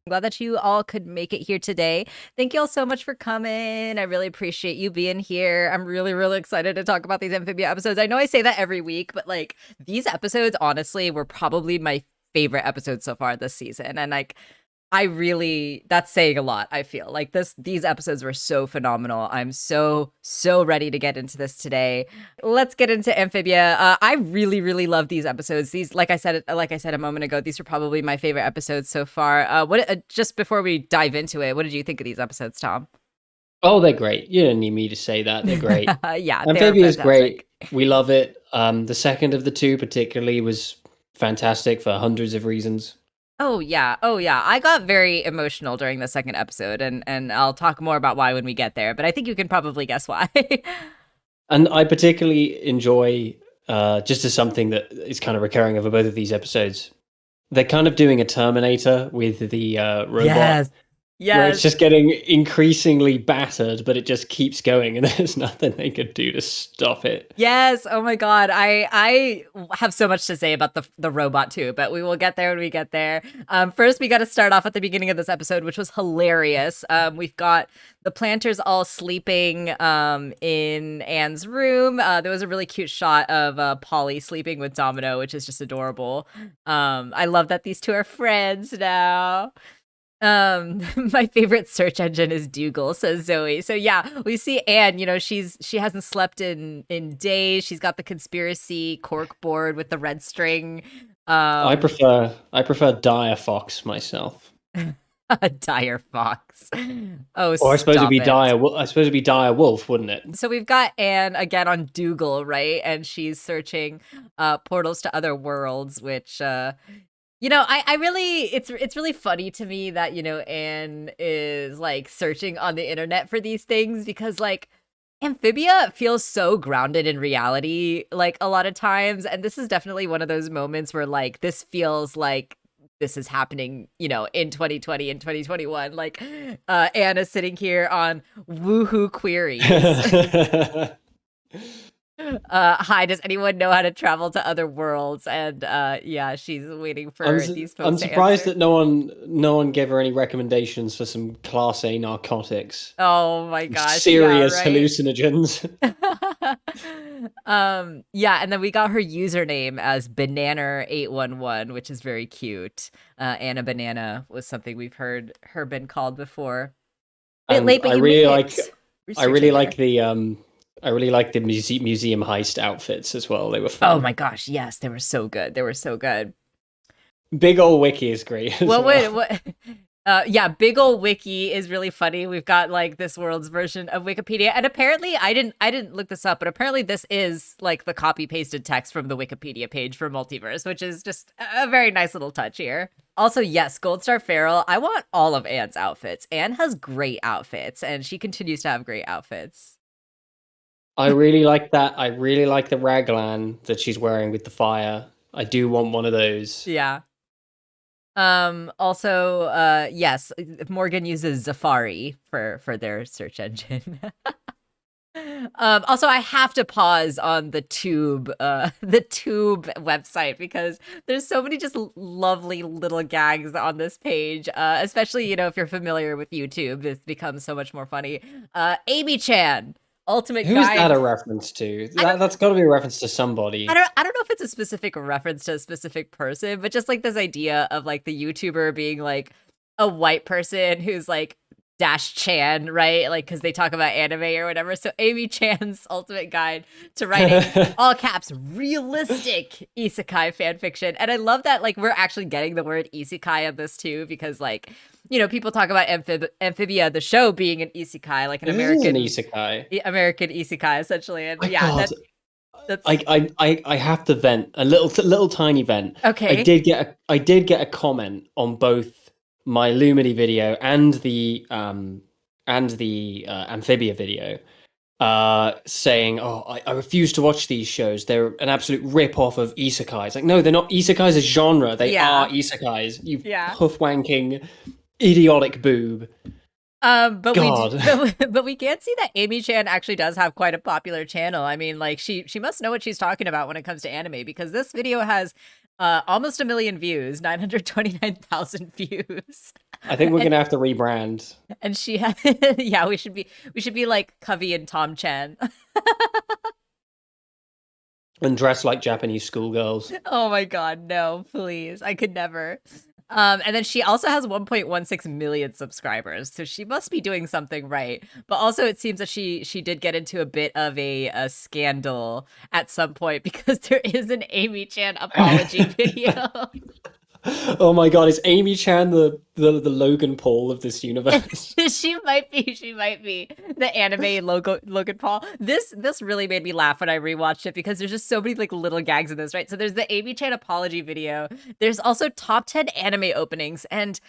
Glad that you all could make it here today. Thank you all so much for coming. I really appreciate you being here. I'm really, really excited to talk about these Amphibia episodes. I know I say that every week, but like these episodes, honestly, were probably my favorite episodes so far this season. And like that's saying a lot. I feel like these episodes were so phenomenal. I'm so ready to get into this today. Let's get into Amphibia. I really, really love these episodes. These, like I said a moment ago, these are probably my favorite episodes so far. Just before we dive into it, what did you think of these episodes, Tom? Oh, they're great. You don't need me to say that. They're great. Yeah, they're Amphibia is fantastic. great. We love it. The second of the two particularly was fantastic for hundreds of reasons. Oh yeah. Oh yeah. I got very emotional during the second episode, and I'll talk more about why when we get there, but I think you can probably guess why. And I particularly enjoy, just as something that is kind of recurring over both of these episodes, they're kind of doing a Terminator with the robot. Yes. Where it's Yes. just getting increasingly battered, but it just keeps going, and there's nothing they could do to stop it. Yes. Oh my God. I have so much to say about the robot too, but we will get there when we get there. First, we got to start off at the beginning of this episode, which was hilarious. We've got the planters all sleeping in Anne's room. There was a really cute shot of Polly sleeping with Domino, which is just adorable. I love that these two are friends now. My favorite search engine is Dougal, says Zoe. So yeah, we see Anne, she hasn't slept in days. She's got the conspiracy cork board with the red string. I prefer Dire Fox myself. A dire fox. Oh, Or I suppose it'd stop be it. I suppose it'd be Dire Wolf, wouldn't it? So we've got Anne again on Dougal, right? And she's searching portals to other worlds, which I really it's really funny to me that, Anne is like searching on the internet for these things because like Amphibia feels so grounded in reality like a lot of times, and this is definitely one of those moments where like this feels like this is happening, in 2020 and 2021. Like Anne is sitting here on Woohoo Queries. Hi, does anyone know how to travel to other worlds? And yeah, she's waiting for these folks I'm to surprised answer. that no one gave her any recommendations for some Class A narcotics. Oh my gosh, yeah, Serious right. hallucinogens. Yeah, and then we got her username as Banana811, which is very cute. Anna Banana was something we've heard her been called before. Bit And late, but you made it. I Research really hater. like the museum heist outfits as well. They were Oh fun. my gosh, yes, they were so good. They were so good. Big ol' wiki is great as Well, well. wait, what? Yeah, big ol' wiki is really funny. We've got like this world's version of Wikipedia, and apparently, I didn't look this up, but apparently, this is like the copy pasted text from the Wikipedia page for Multiverse, which is just a very nice little touch here. Also, yes, Gold Star Farrell. I want all of Anne's outfits. Anne has great outfits, and she continues to have great outfits. I really like that. I really like the raglan that she's wearing with the fire. I do want one of those. Yeah. Also, yes, Morgan uses Safari for their search engine. Also, I have to pause on the Tube, the Tube website because there's so many just lovely little gags on this page. Especially, if you're familiar with YouTube, this becomes so much more funny. Amy Chan, ultimate Who is that guide. a reference to? I don't, That's got to be a reference to I somebody. don't, I don't know if it's a specific reference to a specific person, but just like this idea of like the YouTuber being like a white person who's like Dash Chan, right? Like, because they talk about anime or whatever. So Amy Chan's ultimate guide to writing all caps realistic isekai fan fiction. And I love that like we're actually getting the word isekai of this too, because like, people talk about Amphibia, the show, being an isekai, like an This is an American isekai. American isekai essentially. And My yeah, God, that's I have to vent a little tiny vent. okay. I did get a comment on both my Lumity video and the Amphibia video saying, "Oh, I refuse to watch these shows. They're an absolute rip-off of isekais." Like, no, they're not. Isekais is genre. They are Yeah. isekais. You Yeah. hoof-wanking, idiotic boob. But God. but we can see that Amy Chan actually does have quite a popular channel. I mean, like she must know what she's talking about when it comes to anime, because this video has almost 1 million views, 929,000 views. I think we're and gonna have to rebrand and she had yeah, we should be like Covey and Tom Chan. and dress like Japanese schoolgirls. Oh my god, no, please. I could never. And then she also has 1.16 million subscribers, so she must be doing something right. But also, it seems that she did get into a bit of a scandal at some point, because there is an Amy Chan apology video. Oh my god, is Amy Chan the Logan Paul of this universe? She might be the anime Logan Paul. This really made me laugh when I rewatched it, because there's just so many like little gags in this, right? So there's the Amy Chan apology video. There's also top 10 anime openings, and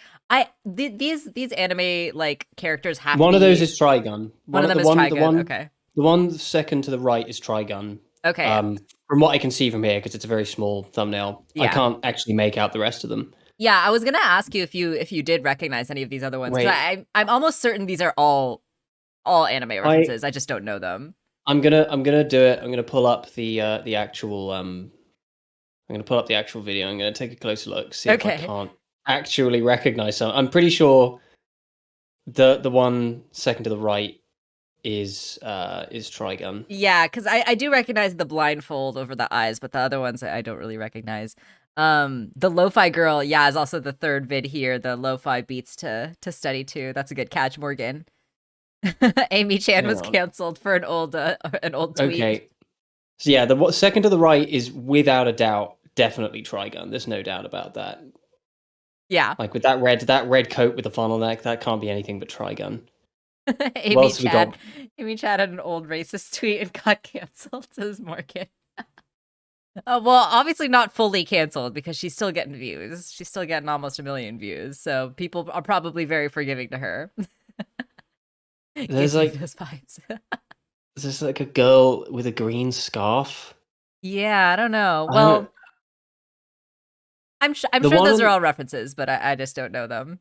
these anime like characters have One to of be, those is Trigun. one of them The is one Trigun. Okay. the one second to the right is Trigun. Okay. From what I can see from here, because it's a very small thumbnail, I Yeah. can't actually make out the rest of them. Yeah, I was gonna ask you if you did recognize any of these other ones, because Wait, I'm almost certain these are all anime I references. I just don't know them. I'm gonna do it. I'm gonna pull up the actual I'm gonna pull up the actual video. I'm gonna take a closer look, see if I Okay. can't actually recognize some. I'm pretty sure the one second to the right is Trigun. Yeah, because I do recognize the blindfold over the eyes, but the other ones I don't really recognize. The lo-fi girl, yeah, is also the third vid here. The lo-fi beats to study to. That's a good catch, Morgan. Amy Chan Hang was on. canceled for an old tweet. Okay. So yeah, the second to the right is without a doubt definitely Trigun. There's no doubt about that. Yeah. Like with that red coat with the funnel neck, that can't be anything but Trigun. What Amy else have we Chan. got? Amy Chan had an old racist tweet and got canceled, says Morgan. Well, obviously not fully canceled, because she's still getting views. She's still getting almost 1 million views. So people are probably very forgiving to her. There's Gives me like those vibes. there's like a girl with a green scarf. Yeah, I don't know. I don't, Well, I'm the sure one those are on all references, but I just don't know them.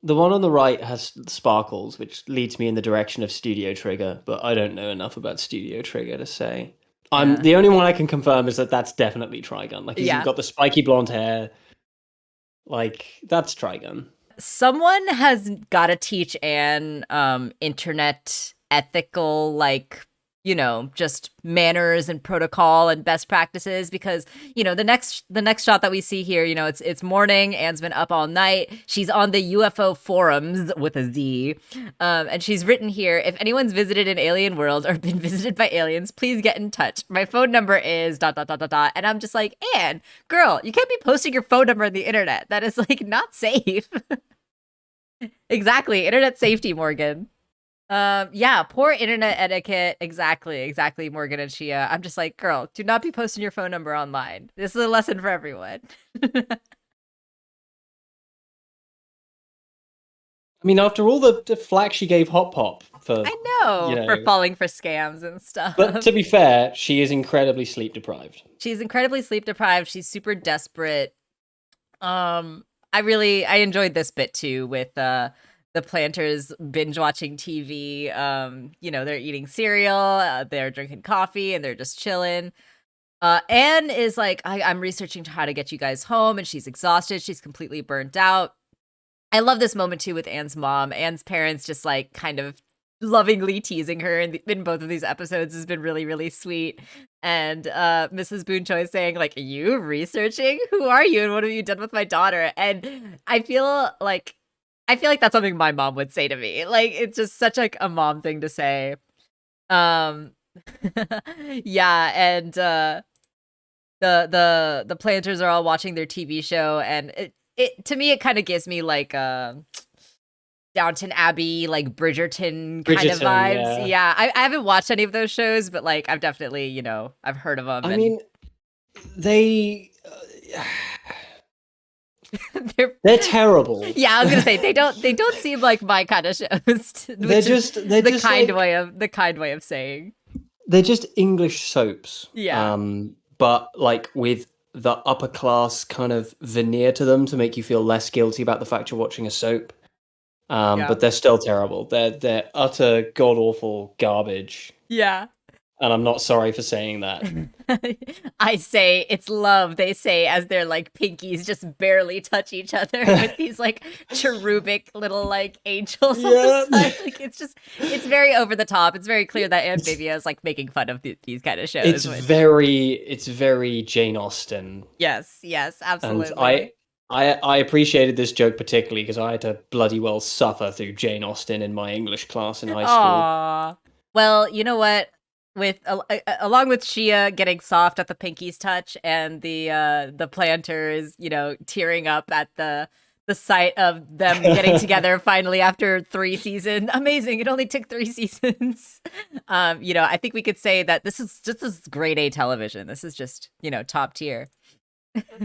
the one on the right has sparkles, which leads me in the direction of Studio Trigger, but I don't know enough about Studio Trigger to say. I'm Yeah. the only one I can confirm is that that's definitely Trigun. Like he's Yeah. got the spiky blonde hair. Like that's Trigun. Someone has got to teach Anne internet ethical, like, just manners and protocol and best practices, because the next shot that we see here, it's morning. Anne's been up all night. She's on the UFO forums with a Z, and she's written here: if anyone's visited an alien world or been visited by aliens, please get in touch. My phone number is dot dot dot dot dot. And I'm just like, Anne, girl, you can't be posting your phone number on the internet. That is like not safe. Exactly, internet safety, Morgan. Yeah, poor internet etiquette. Exactly, Morgan and Shia. I'm just like, girl, do not be posting your phone number online. This is a lesson for everyone. I mean, after all the flack she gave Hop Pop for, I know, for falling for scams and stuff. but to be fair, she is incredibly sleep deprived. She's incredibly sleep deprived. She's super desperate. I enjoyed this bit too, with the planters binge watching TV. They're eating cereal, they're drinking coffee, and they're just chilling. Anne is like, I'm researching how to get you guys home, and she's exhausted. She's completely burnt out. I love this moment too with Anne's mom. Anne's parents just like kind of lovingly teasing her in both of these episodes has been really, really sweet. And Mrs. Boone Choi saying like, you researching? Who are you? And what have you done with my daughter? And I feel like that's something my mom would say to me. Like, it's just such like a mom thing to say. Um yeah, and the planters are all watching their TV show, and it to me it kind of gives me like Downton Abbey, like Bridgerton kind of Bridgerton, vibes. yeah. Yeah, I haven't watched any of those shows, but like I've definitely, I've heard of them. I And mean, they They're They're terrible. yeah, I was gonna say they don't seem like my kind of shows, they're which is they're just like the kind way of saying. they're just English soaps. Yeah, But like with the upper class kind of veneer to them to make you feel less guilty about the fact you're watching a soap. yeah, But they're still terrible. They're utter god awful garbage, yeah. and I'm not sorry for saying that. I say it's love. They say as their like pinkies just barely touch each other with these like cherubic little like angels on the Yeah, side. Like it's very over the top. It's very clear that it's Amphibia is like making fun of these kind of shows. Which it's very Jane Austen, yes, yes, and absolutely. I appreciated this joke particularly because I had to bloody well suffer through Jane Austen in my English class in high school. Aw. Well, you know what? With along with Shia getting soft at the pinky's touch and the planters, tearing up at the sight of them getting together finally after 3 seasons. Amazing. It only took 3 seasons. I think we could say that this is grade A television. This is just, top tier.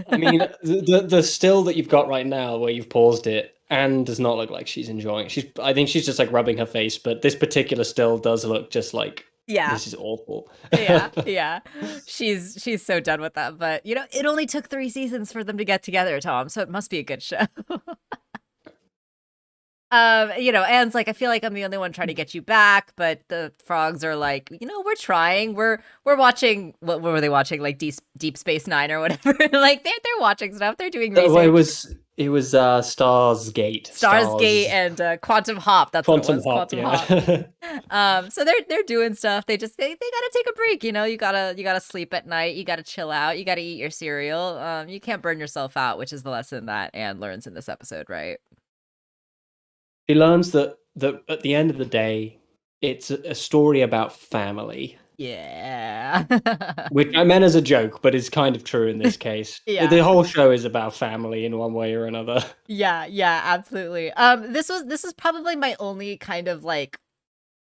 I mean, the still that you've got right now, where you've paused it, Anne does not look like she's enjoying it. I think she's just like rubbing her face, but this particular still does look just like Yeah. this is awful. Yeah, yeah. She's so done with that. But it only took 3 seasons for them to get together, Tom, so it must be a good show. Anne's like, I feel like I'm the only one trying to get you back, but the frogs are like, we're trying. We're watching what were they watching? Like Deep Space Nine or whatever. Like they're watching stuff. They're doing Well, it research. was it was Stars Gate, Stars Gate and Quantum Hop. That's what it Quantum was. Hop, Quantum Hop. yeah. So they're doing stuff. They gotta take a break. You gotta sleep at night. You gotta chill out. You gotta eat your cereal. You can't burn yourself out, which is the lesson that Anne learns in this episode, right? She learns that at the end of the day, it's a story about family, Yeah. which I meant as a joke, but is kind of true in this case. The Yeah. whole show is about family in one way or another. Yeah, yeah, absolutely. This was probably my only kind of like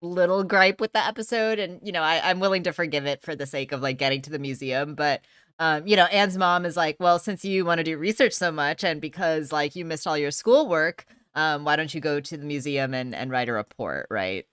little gripe with the episode, and I'm willing to forgive it for the sake of like getting to the museum. But Anne's mom is like, well, since you want to do research so much, and because like you missed all your schoolwork, why don't you go to the museum and write a report, right?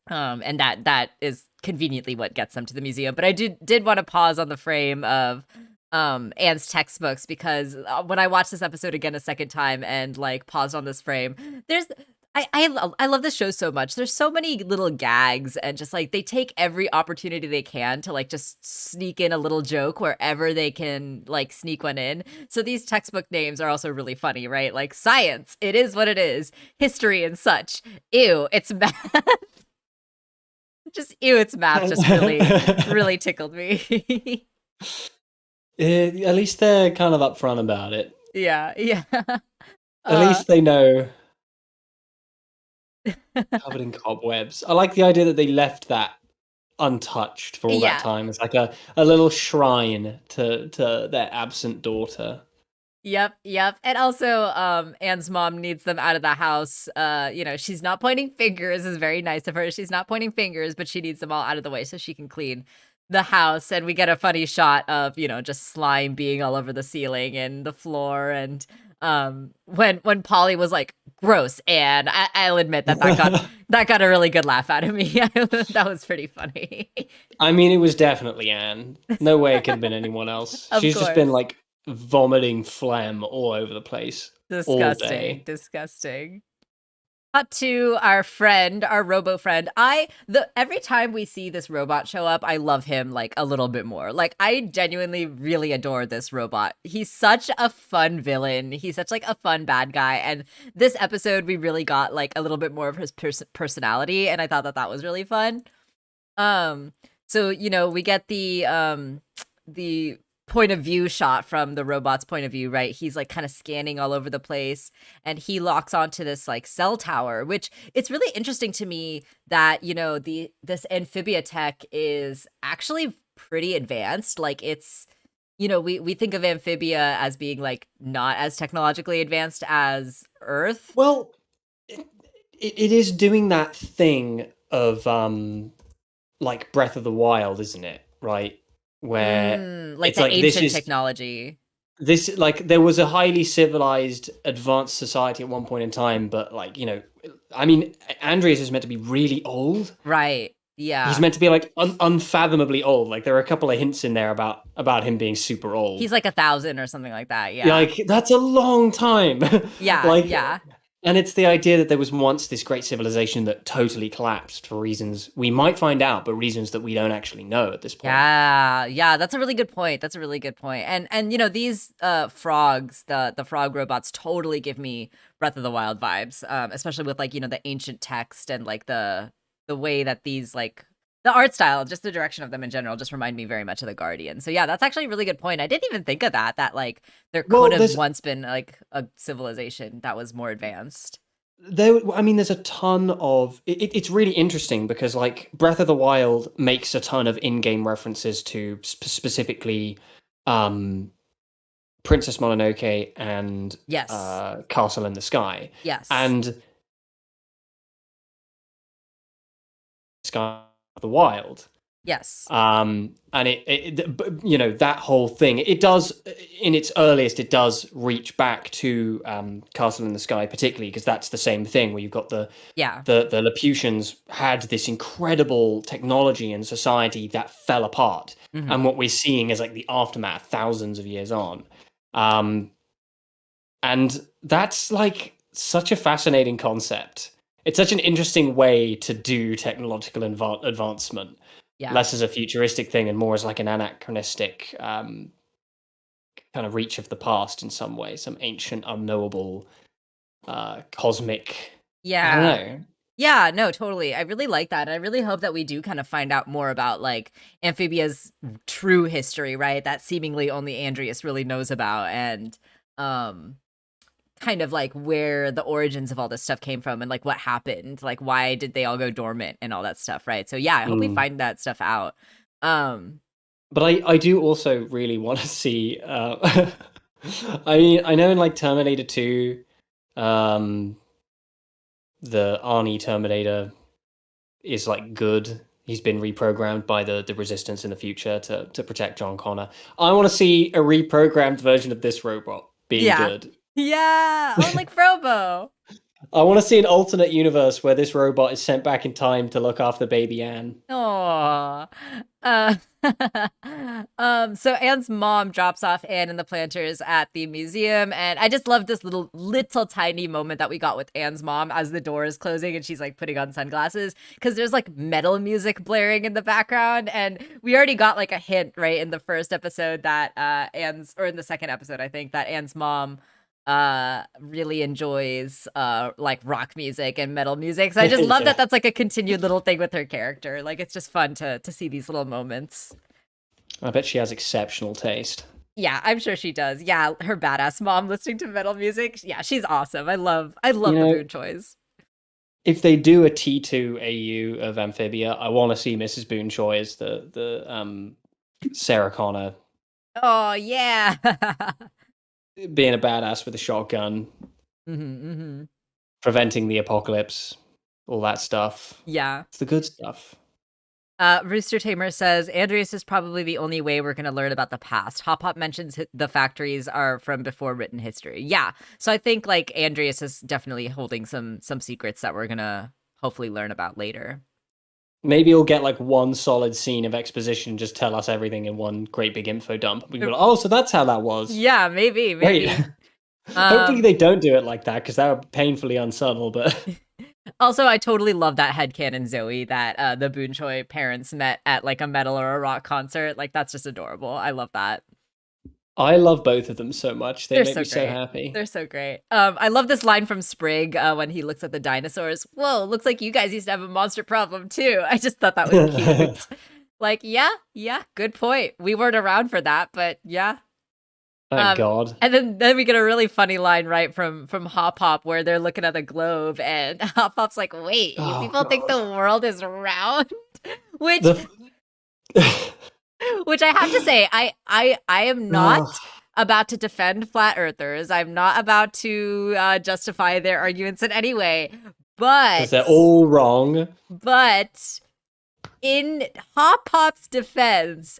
And that is conveniently what gets them to the museum. But I did want to pause on the frame of Anne's textbooks because when I watched this episode again a second time and like paused on this frame, there's I love this show so much. There's so many little gags and just like they take every opportunity they can to like just sneak in a little joke wherever they can like sneak one in. So these textbook names are also really funny, right? Like science, it is what it is. History and such. Ew, it's math. Just ew, it's math. Just really tickled me. At least they're kind of upfront about it. Yeah, yeah. At Uh, least they know covered in cobwebs. I like the idea that they left that untouched for all that yeah. time. It's like a little shrine to their absent daughter. Yep, yep. And also, Anne's mom needs them out of the house. She's not pointing fingers, is very nice of her. She's not pointing fingers, but she needs them all out of the way so she can clean the house. And we get a funny shot of, just slime being all over the ceiling and the floor. And when Polly was like, gross, and I'll admit that got a really good laugh out of me. That was pretty funny. I mean, it was definitely Anne. No way it could have been anyone else. Of She's just been course. like vomiting phlegm all over the place all Disgusting, day. disgusting. Cut to our friend, our robo friend. Every time we see this robot show up, I love him like a little bit more. Like I genuinely really adore this robot. He's such a fun villain. He's such like a fun bad guy. And this episode, we really got like a little bit more of his personality, and I thought that was really fun. Um, so we get the point of view shot from the robot's point of view, right? He's like kind of scanning all over the place and he locks onto this like cell tower, which it's really interesting to me that, this amphibia tech is actually pretty advanced. Like it's we think of amphibia as being like not as technologically advanced as Earth. Well, it is doing that thing of like Breath of the Wild, isn't it? Right? Where Like it's the like this ancient is technology. this, like, there was a highly civilized, advanced society at one point in time, but like, I mean, Andreas is meant to be really old. Right. He's Yeah. meant to be like unfathomably old. Like there are a couple of hints in there about him being super He's old. like 1,000 or something like that. Yeah, Yeah. like that's a long time. Yeah. Like, Yeah. and it's the idea that there was once this great civilization that totally collapsed for reasons we might find out, but reasons that we don't actually know at this point. Yeah, yeah, that's a really good point. That's a really good point. And these frogs, the frog robots totally give me Breath of the Wild vibes. Especially with like, the ancient text and like the way that these like the art style, just the direction of them in general just remind me very much of the Guardian. So yeah, that's actually a really good point. I didn't even think of that like there could Well, have there's once been like a civilization that was more advanced. I mean, there's a ton of it's really interesting because like Breath of the Wild makes a ton of in-game references to specifically um Princess Mononoke and Yes. Castle in the Sky. Yes. And Sky of the Wild. Yes. And that whole thing, it does, in its earliest, it does reach back to Castle in the Sky, particularly because that's the same thing where you've got Yeah. the Laputians had this incredible technology and society that fell apart, Hmm. and what we're seeing is like the aftermath thousands of years on. And that's like such a fascinating concept. It's such an interesting way to do technological advancement, Yeah. less as a futuristic thing and more as like an anachronistic kind of reach of the past in some way, some ancient, unknowable, cosmic. I don't Yeah. know. Yeah, no, totally. I really like that. I really hope that we do kind of find out more about like Amphibia's true history, right? That seemingly only Andreas really knows about and um kind of like where the origins of all this stuff came from and like what happened, like why did they all go dormant and all that stuff, right? So yeah, I hope we Mm. find that stuff out. Um But I do also really want to see. I mean, I know in like Terminator 2, um, the Arnie Terminator is like good. He's been reprogrammed by the Resistance in the future to protect John Connor. I want to see a reprogrammed version of this robot being yeah. good. Yeah. Oh, like Frobo. I want to see an alternate universe where this robot is sent back in time to look after baby Anne. Oh, uh, so Anne's mom drops off Anne and the planters at the museum, and I just love this little tiny moment that we got with Anne's mom as the door is closing and she's like putting on sunglasses because there's like metal music blaring in the background, and we already got like a hint right in the first episode that Anne's or in the second episode I think that Anne's mom really enjoys like rock music and metal music. So I just love that Yeah, that's like a continued little thing with her character. Like it's just fun to see these little moments. I bet she has exceptional taste. Yeah, I'm sure she does. Yeah, her badass mom listening to metal music. Yeah, she's awesome. I You love the know, Boon Choi's. if they do a T2 AU of Amphibia, I want to see Mrs. Boonchoy as the Sarah Connor Oh yeah. being a badass with a shotgun, Hmm. preventing the apocalypse, all that stuff. Yeah. It's the good stuff. Rooster Tamer says Andreas is probably the only way we're going to learn about the past. Hop Hop mentions the factories are from before written history. Yeah, so I think like Andreas is definitely holding some secrets that we're gonna hopefully learn about later. Maybe we'll get like one solid scene of exposition, just tell us everything in one great big info dump. We can be like, oh, so that's how that was. Yeah, maybe, Great. maybe. Hopefully Um, they don't do it like that because that would be painfully unsubtle, but Also, I totally love that headcanon Zoe that the Boon Choi parents met at like a metal or a rock concert. Like that's just adorable. I love that. I love both of them so much. They They're make so me so great. happy. They're so great. I love this line from Sprig when he looks at the dinosaurs. Whoa, looks like you guys used to have a monster problem too. I just thought that was cute. Like, yeah, yeah, good point. We weren't around for that, but yeah. Thank God. And then we get a really funny line right from Hop Hop where they're looking at the globe and Hop Hop's like, "Wait, you Oh people think God. the world is round?" which The which I have to say, I am not oh, about to defend flat earthers. I'm not about to justify their arguments in any way. because But they're all wrong. but in Hop Pop's defense,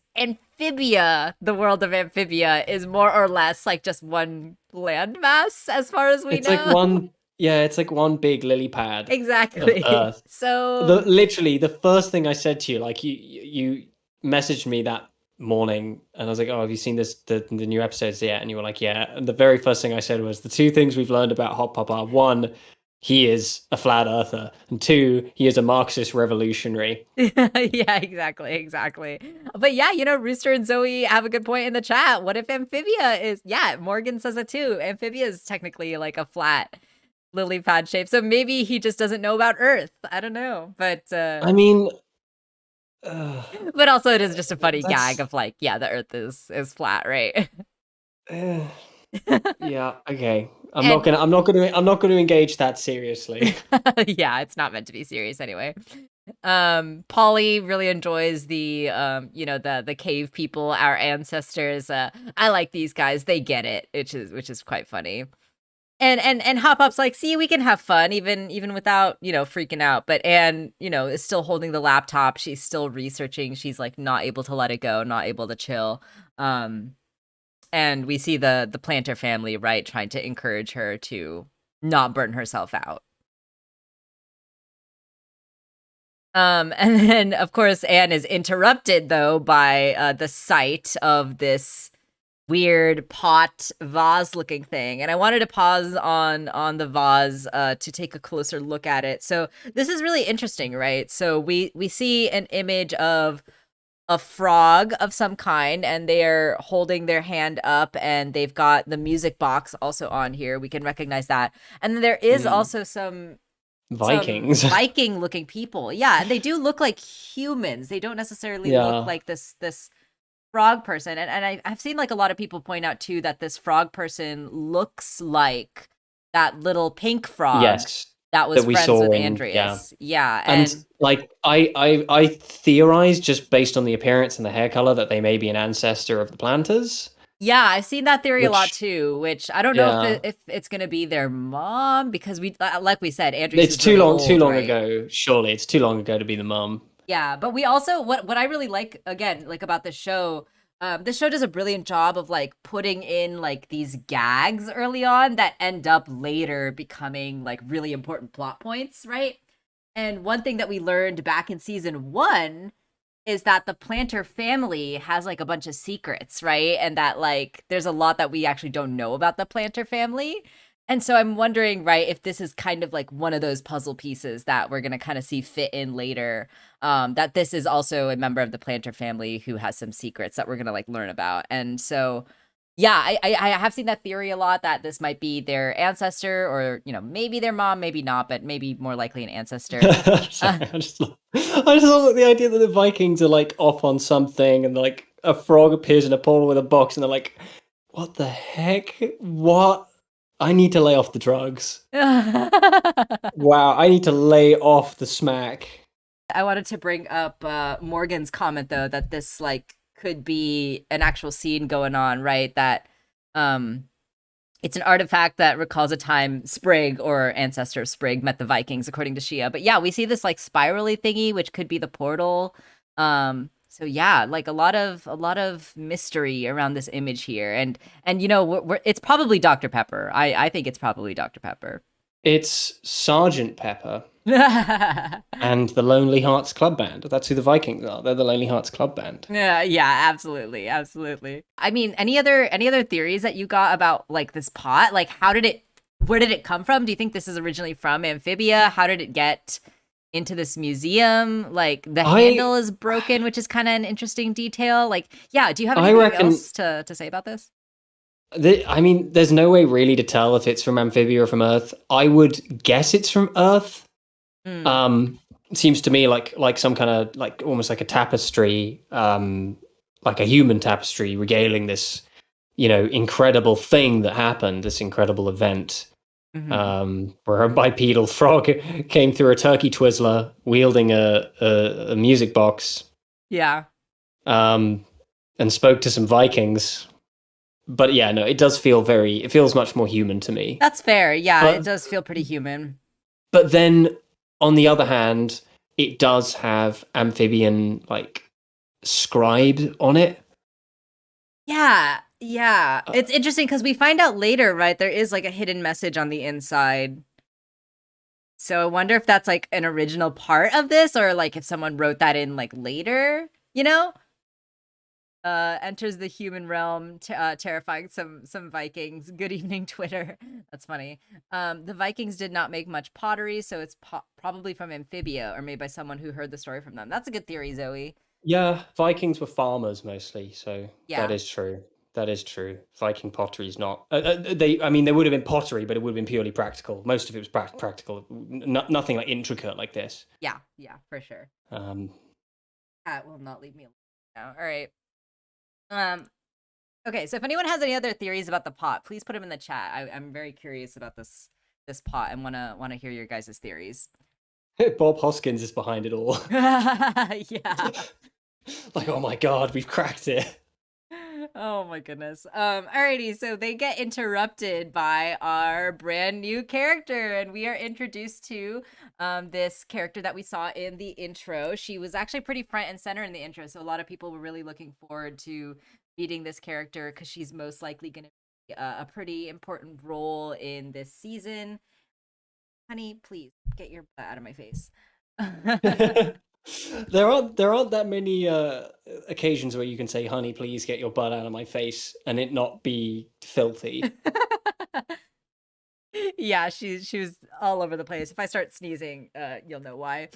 Amphibia, the world of Amphibia, is more or less like just one landmass, as far as we It's like know. it's like one big lily pad of Exactly. Earth. So Literally, the first thing I said to you, like you messaged me that morning, and I was like, "Oh, have you seen the new episodes yet?" And you were like, "Yeah." And the very first thing I said was, "The two things we've learned about Hot Pop are one, he is a flat earther, and two, he is a Marxist revolutionary." yeah, exactly. But yeah, Rooster and Zoe have a good point in the chat. What if Amphibia is, yeah, Morgan says it too. Amphibia is technically like a flat lily pad shape. So maybe he just doesn't know about Earth. I don't know. I mean, uh, But also it is just a funny gag that's of like, yeah, the Earth is flat, right? uh, yeah, okay. And I'm not gonna engage that seriously. yeah, it's not meant to be serious anyway. Polly really enjoys the the cave people, our ancestors. I like these guys. They get it, which is quite funny. And Hop Pop's like, see, we can have fun even without, freaking out. But Anne, is still holding the laptop. She's still researching. She's like not able to let it go, not able to chill. And we see the planter family, right, trying to encourage her to not burn herself out. And then of course Anne is interrupted though by the sight of this weird pot vase looking thing, and I wanted to pause on the vase to take a closer look at it. So this is really interesting, right? So we see an image of a frog of some kind, and they're holding their hand up, and they've got the music box also on here. We can recognize that. And then there is also some Vikings. Viking looking people. Yeah, and they do look like humans. They don't necessarily look Yeah. like this frog person. And I've seen like a lot of people point out too that this frog person looks like that little pink frog Yes. that was That we friends saw with in, yeah. Andreas. Yeah, And and like I theorized just based on the appearance and the hair color that they may be an ancestor of the planters. yeah, I've seen that theory a lot Which, too. Which I don't know yeah, if it's gonna be their mom, because we like we said, Andreas it's is really too old, long right? ago. Surely it's too long ago to be the mum. Yeah, but we also what I really like, again, like about this show does a brilliant job of like putting in like these gags early on that end up later becoming like really important plot points, right? And one thing that we learned back in season 1 is that the planter family has like a bunch of secrets, right? And that like there's a lot that we actually don't know about the planter family. And so I'm wondering, right, if this is kind of like one of those puzzle pieces that we're going to kind of see fit in later, that this is also a member of the planter family who has some secrets that we're going to like learn about. And so yeah, I have seen that theory a lot, that this might be their ancestor, or maybe their mom, maybe not, but maybe more likely an ancestor. Sorry, I just love the idea that the Vikings are like off on something, and like a frog appears in a portal with a box, and they're like, "What the heck? What? I need to lay off the drugs. Wow, I need to lay off the smack." I wanted to bring up Morgan's comment though, that this like could be an actual scene going on, right? That um it's an artifact that recalls a time Sprig, or ancestor of Sprig, met the Vikings, according to Shia. But yeah, we see this like spirally thingy, which could be the portal. So yeah, like a lot of mystery around this image here, and it's probably Dr. Pepper. I think it's probably Dr. Pepper. It's Sergeant Pepper Yeah, and the Lonely Hearts Club Band. That's who the Vikings are. They're the Lonely Hearts Club Band. yeah, absolutely. I mean, any other theories that you got about like this pot? Like, where did it come from? Do you think this is originally from Amphibia? How did it get into this museum? Like, the I handle is broken, which is kind of an interesting detail. Like, yeah, do you have I anything reckon else to say about this? I mean, there's no way really to tell if it's from Amphibia or from Earth. I would guess it's from Earth. Mm, Um, Seems to me like some kind of like almost like a tapestry, like a human tapestry regaling this, incredible thing that happened, this incredible event, hmm. where a bipedal frog came through a turkey Twizzler wielding a music box, Yeah, um, and spoke to some Vikings. But yeah, no, it feels much more human to me. that's fair. Yeah, it But does feel pretty human. but then on the other hand, it does have amphibian like scribe on it. Yeah. Uh, It's interesting because we find out later, right? There is like a hidden message on the inside. So I wonder if that's like an original part of this or like if someone wrote that in like later, you know? Enters the human realm, terrifying some Vikings. Good evening, Twitter. That's funny. The Vikings did not make much pottery, so it's probably from Amphibia or made by someone who heard the story from them. That's a good theory, Zoe. yeah, Vikings were farmers mostly, so that Yeah, is true. That is true. Viking pottery is not. I mean, there would have been pottery, but it would have been purely practical. Most of it was practical, nothing like intricate like this. yeah, for sure. Um, Cat will not leave me alone now. All right. Um. Okay, so if anyone has any other theories about the pot, please put them in the chat. I'm very curious about this pot and wanna hear your guys' theories. Bob Hoskins is behind it all. Yeah. Like, oh my god, we've cracked it. Oh my goodness. Alrighty, so they get interrupted by our brand new character, and we are introduced to this character that we saw in the intro. She was actually pretty front and center in the intro, so a lot of people were really looking forward to meeting this character because she's most likely going to be a pretty important role in this season. Honey, please get your butt out of my face. There aren't that many occasions where you can say, "Honey, please get your butt out of my face," and it not be filthy. Yeah, she was all over the place. If I start sneezing, you'll know why.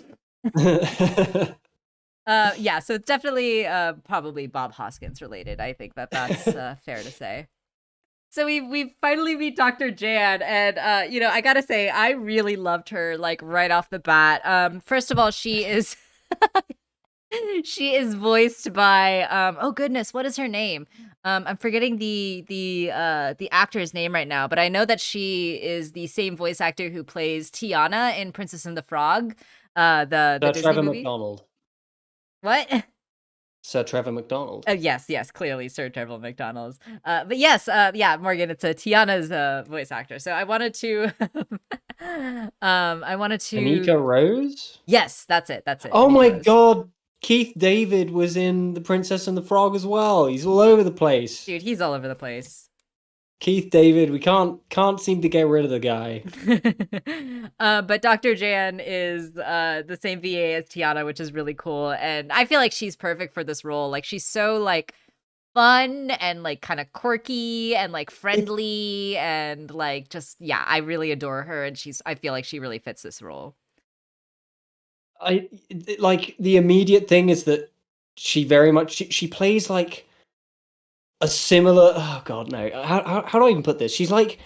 Yeah, so it's definitely probably Bob Hoskins related. I think that's fair to say. So we finally meet Dr. Jan, and I gotta say, I really loved her like right off the bat. First of all, she is she is voiced by oh goodness, what is her name? I'm forgetting the actor's name right now, but I know that she is the same voice actor who plays Tiana in Princess and the Frog, the Disney Trevor movie. McDonald. What? Sir Trevor McDonald. Yes, clearly Sir Trevor McDonald's. But yes, yeah, Morgan, it's a Tiana's voice actor. So I wanted to, I wanted to, Anika Rose? yes, that's it, Oh Anika my Rose. god, Keith David was in The Princess and the Frog as well. He's all over the place. Dude, he's all over the place. Keith David, we can't seem to get rid of the guy. But Dr. Jan is the same VA as Tiana, which is really cool, and I feel like she's perfect for this role. Like she's so like fun and like kind of quirky and like It, friendly and like just yeah, I really adore her, and I feel like she really fits this role. like the immediate thing is that she very much she plays like a similar. Oh god, no. How do I even put this? She's like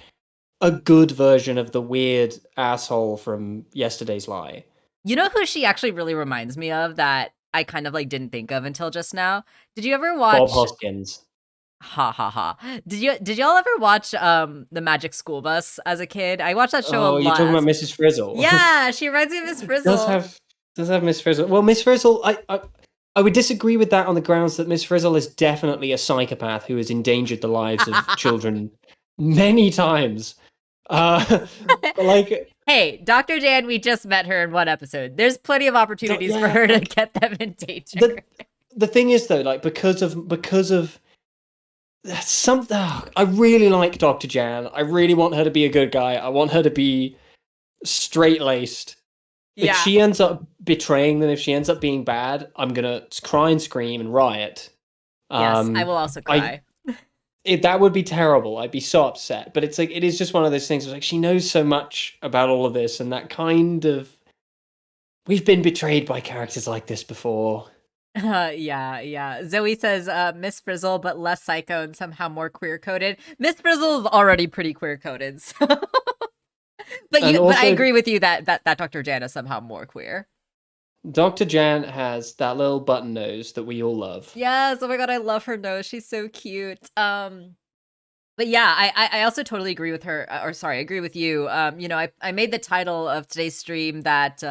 a good version of the weird asshole from Yesterday's Lie. You know who she actually really reminds me of that I kind of like didn't think of until just now? Did you ever Bob watch Hoskins. Ha ha ha. Did y'all ever watch The Magic School Bus as a kid? I watched that show a Oh, you're lot talking as about Mrs. Frizzle. Yeah, she reminds me of Miss does Frizzle. have does have Miss Frizzle. Well, Miss Frizzle, I would disagree with that on the grounds that Miss Frizzle is definitely a psychopath who has endangered the lives of children many times. But like, Hey, Dr. Jan, we just met her in one episode. There's plenty of opportunities for yeah, her to like get them in danger. the thing is though, like because of something, I really like Dr. Jan. I really want her to be a good guy. I want her to be straight laced. If Yeah. she ends up betraying them, if she ends up being bad, I'm gonna cry and scream and riot. Yes, I Um, will also I cry. that would be terrible. I'd be so upset. But it's like it is just one of those things. Where, like she knows so much about all of this, and that kind of we've been betrayed by characters like this before. Yeah. Zoe says Miss Frizzle, but less psycho and somehow more queer coded. Miss Frizzle is already pretty queer coded. So. And but I also, agree with you that Dr. Jan is somehow more queer. Dr. Jan has that little button nose that we all love. Yes, oh my god, I love her nose. She's so cute. But yeah, I also totally agree with her. Or sorry, I agree with you. I made the title of today's stream that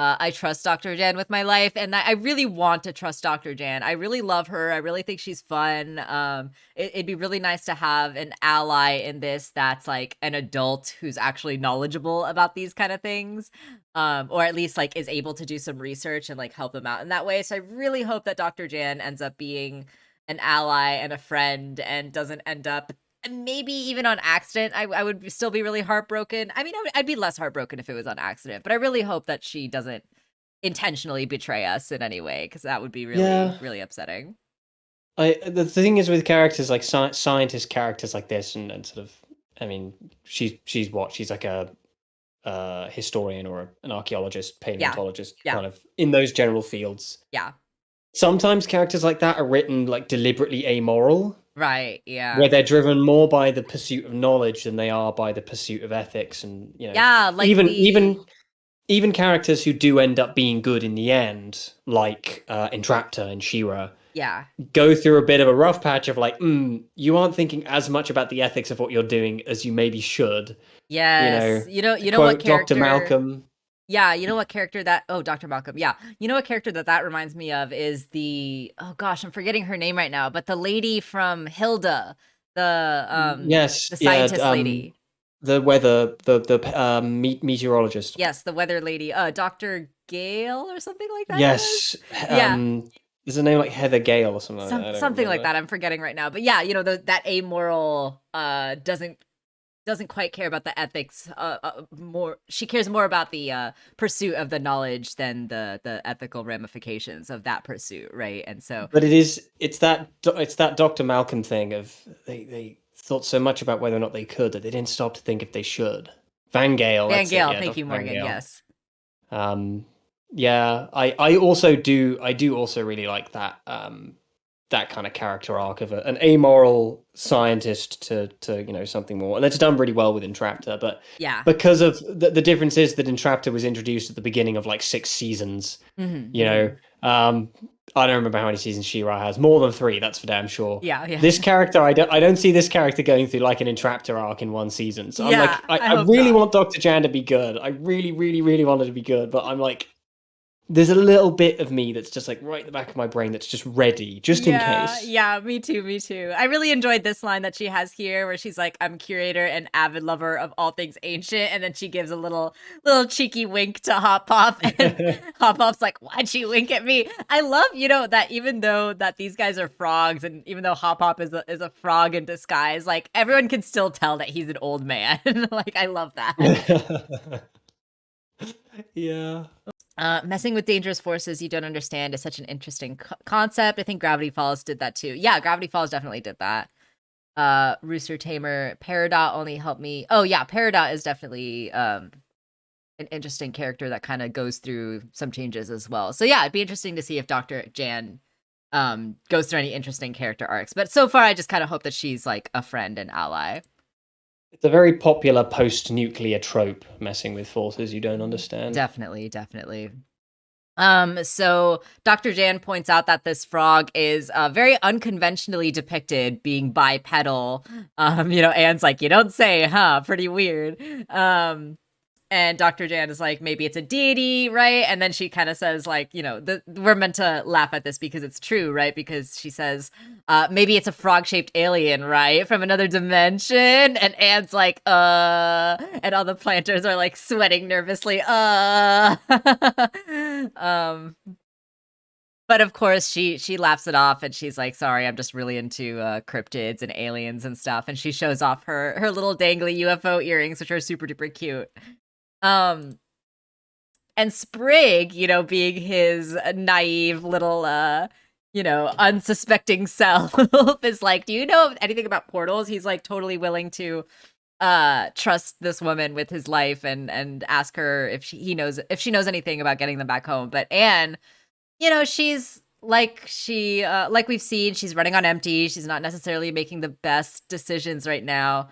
I trust Dr. Jan with my life, and I really want to trust Dr. Jan. I really love her. I really think she's fun. It'd be really nice to have an ally in this that's like an adult who's actually knowledgeable about these kind of things, or at least like is able to do some research and like help them out in that way. So I really hope that Dr. Jan ends up being an ally and a friend and doesn't end up, maybe even on accident, I would still be really heartbroken. I mean, I'd be less heartbroken if it was on accident, but I really hope that she doesn't intentionally betray us in any way, because that would be really, Yeah. really upsetting. The thing is with characters like scientist characters like this, and sort of, I mean, she's what? She's like a historian or an archaeologist, Yeah. paleontologist, Yeah. kind of in those general fields. Yeah. Sometimes characters like that are written like deliberately amoral, Right. where Yeah. they're driven more by the pursuit of knowledge than they are by the pursuit of ethics. And Yeah. Like even the, even characters who do end up being good in the end, like Entrapta and Shira, yeah. go through a bit of a rough patch of like, you aren't thinking as much about the ethics of what you're doing as you maybe should. Yes. To You know what quote Dr. character? Malcolm. Yeah, you know what character that, oh, Dr. Malcolm. Yeah. You know what character that reminds me of is the, oh gosh, I'm forgetting her name right now, but the lady from Hilda, Yes, the yeah, scientist lady. the weather, the meteorologist. Yes, the weather lady. Dr. Gale or something like that it was. Yes, Yeah. there's a name like Heather Gale or something like that. I don't Something like remember. that. I'm forgetting right now. But yeah, that amoral doesn't quite care about the ethics, more. She cares more about the pursuit of the knowledge than the ethical ramifications of that pursuit, right? And so But it's that Dr. Malcolm thing of they thought so much about whether or not they could that they didn't stop to think if they should. Van Gale, Van that's it. Gale, Yeah, thank Dr. you, Van Morgan. Gale. Yes. Yeah, I do also really like that kind of character arc of an amoral scientist to something more, and it's done really well with Entrapta. But Yeah. because of the difference is that Entrapta was introduced at the beginning of like 6 seasons. I don't remember how many seasons She-Ra has. More than 3, that's for damn sure. Yeah. Yeah. This character, I don't see this character going through like an Entrapta arc in 1 season. So I'm Yeah. like, I I hope really not. want Dr. Jan to be good. I really, really, really want her to be good. But I'm like, there's a little bit of me that's just like right in the back of my brain that's just ready, just in Yeah, case. yeah, me too, me too. I really enjoyed this line that she has here where she's like, I'm curator and avid lover of all things ancient, and then she gives a little cheeky wink to Hop Pop, and Hop Pop's like, why'd she wink at me? I love, that even though that these guys are frogs, and even though Hop Pop is a frog in disguise, like everyone can still tell that he's an old man. Like, I love that. Yeah. Messing with dangerous forces you don't understand is such an interesting concept. I think Gravity Falls did that too. Yeah, Gravity Falls definitely did that. Rooster Tamer, Peridot only helped me. Oh yeah, Peridot is definitely an interesting character that kind of goes through some changes as well. So yeah, it'd be interesting to see if Dr. Jan goes through any interesting character arcs. But so far, I just kind of hope that she's like a friend and ally. It's a very popular post-nuclear trope, messing with forces you don't understand. Definitely, definitely. So Dr. Jan points out that this frog is very unconventionally depicted, being bipedal. Anne's like, you don't say, huh? Pretty weird. And Dr. Jan is like, maybe it's a deity, right? And then she kind of says, like, we're meant to laugh at this because it's true, right? Because she says, maybe it's a frog-shaped alien, right? From another dimension. And Anne's like, and all the planters are like sweating nervously, But of course, she laughs it off, and she's like, "Sorry, I'm just really into cryptids and aliens and stuff." And she shows off her little dangly UFO earrings, which are super duper cute. And Sprig, being his naive little, unsuspecting self, is like, do you know anything about portals? He's like totally willing to trust this woman with his life and ask her if she knows anything about getting them back home. But Anne, she's like like we've seen, she's running on empty. She's not necessarily making the best decisions right now.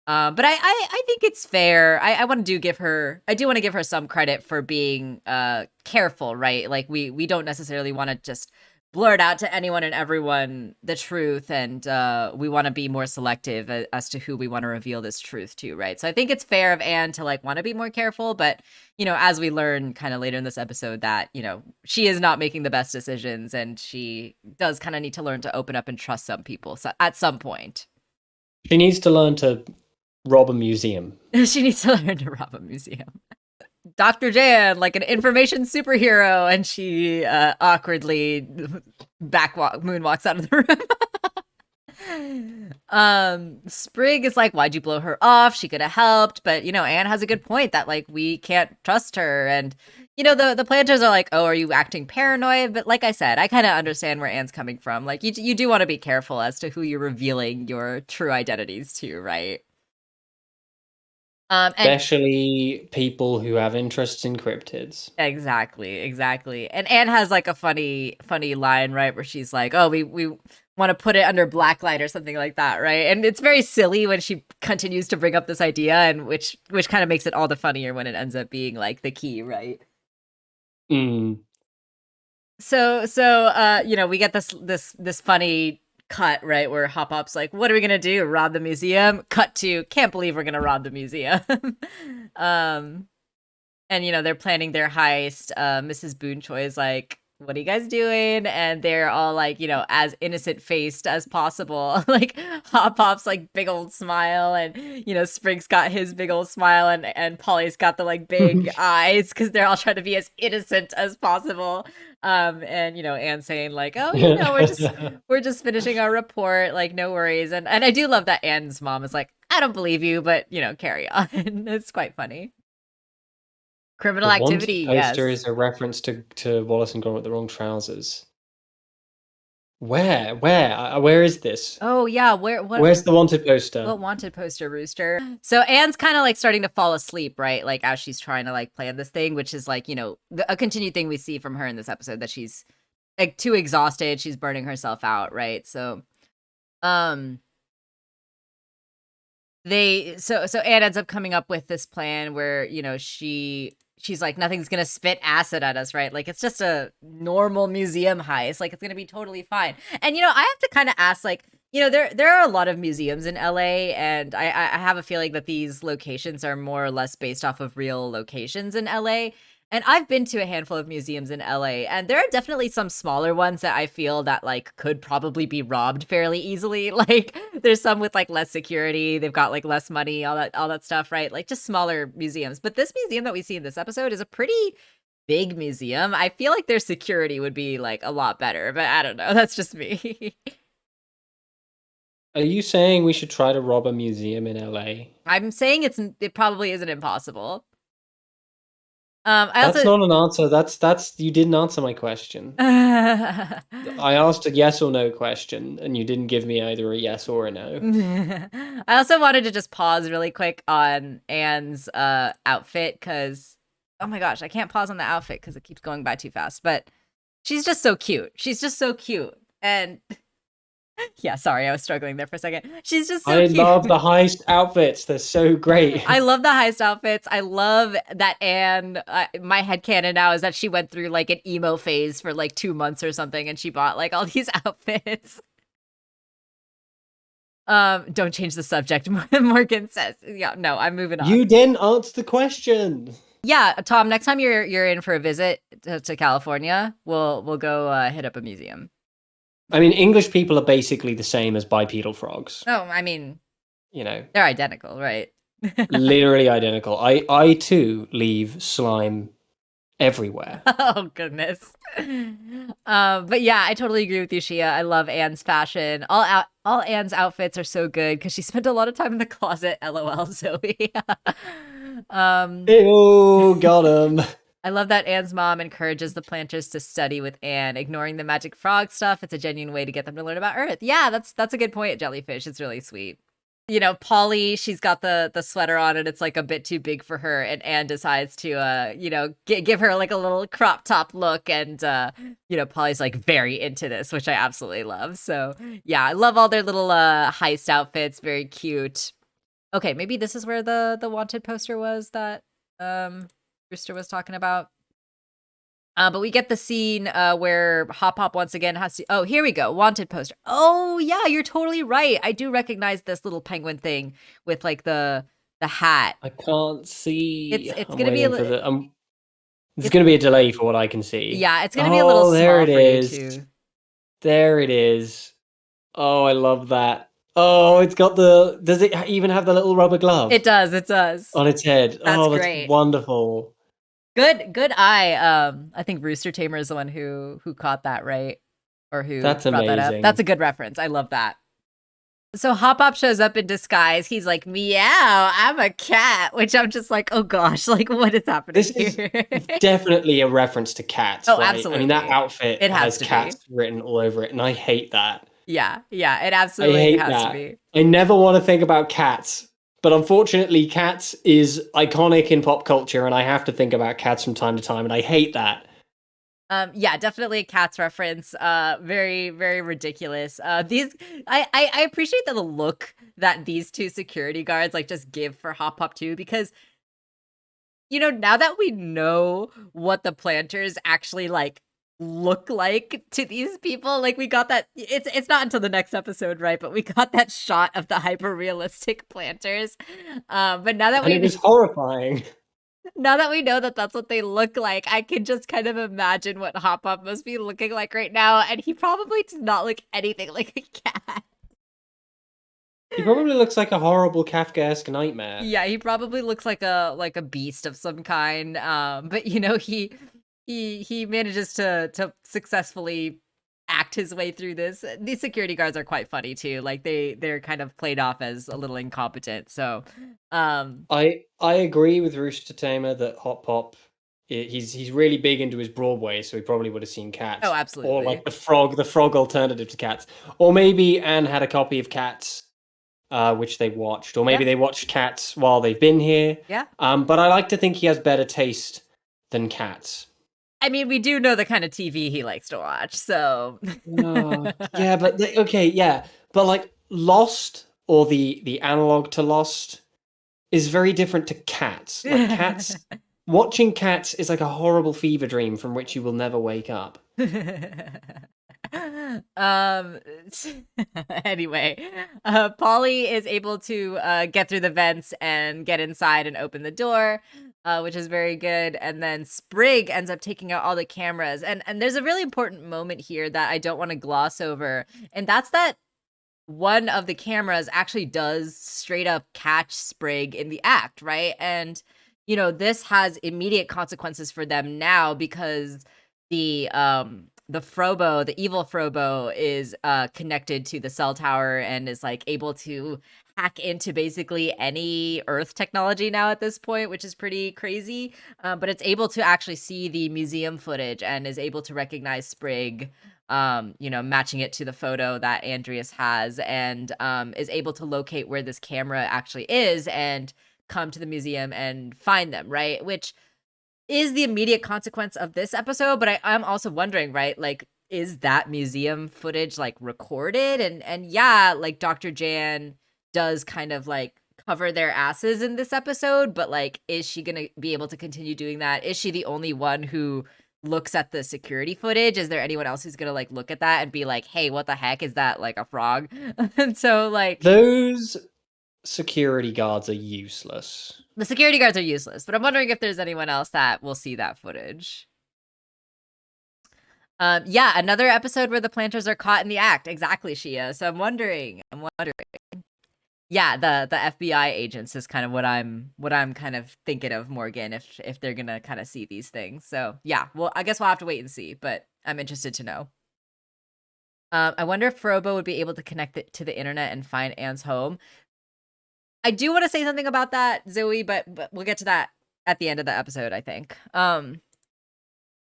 But I think it's fair. I do want to give her some credit for being careful, right? Like we don't necessarily want to just blurt out to anyone and everyone the truth, and we want to be more selective as to who we want to reveal this truth to, right? So I think it's fair of Anne to like want to be more careful, but as we learn kind of later in this episode that she is not making the best decisions, and she does kind of need to learn to open up and trust some people at some point. She needs to learn to rob a museum. She needs to learn to rob a museum. Dr. Jan, like an information superhero, and she awkwardly moonwalks out of the room. Sprig is like, why'd you blow her off? She could have helped, but Anne has a good point that like we can't trust her, and the planters are like, oh, are you acting paranoid? But like I said, I kind of understand where Anne's coming from. Like you do want to be careful as to who you're revealing your true identities to, right? And Especially people who have interests in cryptids. exactly. And Anne has like a funny line, right, where she's like, "Oh, we want to put it under blacklight or something like that," right? And it's very silly when she continues to bring up this idea, and which kind of makes it all the funnier when it ends up being like the key, right? Mm. So we get this funny cut, right, where Hop Pop's like, "What are we gonna do? Rob the museum?" Cut to, "Can't believe we're gonna rob the museum." um and they're planning their heist. Mrs. Boonchoi is like, what are you guys doing? And they're all like, as innocent faced as possible. Like Hop Pop's like big old smile, and Sprig's got his big old smile, and Polly's got the like big eyes, because they're all trying to be as innocent as possible. And Anne saying like, oh, we're just finishing our report, like no worries. And I do love that Anne's mom is like, I don't believe you, but carry on. It's quite funny. The Criminal wanted activity, poster yes. is a reference to Wallace and Gromit with the wrong trousers. Where is this? Oh yeah, where Where's the wanted poster? what wanted poster, Rooster? So Anne's kind of like starting to fall asleep, right? Like as she's trying to like plan this thing, which is like, a continued thing we see from her in this episode, that she's like too exhausted, she's burning herself out, right? So um so Anne ends up coming up with this plan where, she's like, nothing's gonna spit acid at us, right? Like it's just a normal museum heist. Like it's gonna be totally fine. And I have to kind of ask, like, there are a lot of museums in LA, and I have a feeling that these locations are more or less based off of real locations in LA. And I've been to a handful of museums in LA, and there are definitely some smaller ones that I feel that like could probably be robbed fairly easily. Like there's some with like less security, they've got like less money, all that stuff, right? Like just smaller museums. But this museum that we see in this episode is a pretty big museum. I feel like their security would be like a lot better, but I don't know. That's just me. Are you saying we should try to rob a museum in LA? I'm saying it probably isn't impossible. I That's also not an answer. That's you didn't answer my question. I asked a yes or no question, and you didn't give me either a yes or a no. I also wanted to just pause really quick on Anne's outfit, because oh my gosh, I can't pause on the outfit because it keeps going by too fast. But she's just so cute. She's just so cute. And yeah, sorry, I was struggling there for a second. She's just so I cute. love the heist outfits. They're so great. I love the heist outfits. I love that Anne, my headcanon now is that she went through like an emo phase for like 2 months or something, and she bought like all these outfits. Don't change the subject, Morgan says. Yeah, no, I'm moving on. You didn't answer the question. Yeah, Tom, next time you're in for a visit to California, we'll go hit up a museum. I mean, English people are basically the same as bipedal frogs. Oh, I mean, They're identical, right? literally identical. I too leave slime everywhere. Oh goodness. But yeah, I totally agree with you, Shia. I love Anne's fashion. All Anne's outfits are so good because she spent a lot of time in the closet. LOL, Zoe. Ew, got him. I love that Anne's mom encourages the planters to study with Anne, ignoring the magic frog stuff. It's a genuine way to get them to learn about Earth. Yeah, that's a good point, Jellyfish. It's really sweet. Polly, she's got the sweater on, and it's like a bit too big for her, and Anne decides to give her like a little crop top look, and Polly's like very into this, which I absolutely love. So yeah, I love all their little heist outfits, very cute. Okay, maybe this is where the wanted poster was that Rooster was talking about. But we get the scene where Hop Hop once again has to. Oh, here we go. Wanted poster. Oh yeah, you're totally right. I do recognize this little penguin thing with like the hat. I can't see. It's I'm gonna be waiting for the. There's gonna be a delay for what I can see. Yeah, it's gonna be a little there small it for you is. too. There it is. Oh, I love that. Oh, it's got the. Does it even have the little rubber glove? It does. It does. On its head. That's That's great. wonderful. Good eye. I think Rooster Tamer is the one who caught that, right? Or who That's brought that up. amazing. That's a good reference. I love that. So Hop Hop shows up in disguise. He's like, meow, I'm a cat, which I'm just like, oh gosh, like what is happening This is here? definitely a reference to cats, Oh, right? I mean, that absolutely. outfit It has has to be. cats written all over it, and I hate that. Yeah, yeah, it I absolutely hate has to that. be. I never want to think about cats, but unfortunately, cats is iconic in pop culture, and I have to think about cats from time to time, and I hate that. Yeah, definitely a Cats reference. Very, very ridiculous. I appreciate the look that these two security guards like just give for Hop Hop too, because now that we know what the planters actually like look like to these people, like we got that. It's not until the next episode, right? But we got that shot of the hyper realistic planters. But now that And it was we horrifying. Now that we know that that's what they look like, I can just kind of imagine what Hop Up must be looking like right now, and he probably does not look anything like a cat. He probably looks like a horrible Kafkaesque nightmare. Yeah, he probably looks like a beast of some kind. But he manages to successfully act his way through this. These security guards are quite funny too. Like they're kind of played off as a little incompetent. So, I agree with Rooster Tamer that Hop Pop, he's really big into his Broadway, so he probably would have seen oh, Cats, or absolutely. like the frog alternative to Cats, or maybe Anne had a copy of Cats, which they watched, or maybe Yeah, they watched Cats while they've been here. yeah. But I like to think he has better taste than Cats. I mean, we do know the kind of TV he likes to watch, so Yeah, but okay, yeah, but like Lost or the analog to Lost is very different to Cats. Like Cats, watching Cats is like a horrible fever dream from which you will never wake up. um anyway, Polly is able to get through the vents and get inside and open the door, which is very good. And then Sprig ends up taking out all the cameras, and there's a really important moment here that I don't want to gloss over, and that's that one of the cameras actually does straight up catch Sprig in the act, right? And this has immediate consequences for them now, because the Frobo, the evil Frobo, is connected to the cell tower and is like able to hack into basically any Earth technology now at this point, which is pretty crazy. But it's able to actually see the museum footage and is able to recognize Sprig, matching it to the photo that Andreas has, and is able to locate where this camera actually is and come to the museum and find them, right? Which is the immediate consequence of this episode, but I'm also wondering, right? Like, is that museum footage like recorded? And yeah, like Dr. Jan does kind of like cover their asses in this episode, but like, is she gonna be able to continue doing that? Is she the only one who looks at the security footage? Is there anyone else who's gonna like look at that and be like, hey, what the heck is that, like a frog? And so like Those security guards are useless. the security guards are useless, but I'm wondering if there's anyone else that will see that footage. Yeah, another episode where the planters are caught in the act. Exactly, Shia. So I'm wondering. Yeah, the FBI agents is kind of what I'm kind of thinking of, Morgan, if they're gonna kind of see these things. So yeah, well, I guess we'll have to wait and see, but I'm interested to know. I wonder if Frobo would be able to connect it to the internet and find Anne's home. I do want to say something about that, Zoe, but we'll get to that at the end of the episode, I think.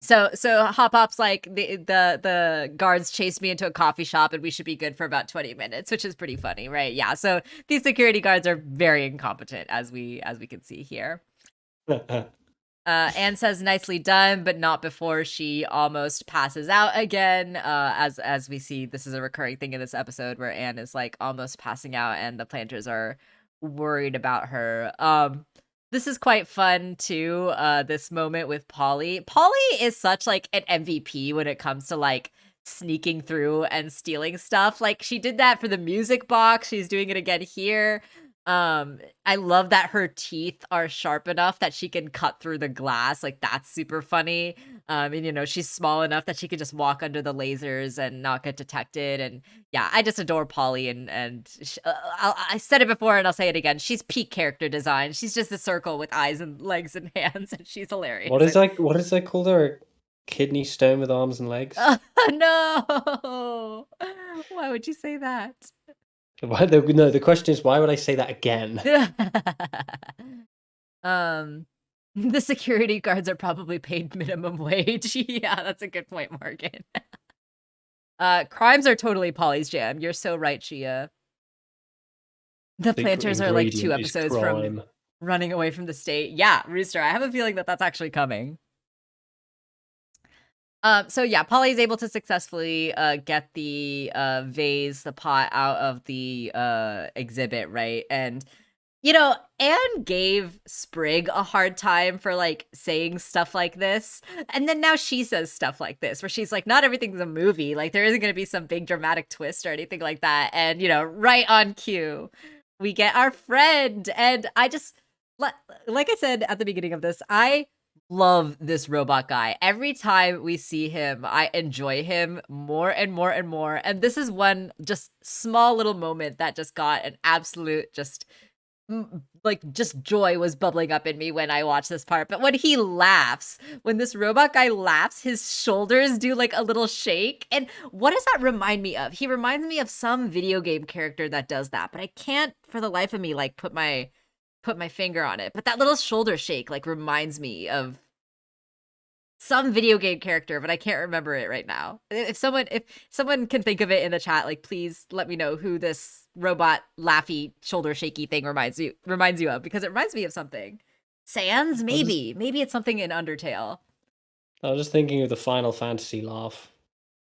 So Hop Hop's like, the guards chased me into a coffee shop and we should be good for about 20 minutes, which is pretty funny, right? Yeah. So these security guards are very incompetent, as we can see here. Anne says nicely done, but not before she almost passes out again. As we see, this is a recurring thing in this episode where Anne is like almost passing out and the planters are worried about her. This is quite fun too, this moment with Polly. Polly is such like an MVP when it comes to like sneaking through and stealing stuff. Like she did that for the music box. She's doing it again here. I love that her teeth are sharp enough that she can cut through the glass. Like that's super funny. And she's small enough that she could just walk under the lasers and not get detected. And yeah, I just adore Polly. I said it before and I'll say it again. She's peak character design. She's just a circle with eyes and legs and hands, and she's hilarious. What is that called? A kidney stone with arms and legs? No, why would you say that? No, the question is, why would I say that again? um, the security guards are probably paid minimum wage. Yeah, that's a good point, Morgan. Crimes are totally Polly's jam. You're so right, Shia. The The planters are like 2 ingredient is episodes from crime. running away from the state. Yeah, Rooster, I have a feeling that that's actually coming. So yeah, Polly's able to successfully get the vase, the pot out of the exhibit, right? And Anne gave Sprig a hard time for like saying stuff like this. And then now she says stuff like this, where she's like, not everything's a movie. Like, there isn't going to be some big dramatic twist or anything like that. And, right on cue, we get our friend. And I just, like I said at the beginning of this, I love this robot guy. Every time we see him, I enjoy him more and more and more. And this is one just small little moment that just got an absolute just joy was bubbling up in me when I watched this part. But when he laughs, when this robot guy laughs, his shoulders do like a little shake. And what does that remind me of? He reminds me of some video game character that does that, but I can't for the life of me like put my finger on it. But that little shoulder shake like reminds me of some video game character, but I can't remember it right now. If someone can think of it in the chat, like please let me know who this robot laughy shoulder shaky thing reminds you of, because it reminds me of something. Sans, maybe it's something in Undertale. I was just thinking of the Final Fantasy laugh.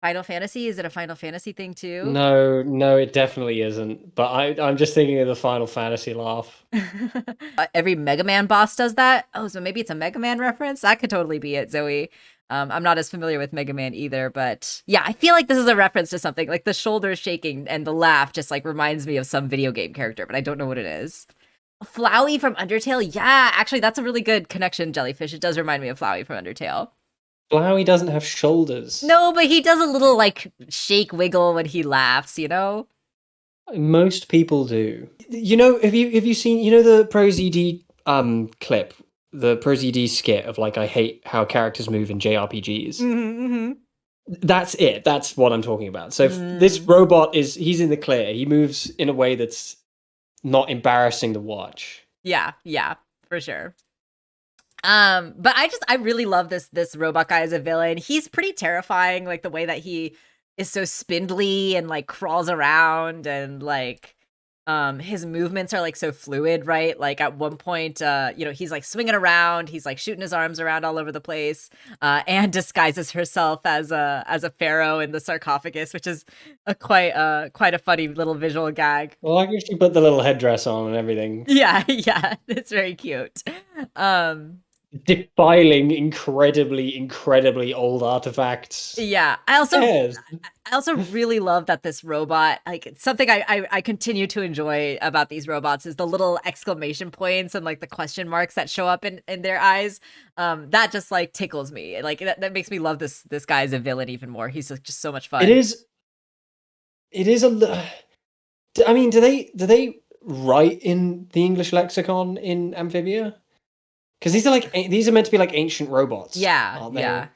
Final Fantasy? Is it a Final Fantasy thing too? No, it definitely isn't. But I'm just thinking of the Final Fantasy laugh. Every Mega Man boss does that. Oh, so maybe it's a Mega Man reference? That could totally be it, Zoe. I'm not as familiar with Mega Man either, but yeah, I feel like this is a reference to something. Like the shoulders shaking and the laugh just like reminds me of some video game character, but I don't know what it is. Flowey from Undertale? Yeah, actually, that's a really good connection, Jellyfish. It does remind me of Flowey from Undertale. Flowey doesn't have shoulders. No, but he does a little like shake wiggle when he laughs, you know? Most people do. Have you seen the ProZD clip, the ProZD skit of like I hate how characters move in JRPGs? Mm-hmm. That's it. That's what I'm talking about. So this robot he's in the clear. He moves in a way that's not embarrassing to watch. Yeah, for sure. But I really love this robot guy as a villain. He's pretty terrifying, like the way that he is so spindly and like crawls around and like his movements are like so fluid, right? Like at one point he's like swinging around, he's like shooting his arms around all over the place, and disguises herself as a pharaoh in the sarcophagus, which is quite a funny little visual gag. Well, I guess she put the little headdress on and everything. Yeah, it's very cute. Defiling incredibly old artifacts. Yeah, I also really love that this robot, like something I continue to enjoy about these robots is the little exclamation points and like the question marks that show up in their eyes. That just like tickles me. Like that makes me love this guy as a villain even more. He's just so much fun. It is I mean, do they write in the English lexicon in Amphibia? Because these are meant to be like ancient robots. Yeah, aren't they? yeah.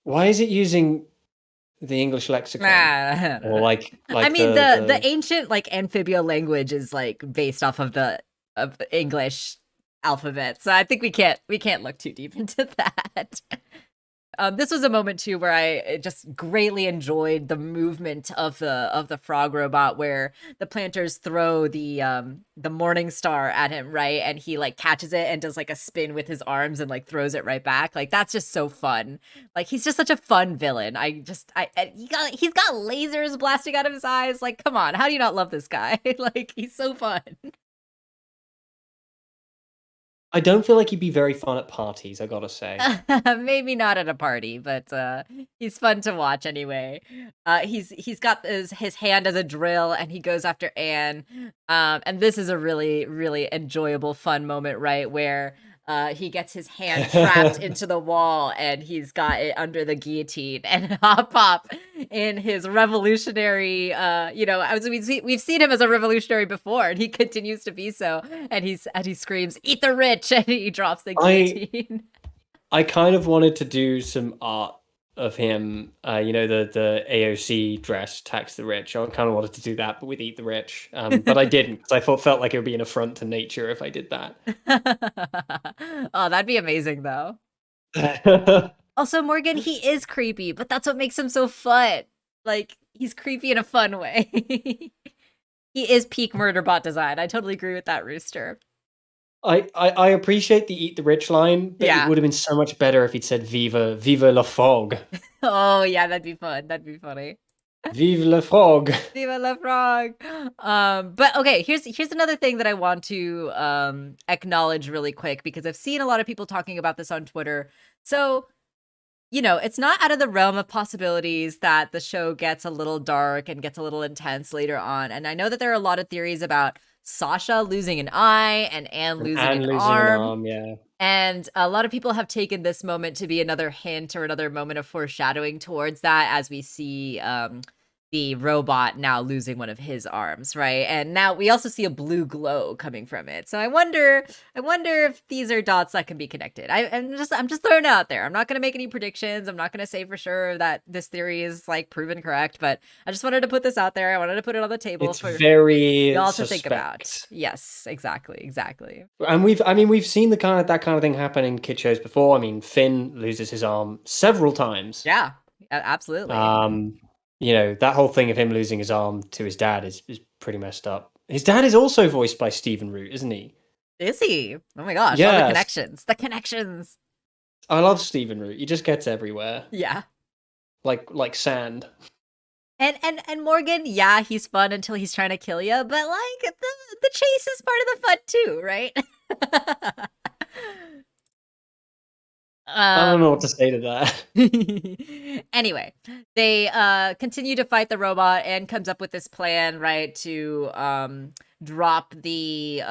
Why is it using the English lexicon? Or like I mean, the ancient like Amphibia language is like based off of the English alphabet, so I think we can't look too deep into that. This was a moment too where I just greatly enjoyed the movement of the frog robot, where the planters throw the morning star at him, right, and he like catches it and does like a spin with his arms and like throws it right back. Like that's just so fun. Like he's just such a fun villain. He's got lasers blasting out of his eyes. Like come on, how do you not love this guy? Like he's so fun. I don't feel like he'd be very fun at parties, I gotta say. Maybe not at a party, but he's fun to watch anyway. He's got his hand as a drill, and he goes after Anne. And this is a really, really enjoyable, fun moment, right, where he gets his hand trapped into the wall, and he's got it under the guillotine. And Hop Pop, in his revolutionary, we've seen him as a revolutionary before, and he continues to be so. And he screams, "Eat the rich!" and he drops the guillotine. I kind of wanted to do some art of him, the AOC dress, Tax the Rich. I kind of wanted to do that, but with Eat the Rich. But I didn't, because I felt like it would be an affront to nature if I did that. Oh, that'd be amazing, though. Also, Morgan, he is creepy, but that's what makes him so fun. Like, he's creepy in a fun way. He is peak Murderbot design. I totally agree with that, Rooster. I appreciate the Eat the Rich line, but it Yeah. would have been so much better if he'd said Viva la Frog. Oh, yeah, that'd be fun. That'd be funny. Vive la Frog. Viva la frog. But okay, here's another thing that I want to acknowledge really quick, because I've seen a lot of people talking about this on Twitter. So, it's not out of the realm of possibilities that the show gets a little dark and gets a little intense later on. And I know that there are a lot of theories about Sasha losing an eye and Anne losing an arm. Yeah. And a lot of people have taken this moment to be another hint or another moment of foreshadowing towards that, as we see the robot now losing one of his arms, right? And now we also see a blue glow coming from it. So I wonder if these are dots that can be connected. I'm just throwing it out there. I'm not going to make any predictions. I'm not going to say for sure that this theory is like proven correct, but I just wanted to put this out there. I wanted to put it on the table It's for very y'all suspect. to think about. Yes, exactly. And we've seen that kind of thing happen in kid shows before. I mean, Finn loses his arm several times. Yeah, absolutely. That whole thing of him losing his arm to his dad is pretty messed up. His dad is also voiced by Stephen Root, isn't he? Is he? Oh my gosh, yes. All the connections. I love Stephen Root. He just gets everywhere. Yeah. Like sand. And Morgan, yeah, he's fun until he's trying to kill you, but like the chase is part of the fun too, right? I don't know what to say to that. Anyway, they continue to fight the robot, and comes up with this plan, right, to drop the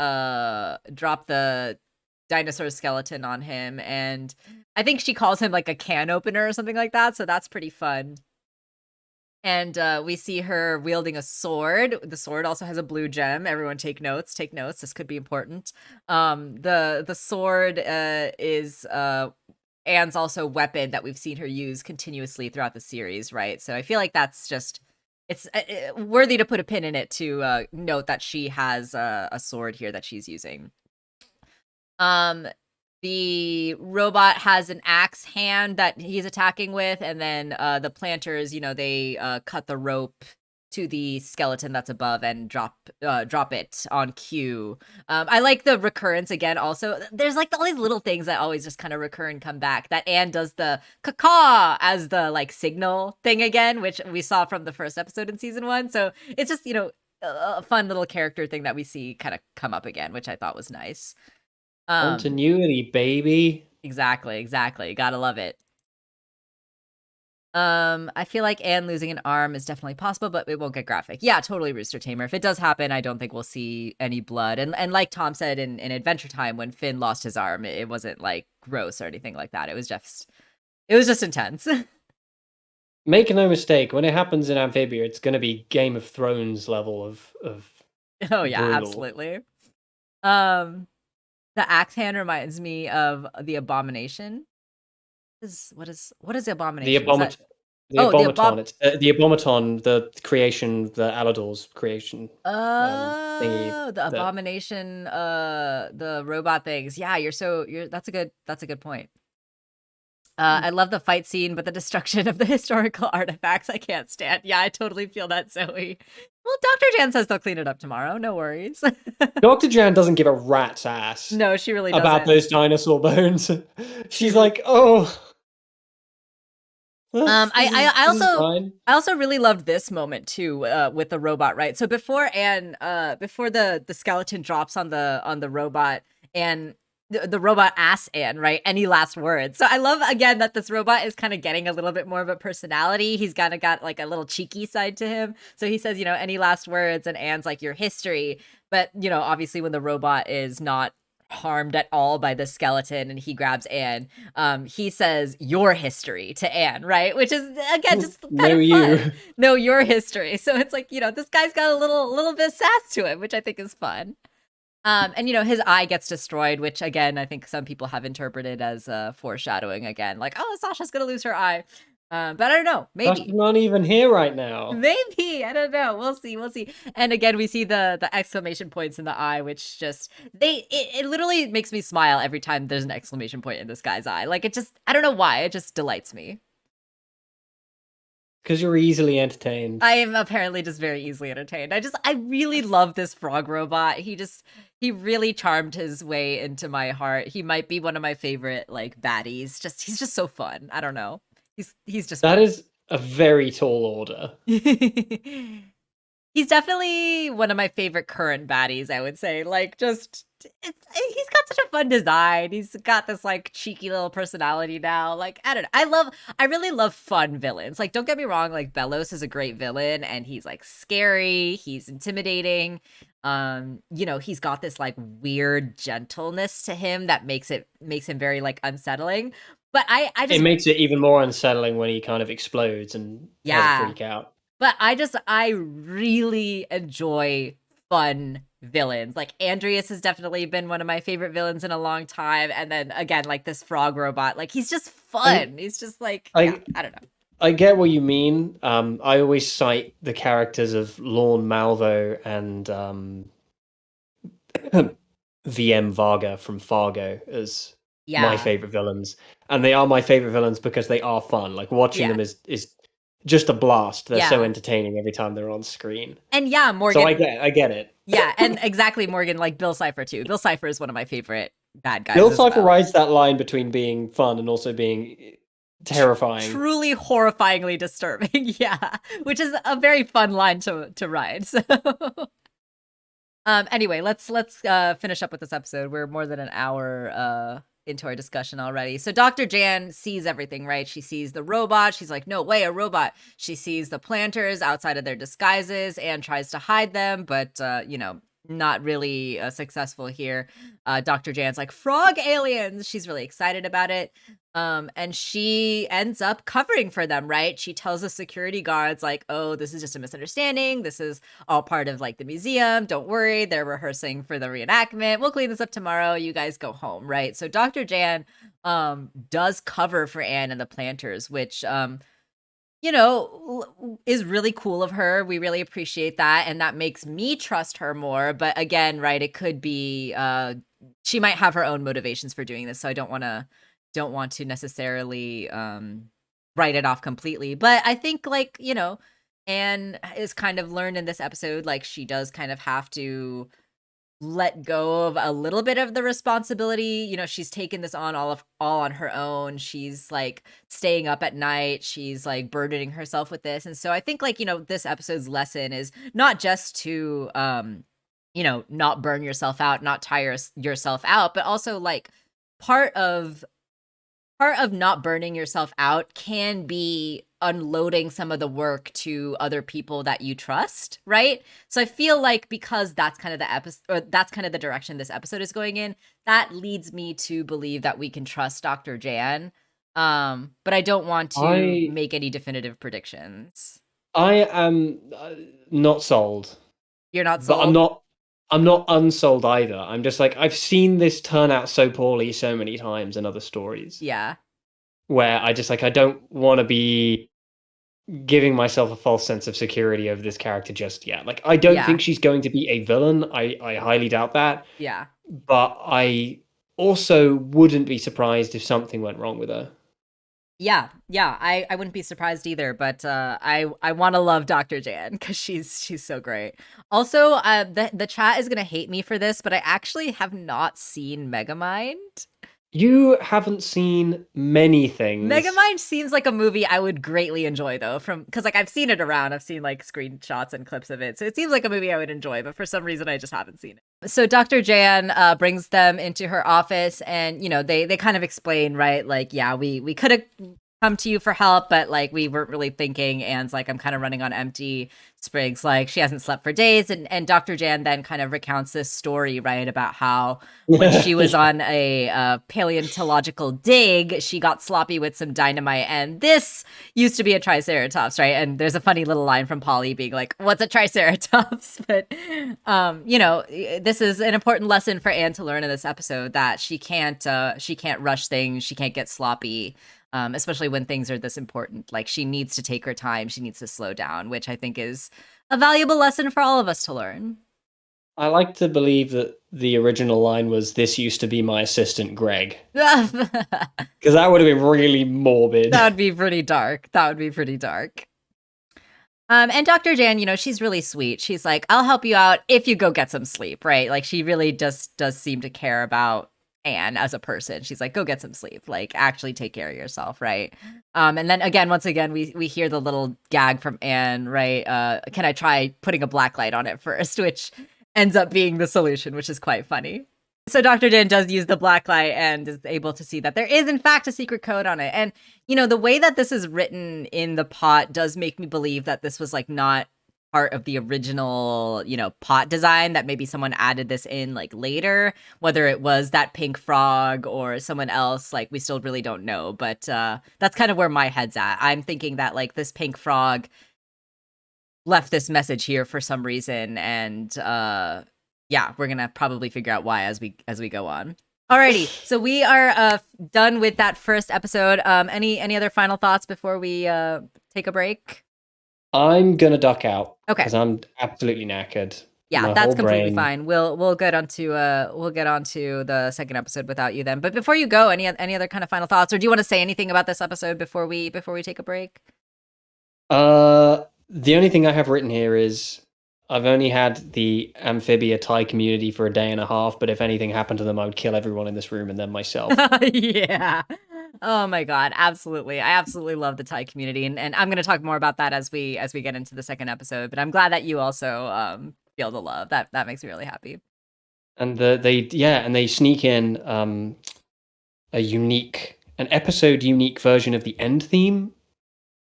dinosaur skeleton on him. And I think she calls him like a can opener or something like that, so that's pretty fun. And we see her wielding a sword. The sword also has a blue gem. Everyone take notes. This could be important. The sword is Anne's also weapon that we've seen her use continuously throughout the series, right? So I feel like that's just, it's worthy to put a pin in it to note that she has a sword here that she's using. The robot has an axe hand that he's attacking with, and then the planters, they cut the rope to the skeleton that's above and drop it on cue. I like the recurrence again. Also, there's like all these little things that always just kind of recur and come back. That Anne does the caw as the like signal thing again, which we saw from the first episode in season 1. So it's just a fun little character thing that we see kind of come up again, which I thought was nice. Continuity, baby. Exactly. Gotta love it. I feel like Anne losing an arm is definitely possible, but it won't get graphic. Yeah, totally, Rooster Tamer. If it does happen, I don't think we'll see any blood. And like Tom said in Adventure Time, when Finn lost his arm, it wasn't like gross or anything like that. It was just intense. Make no mistake, when it happens in Amphibia, it's going to be Game of Thrones level of oh yeah, brutal. Absolutely. The axe hand reminds me of the Abomination. What is the Abomination? The Abomaton, the creation, the Alador's creation. Oh, the Abomination, the robot things. Yeah, that's a good point. I love the fight scene, but the destruction of the historical artifacts I can't stand. Yeah, I totally feel that, Zoe. Well, Dr. Jan says they'll clean it up tomorrow. No worries. Dr. Jan doesn't give a rat's ass. No, she really doesn't. About those dinosaur bones. She's like, oh. I also really loved this moment too, with the robot, right? So before the skeleton drops on the robot, and the robot asks Anne, right, any last words. So I love again that this robot is kind of getting a little bit more of a personality. He's kind of got like a little cheeky side to him. So he says, any last words, and Anne's like, your history. But obviously when the robot is not harmed at all by the skeleton and he grabs Anne, he says your history to Anne, right? Which is again just kind of fun. Know your history. So it's like, this guy's got a little bit of sass to him, which I think is fun. And his eye gets destroyed, which again I think some people have interpreted as foreshadowing again, like, oh, Sasha's gonna lose her eye. But I don't know, That's maybe. not even here right now. Maybe, I don't know. We'll see. We'll see. And again, we see the exclamation points in the eye, which just it literally makes me smile every time there's an exclamation point in this guy's eye. Like it just, I don't know why, it just delights me. Because you're easily entertained. I am apparently just very easily entertained. I really love this frog robot. He really charmed his way into my heart. He might be one of my favorite like baddies. Just he's just so fun. I don't know. He's just That fun. is a very tall order. He's definitely one of my favorite current baddies, I would say. Like, just he's got such a fun design. He's got this like cheeky little personality now. Like, I don't know. I really love fun villains. Like, don't get me wrong, like Bellows is a great villain and he's like scary, he's intimidating. He's got this like weird gentleness to him that makes him very like unsettling. But I It just makes it even more unsettling when he kind of explodes and has a yeah. freak out. But I really enjoy fun villains. Like Andreas has definitely been one of my favorite villains in a long time. And then again, like this frog robot, like he's just I, fun. He's just like, yeah, I, I don't know. I get what you mean. I always cite the characters of Lorne Malvo and VM Varga from Fargo as my Yeah. favorite villains, and they are my favorite villains because they are fun. Like watching Yeah. them is just a blast. They're so Yeah. entertaining every time they're on screen. And yeah, So Morgan. I get it. Yeah, and exactly Morgan, like Bill Cipher too. Bill Cipher is one of my favorite bad guys Bill as Cipher well. rides that line between being fun and also being terrifying. Truly horrifyingly disturbing. Yeah. Which is a very fun line to ride. So anyway, let's finish up with this episode. We're more than an hour into our discussion already. So Dr. Jan sees everything, right? She sees the robot. She's like, no way, a robot. She sees the planters outside of their disguises and tries to hide them, but not really successful here. Dr. Jan's like, frog aliens. She's really excited about it. And she ends up covering for them, right? She tells the security guards, like, oh, this is just a misunderstanding. This is all part of like the museum. Don't worry. They're rehearsing for the reenactment. We'll clean this up tomorrow. You guys go home, right? So Dr. Jan does cover for Anne and the planters, which is really cool of her. We really appreciate that. And that makes me trust her more. But again, right, it could be she might have her own motivations for doing this. So I don't want to necessarily write it off completely. But I think Anne is kind of learned in this episode, like she does kind of have to let go of a little bit of the responsibility. She's taken this on all on her own. She's like staying up at night. She's like burdening herself with this. And so I think this episode's lesson is not just to not burn yourself out, not tire yourself out, but also like part of not burning yourself out can be unloading some of the work to other people that you trust, right? So I feel like because that's kind of the episode, or that's kind of the direction this episode is going in, that leads me to believe that we can trust Dr. Jan. But I don't want to make any definitive predictions. I am not sold. You're not But sold? I'm not unsold either. I'm just like, I've seen this turn out so poorly so many times in other stories Yeah. where I just like, I don't want to be giving myself a false sense of security over this character just yet. Like, I don't think she's going to be a villain. I highly doubt that. Yeah. But I also wouldn't be surprised if something went wrong with her. Yeah, I wouldn't be surprised either, but I want to love Dr. Jan because she's so great. Also, the chat is gonna hate me for this, but I actually have not seen Megamind. You haven't seen many things. Megamind seems like a movie I would greatly enjoy, though, because like I've seen it around, I've seen like screenshots and clips of it, so it seems like a movie I would enjoy. But for some reason, I just haven't seen it. So Dr. Jan brings them into her office, and they kind of explain, right? Like, yeah, we could have come to you for help, but like we weren't really thinking. And like I'm kind of running on empty. Spriggs, like she hasn't slept for days, and Dr. Jan then kind of recounts this story, right, about how when she was on a paleontological dig, she got sloppy with some dynamite, and this used to be a triceratops, right? And there's a funny little line from Polly being like, "What's a triceratops?" But this is an important lesson for Anne to learn in this episode, that she can't rush things, she can't get sloppy. especially when things are this important. Like, she needs to take her time, she needs to slow down, which I think is a valuable lesson for all of us to learn. I like to believe that the original line was, "This used to be my assistant, Greg," That because that would have been really morbid. would be pretty dark. That would be pretty dark. And Dr. Jan, she's really sweet. She's like, I'll help you out if you go get some sleep, right? Like, she really just does seem to care about Anne as a person. She's like, go get some sleep. Like, actually take care of yourself, right? And then again, once again, we hear the little gag from Anne, right? Can I try putting a black light on it first? Which ends up being the solution, which is quite funny. So Dr. Dan does use the black light and is able to see that there is, in fact, a secret code on it. And, the way that this is written in the pot does make me believe that this was, like, not part of the original, pot design, that maybe someone added this in, like, later. Whether it was that pink frog or someone else, like, we still really don't know. But that's kind of where my head's at. I'm thinking that, like, this pink frog left this message here for some reason, and yeah, we're gonna probably figure out why as we go on. Alrighty, so we are done with that first episode. Any other final thoughts before we take a break? I'm gonna duck out Okay. because I'm absolutely knackered. Yeah, My that's whole completely brain. fine. We'll get onto the second episode without you then. But before you go, any other kind of final thoughts, or do you want to say anything about this episode before we take a break? The only thing I have written here is I've only had the Amphibia Thai community for a day and a half, but if anything happened to them, I would kill everyone in this room and then myself. Yeah. Oh my god, absolutely. I absolutely love the Thai community, and I'm going to talk more about that as we get into the second episode, but I'm glad that you also feel the love. That makes me really happy. And they sneak in an episode unique version of the end theme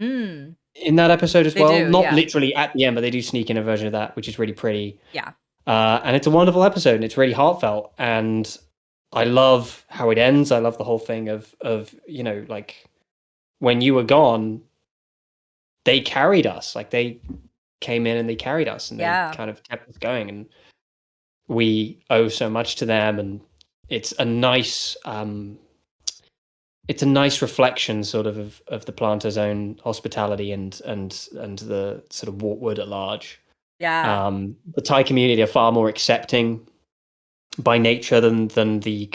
Mm, in that episode as they well. do, Not yeah. literally at the end, but they do sneak in a version of that, which is really pretty. Yeah. And it's a wonderful episode, and it's really heartfelt. And I love how it ends. I love the whole thing of like, when you were gone, they carried us. Like, they came in and they carried us, and Yeah. they kind of kept us going. And we owe so much to them. And it's a nice reflection, sort of the planter's own hospitality and the sort of Wartwood at large. Yeah. The Thai community are far more accepting by nature than the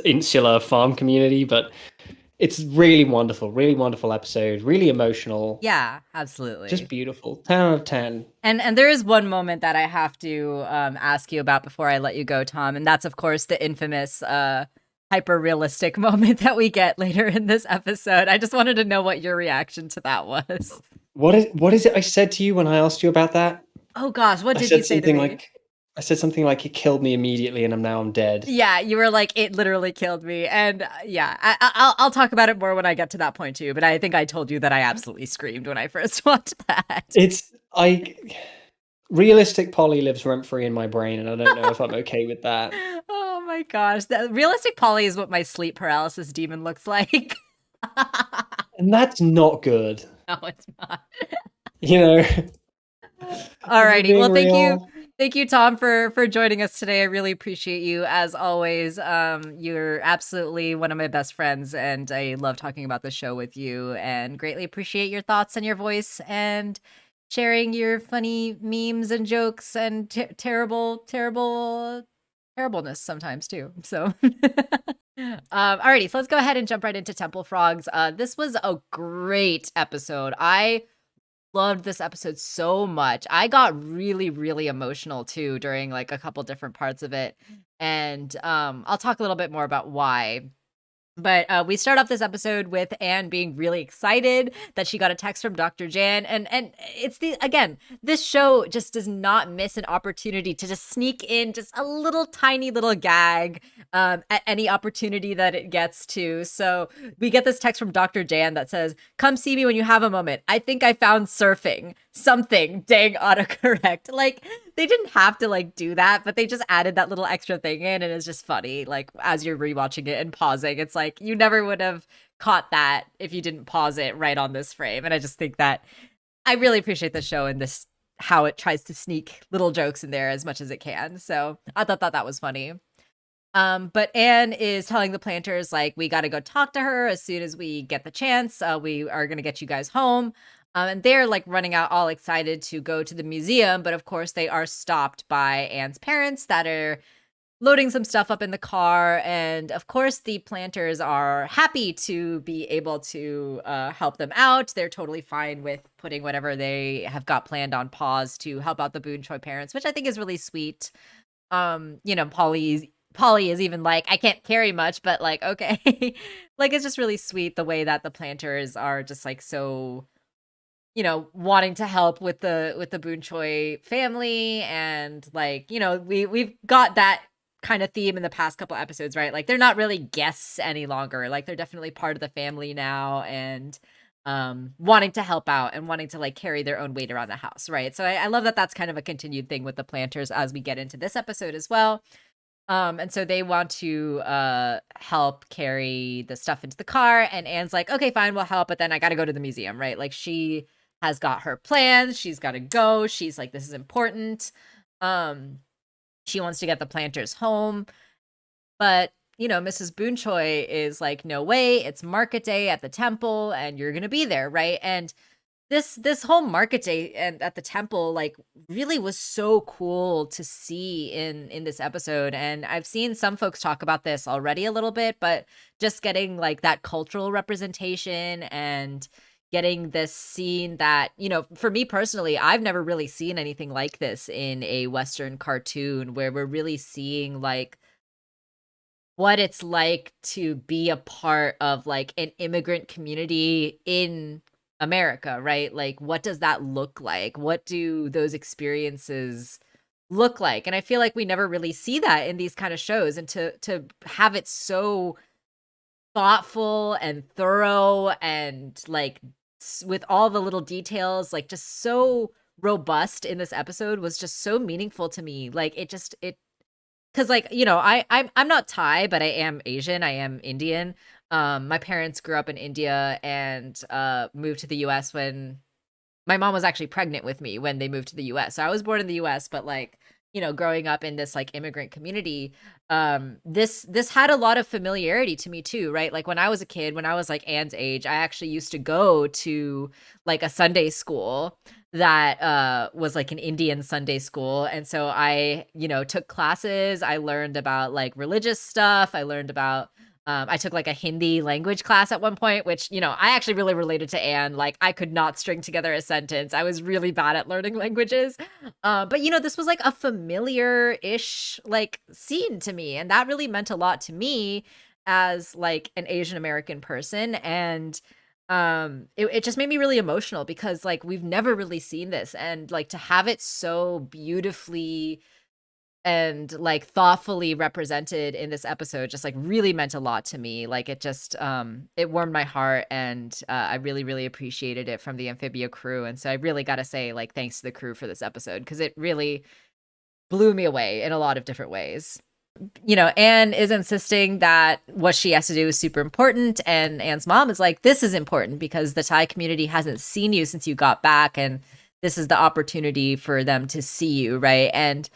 insular farm community, but it's really wonderful episode, really emotional. Yeah, absolutely. Just beautiful. 10 out of 10. And there is one moment that I have to ask you about before I let you go, Tom, and that's of course the infamous hyper realistic moment that we get later in this episode. I just wanted to know what your reaction to that was. What is it I said to you when I asked you about that? Oh gosh, what did you say to me? I said something like, it killed me immediately and I'm dead. Yeah, you were like, it literally killed me. And yeah, I'll talk about it more when I get to that point too. But I think I told you that I absolutely screamed when I first watched that. Realistic Polly lives rent free in my brain, and I don't know if I'm okay with that. Oh my gosh. Realistic Polly is what my sleep paralysis demon looks like. And that's not good. No, it's not. Alrighty. Well, thank you. Thank you, Tom, for joining us today. I really appreciate you as always. You're absolutely one of my best friends, and I love talking about the show with you, and greatly appreciate your thoughts and your voice and sharing your funny memes and jokes and terribleness sometimes too. So alrighty, so let's go ahead and jump right into Temple Frogs. This was a great episode. I loved this episode so much. I got really, really emotional too during like a couple different parts of it. And I'll talk a little bit more about why. But we start off this episode with Anne being really excited that she got a text from Dr. Jan. And it's this show just does not miss an opportunity to just sneak in just a little tiny little gag at any opportunity that it gets to. So we get this text from Dr. Jan that says, "Come see me when you have a moment. I think I found surfing. Something." Dang autocorrect. Like, they didn't have to like do that, but they just added that little extra thing in, and it's just funny. Like, as you're rewatching it and pausing, it's like you never would have caught that if you didn't pause it right on this frame. And I just think that I really appreciate the show and this how it tries to sneak little jokes in there as much as it can. So I thought that was funny. But Anne is telling the planters, like, we got to go talk to her as soon as we get the chance. We are going to get you guys home. And they're like running out all excited to go to the museum. But of course, they are stopped by Anne's parents that are loading some stuff up in the car. And of course, the planters are happy to be able to help them out. They're totally fine with putting whatever they have got planned on pause to help out the Boone Choi parents, which I think is really sweet. Polly is even like, I can't carry much, but like, okay. Like, it's just really sweet the way that the planters are just like so, wanting to help with the Boone Choi family. And like, we've got that kind of theme in the past couple episodes, right? Like, they're not really guests any longer. Like, they're definitely part of the family now, and wanting to help out and wanting to like carry their own weight around the house, right? So I love that that's kind of a continued thing with the planters as we get into this episode as well. And so they want to help carry the stuff into the car, and Anne's like, okay, fine, we'll help, but then I gotta go to the museum, right? Like, she has got her plans, she's gotta go, she's like, this is important. Um, she wants to get the planters home, but Mrs. Boone Choi is like, no way, it's market day at the temple, and you're gonna be there, right? And this whole market day and at the temple, like, really was so cool to see in this episode. And I've seen some folks talk about this already a little bit, but just getting like that cultural representation and getting this scene that, for me personally, I've never really seen anything like this in a Western cartoon, where we're really seeing like what it's like to be a part of like an immigrant community in America, right? Like, what does that look like? What do those experiences look like? And I feel like we never really see that in these kind of shows, and to have it so thoughtful and thorough and like with all the little details, like just so robust in this episode, was just so meaningful to me. Like, it because, like, I'm not Thai, but I am Asian, I am Indian. My parents grew up in India and moved to the US when my mom was actually pregnant with me when they moved to the US. So I was born in the US, but like, growing up in this like immigrant community, this had a lot of familiarity to me too, right? Like, when I was a kid, when I was like Anne's age, I actually used to go to like a Sunday school that was like an Indian Sunday school. And so I, took classes. I learned about like religious stuff. I learned about I took like a Hindi language class at one point, which, I actually really related to Anne. Like, I could not string together a sentence. I was really bad at learning languages. But, this was like a familiar-ish like scene to me. And that really meant a lot to me as like an Asian American person. And it just made me really emotional, because like we've never really seen this, and like to have it so beautifully and like thoughtfully represented in this episode just like really meant a lot to me. Like, it just it warmed my heart, and I really, really appreciated it from the Amphibia crew. And so I really got to say, like, thanks to the crew for this episode, because it really blew me away in a lot of different ways. Anne is insisting that what she has to do is super important, and Anne's mom is like, this is important because the Thai community hasn't seen you since you got back, and this is the opportunity for them to see you, right? And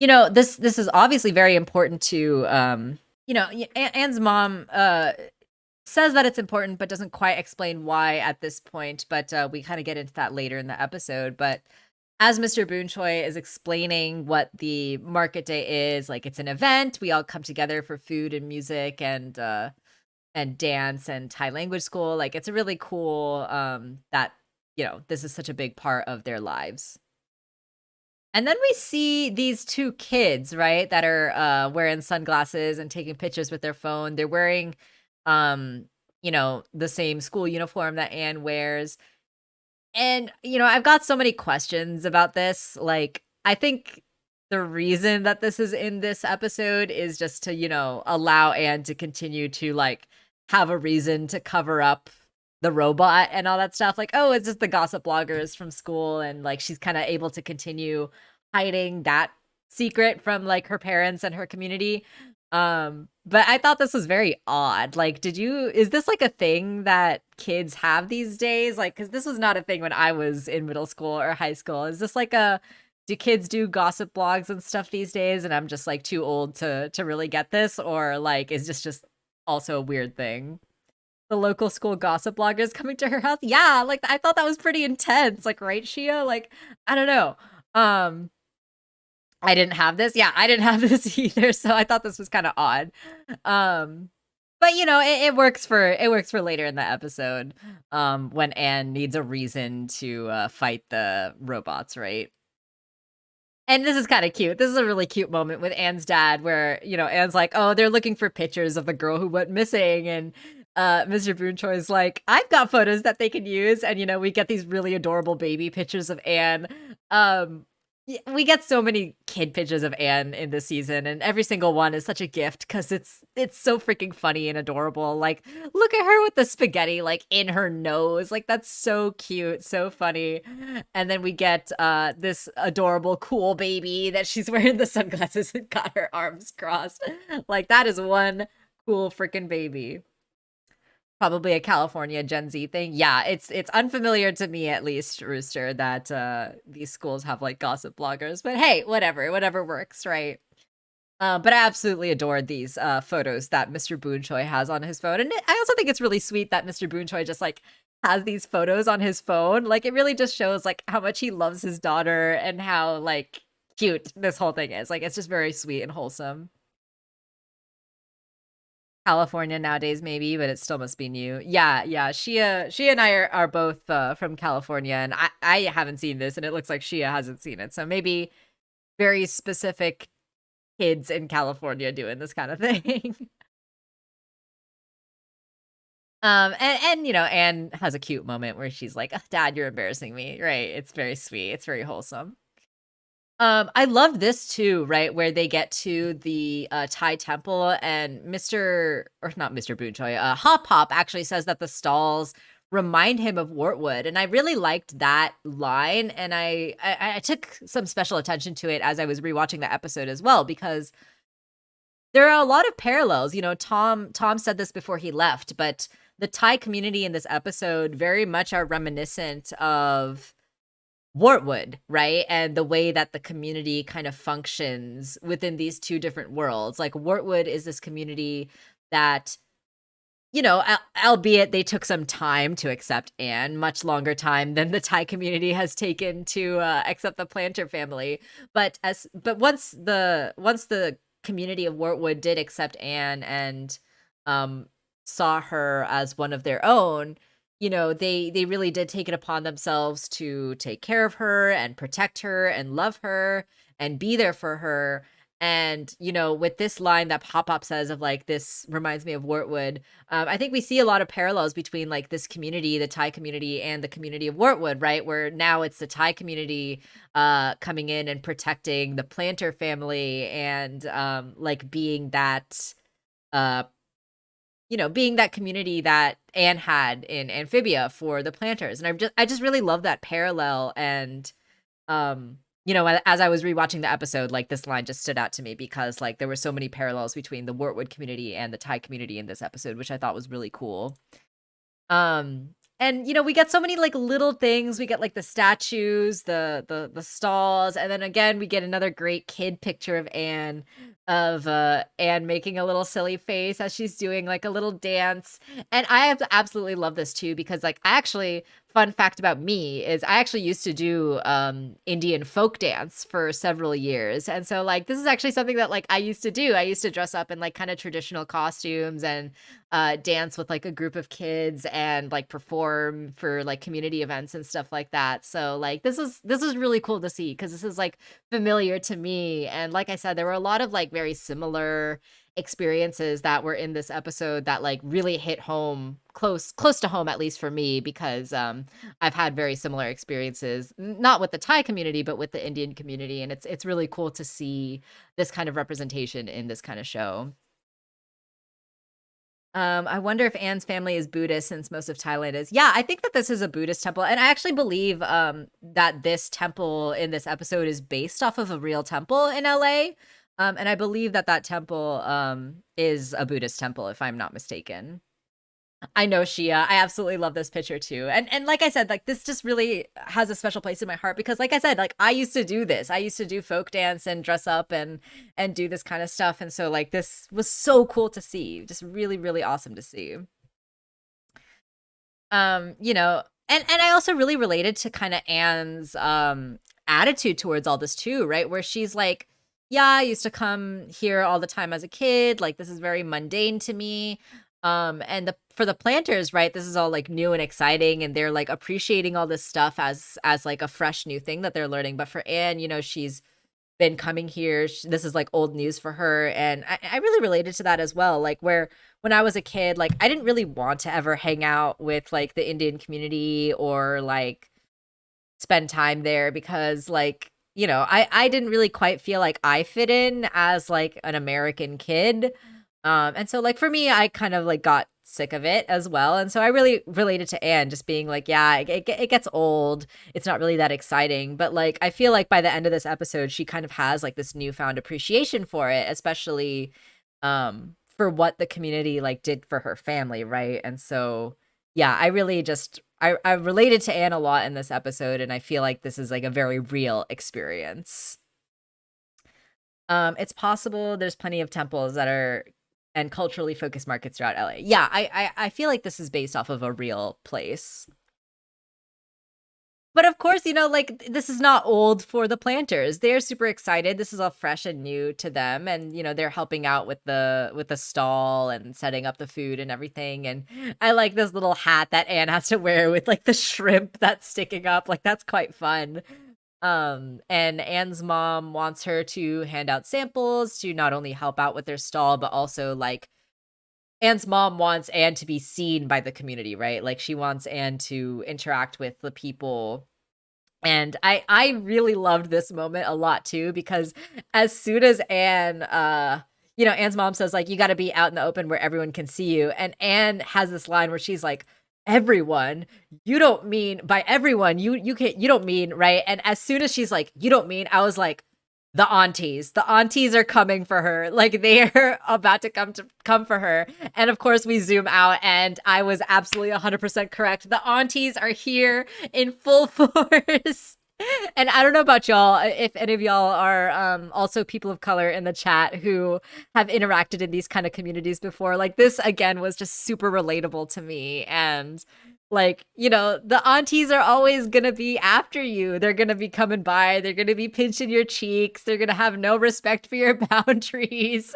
this is obviously very important to Anne's mom says that it's important, but doesn't quite explain why at this point. But we kind of get into that later in the episode. But as Mr. Boone Choi is explaining what the market day is, like, it's an event. We all come together for food and music and dance and Thai language school. Like, it's a really cool that this is such a big part of their lives. And then we see these two kids, right, that are wearing sunglasses and taking pictures with their phone. They're wearing, the same school uniform that Anne wears. And, I've got so many questions about this. Like, I think the reason that this is in this episode is just to, allow Anne to continue to, like, have a reason to cover up the robot and all that stuff. Like, oh, it's just the gossip bloggers from school, and like she's kind of able to continue hiding that secret from like her parents and her community. But I thought this was very odd. Like, is this like a thing that kids have these days? Like, because this was not a thing when I was in middle school or high school. Is this like a do kids do gossip blogs and stuff these days, and I'm just, like, too old to really get this, or, like, is this just also a weird thing? The local school gossip bloggers coming to her house? Yeah, like, I thought that was pretty intense, like, right, Shia? Like, I don't know. Um, I didn't have this. Yeah, I didn't have this either, so I thought this was kinda odd. Um, but, you know, it works for later in the episode, when Anne needs a reason to, fight the robots, right? And this is kinda cute. This is a really cute moment with Anne's dad where, you know, Anne's like, "Oh, they're looking for pictures of the girl who went missing," and, Mr. Boonchoi's like, "I've got photos that they can use," and, you know, we get these really adorable baby pictures of Anne. We get so many kid pictures of Anne in this season, and every single one is such a gift because it's so freaking funny and adorable. Like, look at her with the spaghetti, like, in her nose. Like, that's so cute, so funny. And then we get, this adorable, cool baby that she's wearing the sunglasses and got her arms crossed. Like, that is one cool freaking baby. Probably a California Gen Z thing. Yeah, it's unfamiliar to me at least, Rooster, that, these schools have, like, gossip bloggers, but hey, whatever works, right? But I absolutely adored these, photos that Mr. Boonchoi has on his phone, and I also think it's really sweet that Mr. Boonchoi just, like, has these photos on his phone. Like, it really just shows, like, how much he loves his daughter and how, like, cute this whole thing is. Like, it's just very sweet and wholesome. California nowadays, maybe, but it still must be new. Yeah, yeah. Shia and I are both from California, and I haven't seen this, and it looks like Shia hasn't seen it. So maybe very specific kids in California doing this kind of thing. And you know, Anne has a cute moment where she's like, "Ugh, Dad, you're embarrassing me." Right? It's very sweet. It's very wholesome. I love this too, right? Where they get to the Thai temple and or not Mr. Boonchoi, Hop Hop actually says that the stalls remind him of Wartwood. And I really liked that line. And I took some special attention to it as I was rewatching the episode as well, because there are a lot of parallels. You know, Tom said this before he left, but the Thai community in this episode very much are reminiscent of Wartwood, right? And the way that the community kind of functions within these two different worlds. Like, Wartwood is this community that, you know, albeit they took some time to accept Anne, much longer time than the Thai community has taken to accept the Planter family. But once the community of Wartwood did accept Anne and um, saw her as one of their own, you know, they really did take it upon themselves to take care of her and protect her and love her and be there for her. And, you know, with this line that Pop Pop says of like, this reminds me of Wartwood, I think we see a lot of parallels between like this community, the Thai community, and the community of Wartwood, right? Where now it's the Thai community coming in and protecting the Planter family and like being that uh you know, being that community that Anne had in Amphibia for the planters. And I just really love that parallel. And you know, as I was rewatching the episode, like this line just stood out to me because like there were so many parallels between the Wartwood community and the Thai community in this episode, which I thought was really cool. Um, and you know, we get so many like little things. We get like the statues, the stalls, and then again we get another great kid picture of Anne making a little silly face as she's doing like a little dance. And I have absolutely love this too because like I actually fun fact about me is I actually used to do Indian folk dance for several years. And so like this is actually something that like I used to do. I used to dress up in like kind of traditional costumes and dance with like a group of kids and like perform for like community events and stuff like that. So like this is really cool to see because this is like familiar to me. And like I said, there were a lot of like very similar experiences that were in this episode that like really hit home close to home, at least for me, because I've had very similar experiences, not with the Thai community but with the Indian community, and it's really cool to see this kind of representation in this kind of show. I wonder if Anne's family is Buddhist since most of Thailand is. Yeah, I think that this is a Buddhist temple, and I actually believe that this temple in this episode is based off of a real temple in LA. And I believe that that temple is a Buddhist temple, if I'm not mistaken. I know, Shia. I absolutely love this picture too. And like I said, like this just really has a special place in my heart because like I said, like I used to do this. I used to do folk dance and dress up and do this kind of stuff. And so like this was so cool to see. Just really, really awesome to see. You know, and I also really related to kind of Anne's attitude towards all this too, right? Where she's like, yeah, I used to come here all the time as a kid. Like this is very mundane to me. And the for the planters, right, this is all like new and exciting and they're like appreciating all this stuff as like a fresh new thing that they're learning. But for Anne, you know, she's been coming here. This is like old news for her. And I really related to that as well. Like, where when I was a kid, like, I didn't really want to ever hang out with like the Indian community or like spend time there because, like, you know, I didn't really quite feel like I fit in as like an American kid. And so like for me, I kind of like got sick of it as well. And so I really related to Anne just being like, yeah, it gets old. It's not really that exciting. But like, I feel like by the end of this episode, she kind of has like this newfound appreciation for it, especially for what the community like did for her family. Right. And so, yeah, I really just, I related to Anne a lot in this episode. And I feel like this is like a very real experience. It's possible there's plenty of temples that are and culturally focused markets throughout LA. Yeah, I feel like this is based off of a real place. But of course, you know, like this is not old for the planters. They're super excited. This is all fresh and new to them, and you know they're helping out with the stall and setting up the food and everything. And I like this little hat that Anne has to wear with like the shrimp that's sticking up. Like that's quite fun. And Anne's mom wants her to hand out samples to not only help out with their stall, but also like Anne's mom wants Anne to be seen by the community, right? Like she wants Anne to interact with the people. And I really loved this moment a lot too, because as soon as Anne you know, Anne's mom says like you got to be out in the open where everyone can see you, and Anne has this line where she's like, everyone, you don't mean by everyone, you don't mean, right? And as soon as she's like, you don't mean, I was like, the aunties are coming for her, like they're about to come for her. And of course we zoom out and I was absolutely 100% correct. The aunties are here in full force. And I don't know about y'all, if any of y'all are also people of color in the chat who have interacted in these kind of communities before. Like this again was just super relatable to me. And like, you know, the aunties are always gonna be after you. They're gonna be coming by, they're gonna be pinching your cheeks, they're gonna have no respect for your boundaries.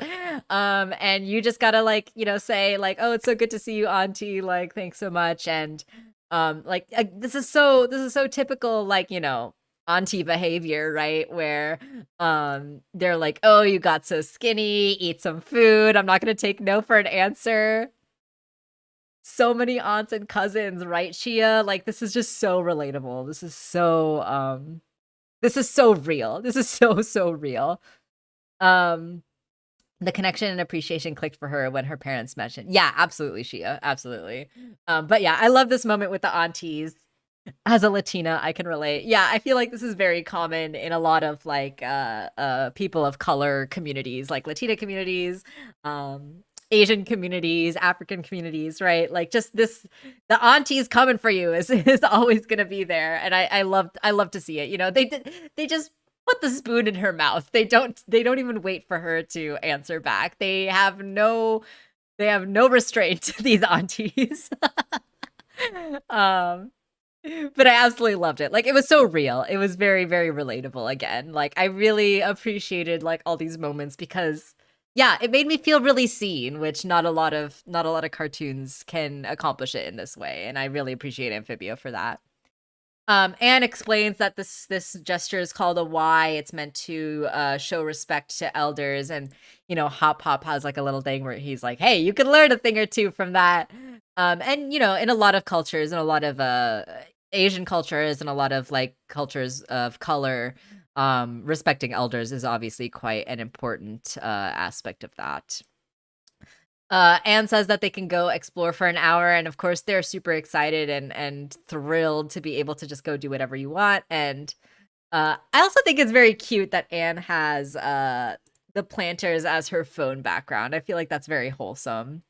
And you just gotta like, you know, say like, oh, it's so good to see you, auntie, like thanks so much. And like this is so typical, like, you know, auntie behavior, right? Where they're like, oh, you got so skinny, eat some food, I'm not gonna take no for an answer. So many aunts and cousins, right, Shia? Like this is just so relatable. This is so real. This is so real. Um the connection and appreciation clicked for her when her parents mentioned. Yeah, absolutely, Shia. Absolutely. But yeah, I love this moment with the aunties. As a Latina, I can relate. Yeah, I feel like this is very common in a lot of like people of color communities, like Latina communities, Asian communities, African communities, right? Like just this, the aunties coming for you is always gonna be there. And I love to see it. You know, they just put the spoon in her mouth. They don't even wait for her to answer back. They have no restraint, these aunties. um but I absolutely loved it. Like it was so real. It was very, very relatable again. Like I really appreciated like all these moments because yeah, it made me feel really seen, which not a lot of cartoons can accomplish it in this way. And I really appreciate Amphibia for that. Anne explains that this gesture is called a Y. It's meant to show respect to elders, and you know, Hop Hop has like a little thing where he's like, "Hey, you can learn a thing or two from that." And you know, in a lot of cultures, in a lot of Asian cultures, and a lot of like cultures of color, respecting elders is obviously quite an important aspect of that. Anne says that they can go explore for an hour, and of course they're super excited and thrilled to be able to just go do whatever you want. And I also think it's very cute that Anne has the planters as her phone background. I feel like that's very wholesome.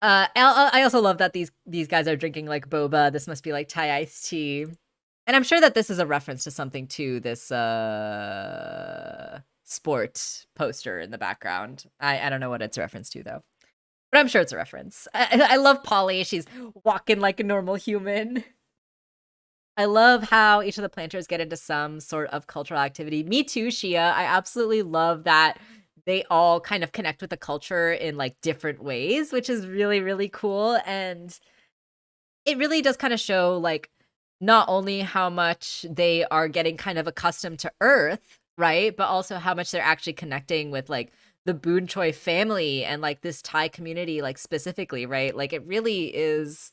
I also love that these guys are drinking like boba. This must be like Thai iced tea. And I'm sure that this is a reference to something too, this sport poster in the background. I don't know what it's a reference to though. But I'm sure it's a reference. I love Polly. She's walking like a normal human. I love how each of the planters get into some sort of cultural activity. Me too, Shia. I absolutely love that they all kind of connect with the culture in like different ways, which is really, really cool. And it really does kind of show like not only how much they are getting kind of accustomed to Earth, right? But also how much they're actually connecting with like the Boon Choi family and like this Thai community, like specifically, right? Like it really is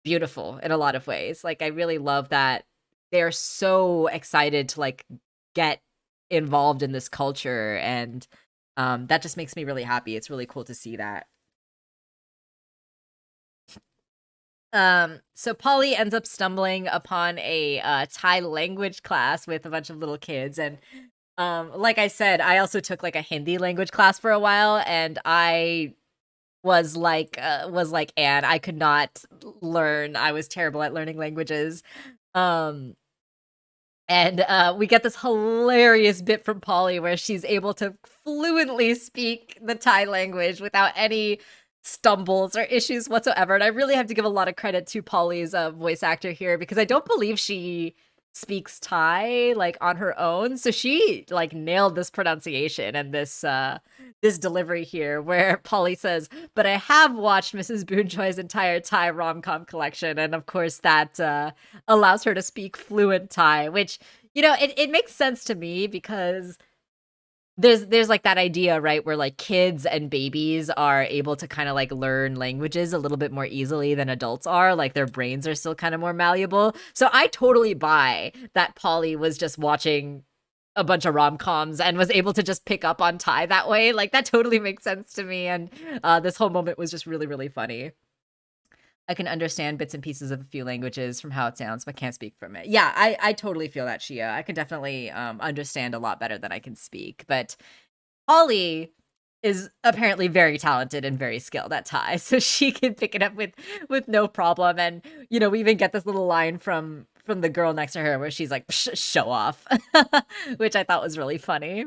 beautiful in a lot of ways. Like I really love that they're so excited to like get involved in this culture, and that just makes me really happy. It's really cool to see that. So Polly ends up stumbling upon a Thai language class with a bunch of little kids, and like I said, I also took like a Hindi language class for a while, and I was like Anne. I could not learn. I was terrible at learning languages. Um and we get this hilarious bit from Polly where she's able to fluently speak the Thai language without any stumbles or issues whatsoever. And I really have to give a lot of credit to Polly's voice actor here, because I don't believe she speaks Thai like on her own. So she like nailed this pronunciation and this delivery here where Polly says, "But I have watched Mrs. Boonchoi's entire Thai rom-com collection." And of course that allows her to speak fluent Thai, which, you know, it makes sense to me because there's like that idea, right, where like kids and babies are able to kind of like learn languages a little bit more easily than adults are. Like their brains are still kind of more malleable. So I totally buy that Polly was just watching a bunch of rom-coms and was able to just pick up on Thai that way. Like that totally makes sense to me. And this whole moment was just really, really funny. I can understand bits and pieces of a few languages from how it sounds, but can't speak from it. Yeah, I totally feel that, Shia. I can definitely understand a lot better than I can speak. But Holly is apparently very talented and very skilled at Thai, so she can pick it up with no problem. And you know, we even get this little line from the girl next to her where she's like, "Show off," which I thought was really funny.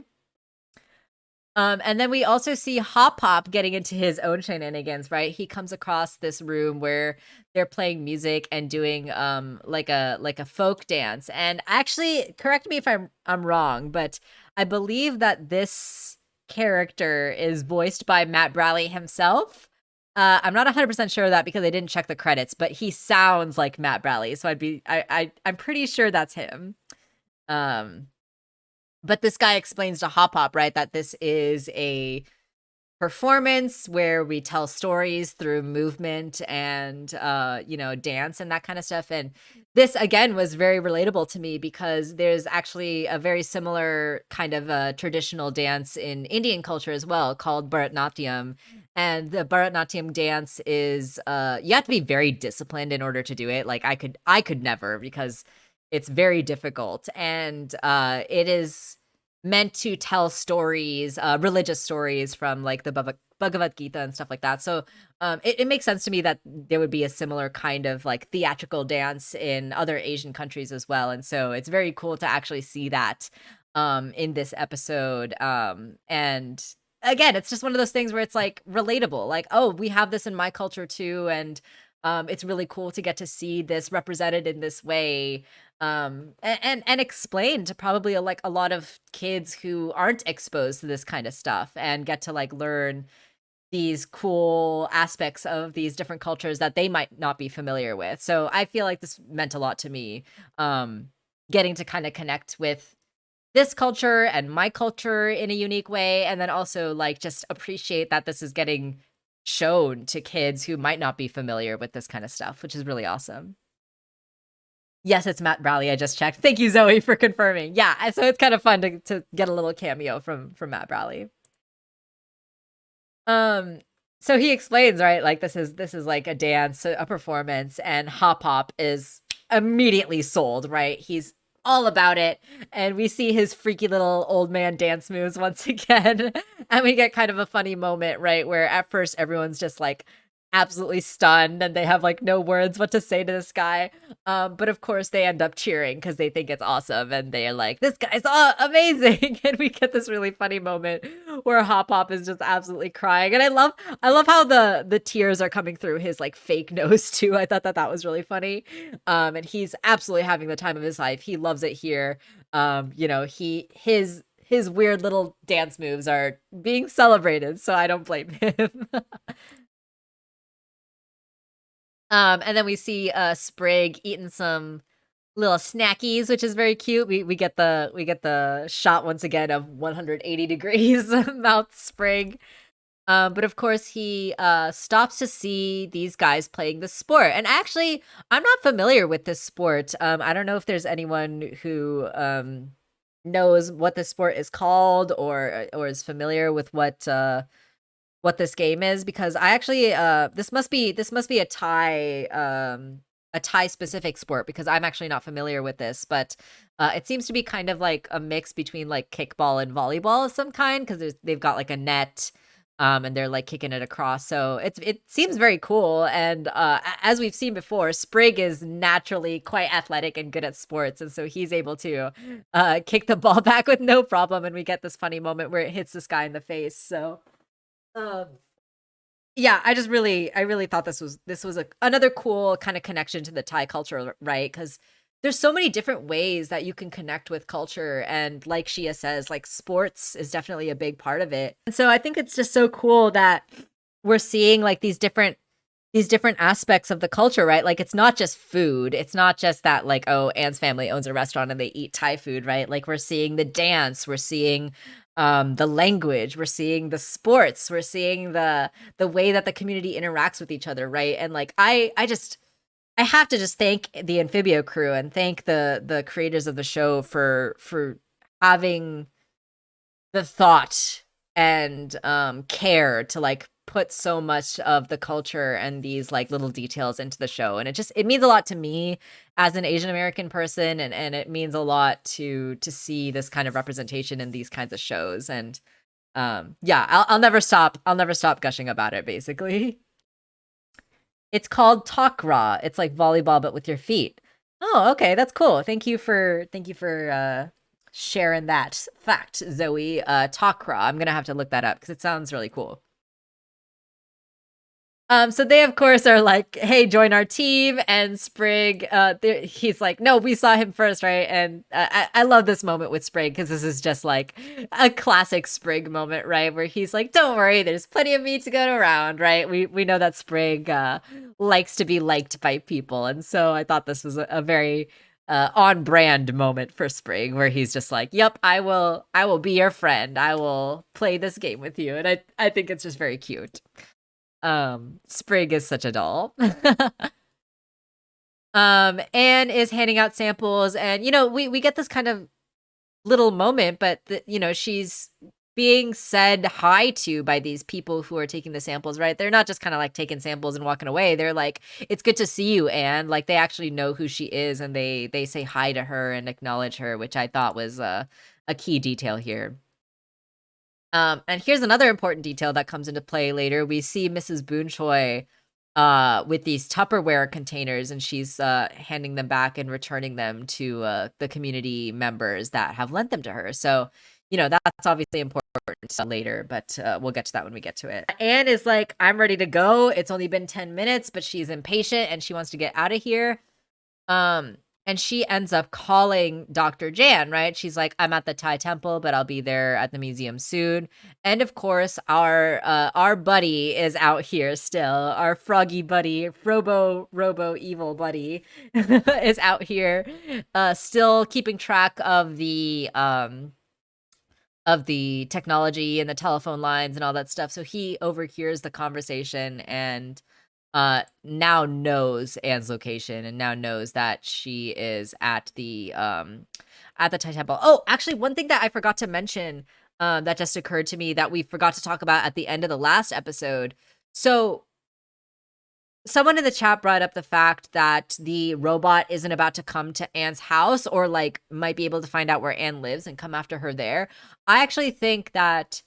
And then we also see Hop Pop getting into his own shenanigans, right? He comes across this room where they're playing music and doing like a folk dance. And actually, correct me if I'm wrong, but I believe that this character is voiced by Matt Bradley himself. I'm not 100% sure of that because I didn't check the credits, but he sounds like Matt Bradley, so I'm pretty sure that's him. But this guy explains to Hop Hop, right, that this is a performance where we tell stories through movement and you know, dance and that kind of stuff. And this again was very relatable to me because there's actually a very similar kind of a traditional dance in Indian culture as well called Bharatnatyam. And the Bharatnatyam dance is you have to be very disciplined in order to do it. Like I could never, because it's very difficult, and it is meant to tell stories, religious stories from like the Bhagavad Gita and stuff like that. So it makes sense to me that there would be a similar kind of like theatrical dance in other Asian countries as well. And so it's very cool to actually see that in this episode. And again, it's just one of those things where it's like relatable, like, oh, we have this in my culture too. And it's really cool to get to see this represented in this way, and explain to probably like a lot of kids who aren't exposed to this kind of stuff and get to like learn these cool aspects of these different cultures that they might not be familiar with. So I feel like this meant a lot to me, getting to kind of connect with this culture and my culture in a unique way, and then also like just appreciate that this is getting shown to kids who might not be familiar with this kind of stuff, which is really awesome. Yes, it's Matt Bradley. I just checked. Thank you, Zoe, for confirming. Yeah, so it's kind of fun to get a little cameo from Matt Bradley. Um, so he explains, right? Like this is like a dance, a performance, and Hop Hop is immediately sold, right? He's all about it, and we see his freaky little old man dance moves once again, and we get kind of a funny moment, right, where at first everyone's just like absolutely stunned and they have like no words what to say to this guy. But of course they end up cheering because they think it's awesome and they're like, this guy's amazing. And we get this really funny moment where Hop Hop is just absolutely crying. And I love how the tears are coming through his like fake nose too. I thought that was really funny. And he's absolutely having the time of his life. He loves it here. You know, his weird little dance moves are being celebrated, so I don't blame him. And then we see Sprig eating some little snackies, which is very cute. We get the shot once again of 180 degrees mouth Sprig. But of course he stops to see these guys playing the sport. And actually, I'm not familiar with this sport. I don't know if there's anyone who knows what this sport is called or is familiar with what this game is, because I actually this must be a Thai specific sport, because I'm actually not familiar with this, but it seems to be kind of like a mix between like kickball and volleyball of some kind, because they've got like a net and they're like kicking it across. So it seems very cool. And as we've seen before, Sprig is naturally quite athletic and good at sports, and so he's able to kick the ball back with no problem. And we get this funny moment where it hits this guy in the face. So um, yeah, I really thought this was another cool kind of connection to the Thai culture, right? Because there's so many different ways that you can connect with culture, and like Shia says, like sports is definitely a big part of it. And so I think it's just so cool that we're seeing like these different aspects of the culture, right? Like it's not just food. It's not just that like, oh, Anne's family owns a restaurant and they eat Thai food, right? Like we're seeing the dance, we're seeing the language, we're seeing the sports, we're seeing the way that the community interacts with each other, right? And like I have to just thank the Amphibia crew and thank the creators of the show for having the thought and care to like put so much of the culture and these like little details into the show. And it means a lot to me as an Asian American person, and it means a lot to see this kind of representation in these kinds of shows. And yeah, I'll never stop gushing about it, basically. It's called Takra. It's like volleyball but with your feet. Oh, okay, that's cool. Thank you for sharing that fact, Zoe. Takra. I'm gonna have to look that up because it sounds really cool. So they of course are like, "Hey, join our team." And Sprig, he's like, "No, we saw him first, right?" And I love this moment with Sprig because this is just like a classic Sprig moment, right? Where he's like, "Don't worry, there's plenty of me to go around," right? We know that Sprig likes to be liked by people, and so I thought this was a very on brand moment for Sprig, where he's just like, "Yep, I will be your friend. I will play this game with you," and I think it's just very cute. Sprig is such a doll. Anne is handing out samples, and you know, we get this kind of little moment, but you know, she's being said hi to by these people who are taking the samples, right? They're not just kind of like taking samples and walking away. They're like, "It's good to see you, Anne." Like they actually know who she is, and they say hi to her and acknowledge her, which I thought was a key detail here. And here's another important detail that comes into play later. We see Mrs. Boonchoi with these Tupperware containers, and she's handing them back and returning them to the community members that have lent them to her. So, you know, that's obviously important later, but we'll get to that when we get to it. Anne is like, "I'm ready to go. It's only been 10 minutes, but she's impatient and she wants to get out of here." And she ends up calling Dr. Jan, right? She's like, "I'm at the Thai temple, but I'll be there at the museum soon." And of course, our buddy is out here still. Our froggy buddy, Robo evil buddy is out here, still keeping track of the technology and the telephone lines and all that stuff. So he overhears the conversation and now knows Anne's location and now knows that she is at the Thai temple. Oh, actually, one thing that I forgot to mention that just occurred to me that we forgot to talk about at the end of the last episode. So someone in the chat brought up the fact that the robot isn't about to come to Anne's house, or like might be able to find out where Anne lives and come after her there. I actually think that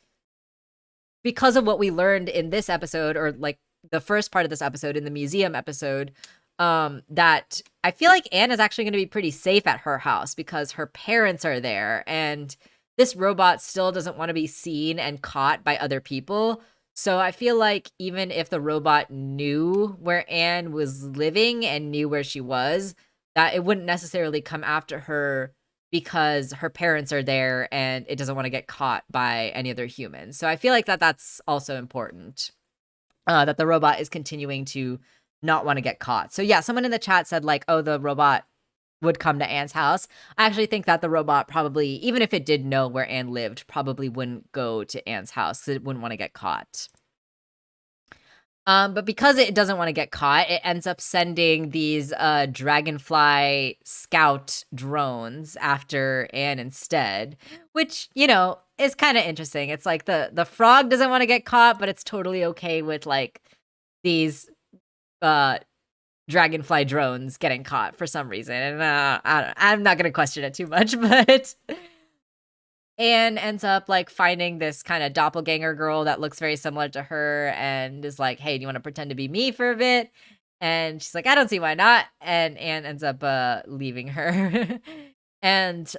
because of what we learned in this episode, or like the first part of this episode, in the museum episode, that I feel like Anne is actually going to be pretty safe at her house because her parents are there, and this robot still doesn't want to be seen and caught by other people. So I feel like even if the robot knew where Anne was living and knew where she was, that it wouldn't necessarily come after her because her parents are there and it doesn't want to get caught by any other humans. So I feel like that's also important, that the robot is continuing to not want to get caught. So yeah, someone in the chat said like, oh, the robot would come to Anne's house. I actually think that the robot probably, even if it did know where Anne lived, probably wouldn't go to Anne's house because it wouldn't want to get caught. But because it doesn't want to get caught, it ends up sending these dragonfly scout drones after Anne instead, which, you know, is kind of interesting. It's like the frog doesn't want to get caught, but it's totally okay with like these dragonfly drones getting caught for some reason. And I'm not going to question it too much, but Anne ends up like finding this kind of doppelganger girl that looks very similar to her and is like, hey, do you want to pretend to be me for a bit? And she's like, I don't see why not. And Anne ends up leaving her. And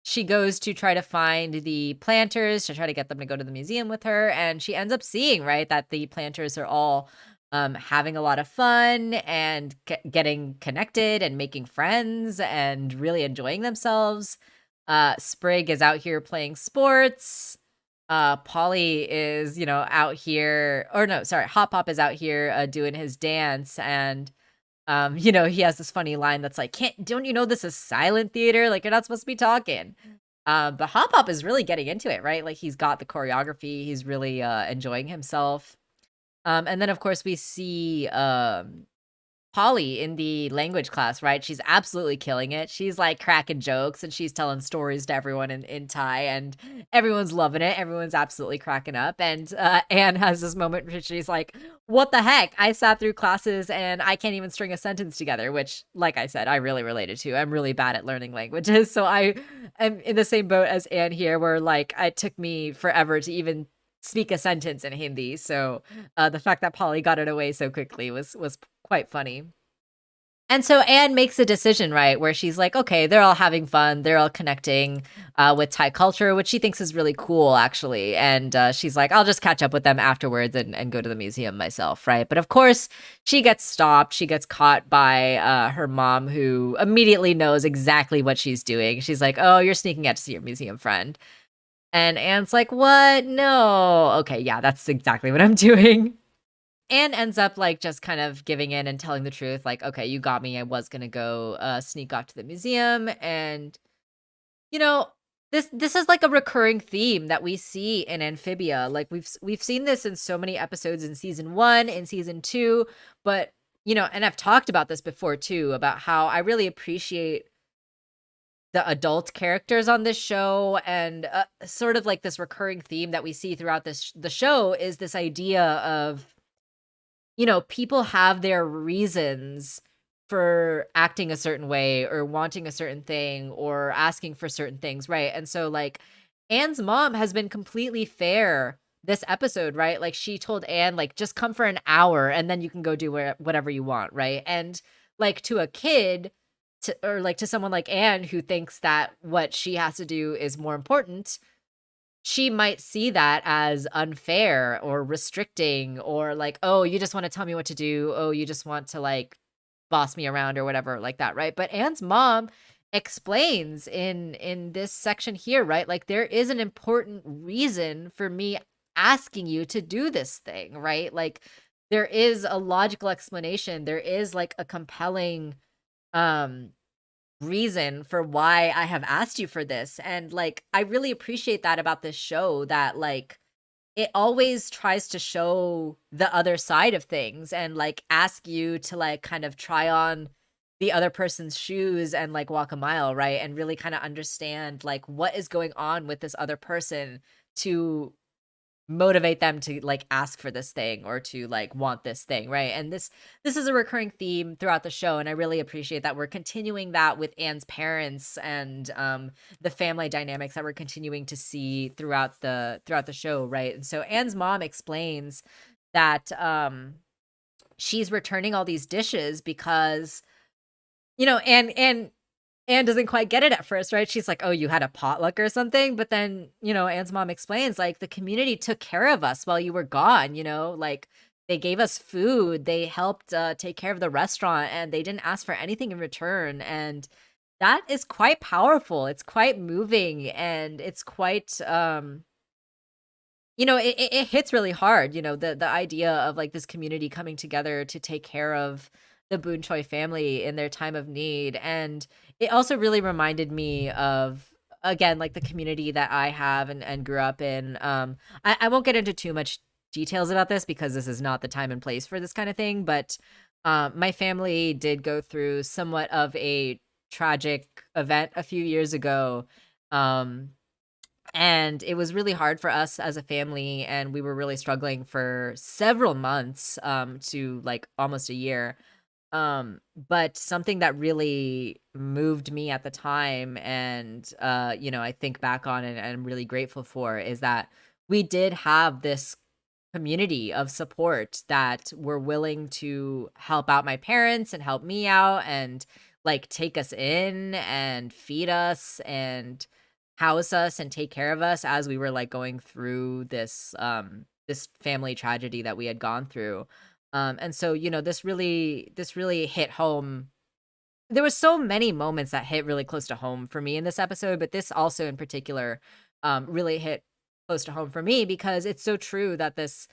she goes to try to find the planters to try to get them to go to the museum with her. And she ends up seeing, right, that the planters are all having a lot of fun and getting connected and making friends and really enjoying themselves. Sprig is out here playing sports. Polly is, you know, out here, or no, sorry, Hop Pop is out here doing his dance, and you know, he has this funny line that's like, don't you know this is silent theater? Like, you're not supposed to be talking. But Hop Pop is really getting into it, right? Like, he's got the choreography, he's really enjoying himself. And then of course we see Polly in the language class, right? She's absolutely killing it. She's like cracking jokes and she's telling stories to everyone in Thai, and everyone's loving it. Everyone's absolutely cracking up. And Anne has this moment where she's like, what the heck? I sat through classes and I can't even string a sentence together, which, like I said, I really related to. I'm really bad at learning languages. So I am in the same boat as Anne here, where like it took me forever to even speak a sentence in Hindi. So the fact that Polly got it away so quickly was quite funny. And so Anne makes a decision, right, where she's like, okay, they're all having fun. They're all connecting with Thai culture, which she thinks is really cool, actually. And she's like, I'll just catch up with them afterwards and go to the museum myself, right? But of course, she gets stopped. She gets caught by her mom, who immediately knows exactly what she's doing. She's like, oh, you're sneaking out to see your museum friend. And Anne's like, what? No. Okay, yeah, that's exactly what I'm doing. Anne ends up like just kind of giving in and telling the truth, like, okay, you got me. I was gonna go sneak off to the museum. And you know, this is like a recurring theme that we see in Amphibia. Like we've seen this in so many episodes in season 1, in season 2, but you know, and I've talked about this before too, about how I really appreciate the adult characters on this show. And sort of like this recurring theme that we see throughout the show is this idea of, you know, people have their reasons for acting a certain way or wanting a certain thing or asking for certain things, right? And so like Anne's mom has been completely fair this episode, right? Like she told Anne like, just come for an hour and then you can go do whatever you want, right? And like to a kid, or like to someone like Anne who thinks that what she has to do is more important, she might see that as unfair or restricting, or like, oh, you just want to tell me what to do. Oh, you just want to like boss me around or whatever like that, right? But Anne's mom explains in this section here, right? Like there is an important reason for me asking you to do this thing, right? Like there is a logical explanation. There is like a compelling reason for why I have asked you for this. And like I really appreciate that about this show, that like it always tries to show the other side of things and like ask you to like kind of try on the other person's shoes and like walk a mile, right? And really kind of understand like what is going on with this other person to motivate them to like ask for this thing or to like want this thing, right? And this is a recurring theme throughout the show, and I really appreciate that we're continuing that with Anne's parents and the family dynamics that we're continuing to see throughout the show, right? And so Anne's mom explains that she's returning all these dishes because, Anne doesn't quite get it at first, right? She's like, "Oh, you had a potluck or something?" But then, Anne's mom explains, like, the community took care of us while you were gone, like, they gave us food, they helped take care of the restaurant, and they didn't ask for anything in return. And that is quite powerful. It's quite moving, and it's quite, it hits really hard, the idea of, like, this community coming together to take care of the Boon Choi family in their time of need. And it also really reminded me of, again, like, the community that I have and grew up in. I won't get into too much details about this because this is not the time and place for this kind of thing, but my family did go through somewhat of a tragic event a few years ago. Um, and it was really hard for us as a family, and we were really struggling for several months, to, like, almost a year. But something that really moved me at the time, and, I think back on and I'm really grateful for, is that we did have this community of support that were willing to help out my parents and help me out and, like, take us in and feed us and house us and take care of us as we were, like, going through this family tragedy that we had gone through. And so, this really hit home. There was so many moments that hit really close to home for me in this episode, but this also in particular really hit close to home for me because it's so true that this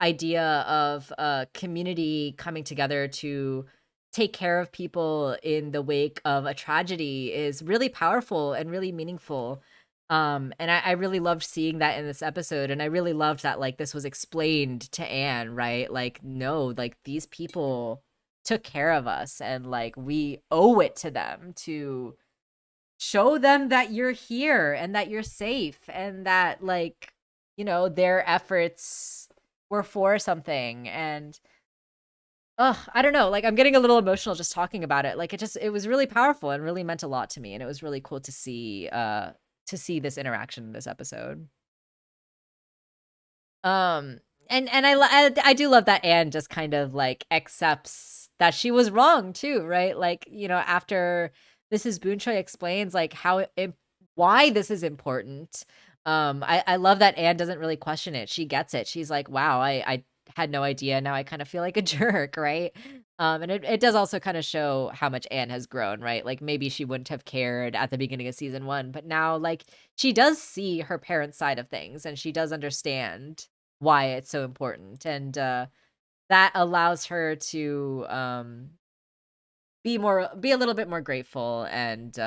idea of a community coming together to take care of people in the wake of a tragedy is really powerful and really meaningful. And I really loved seeing that in this episode, and I really loved that, like, this was explained to Anne, right? Like, no, like, these people took care of us, and, like, we owe it to them to show them that you're here and that you're safe and that, like, their efforts were for something. And I don't know, like, I'm getting a little emotional just talking about it. Like, it was really powerful and really meant a lot to me, and it was really cool to see this interaction in this episode. Um, and I do love that Anne just kind of, like, accepts that she was wrong too, right? Like, after Mrs. Boonchoi explains, like, why this is important. I love that Anne doesn't really question it. She gets it. She's like, "Wow, I had no idea. Now I kind of feel like a jerk," right? And it does also kind of show how much Anne has grown, right? Like, maybe she wouldn't have cared at the beginning of season 1, but now, like, she does see her parents' side of things, and she does understand why it's so important. And that allows her to be a little bit more grateful and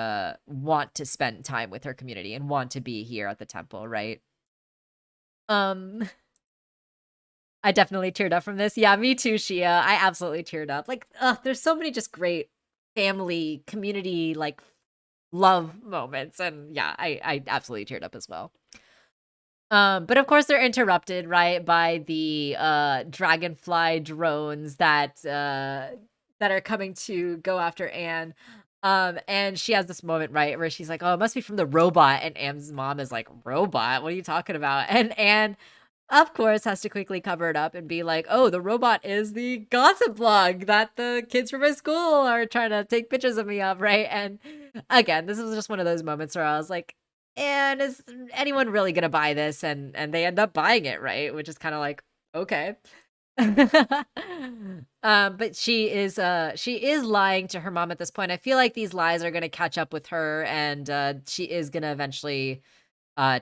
want to spend time with her community and want to be here at the temple, right? Um I definitely teared up from this. Yeah, me too, Shia. I absolutely teared up. Like, there's so many just great family, community, like, love moments. And yeah, I absolutely teared up as well. But of course they're interrupted, right, by the dragonfly drones that are coming to go after Anne. And she has this moment, right, where she's like, "Oh, it must be from the robot." And Anne's mom is like, "Robot? What are you talking about?" And Anne, of course, has to quickly cover it up and be like, "Oh, the robot is the gossip blog that the kids from my school are trying to take pictures of me of," right? And again, this was just one of those moments where I was like, "And is anyone really gonna buy this?" And they end up buying it, right? Which is kind of like, okay. But she is lying to her mom at this point. I feel like these lies are gonna catch up with her, and she is gonna eventually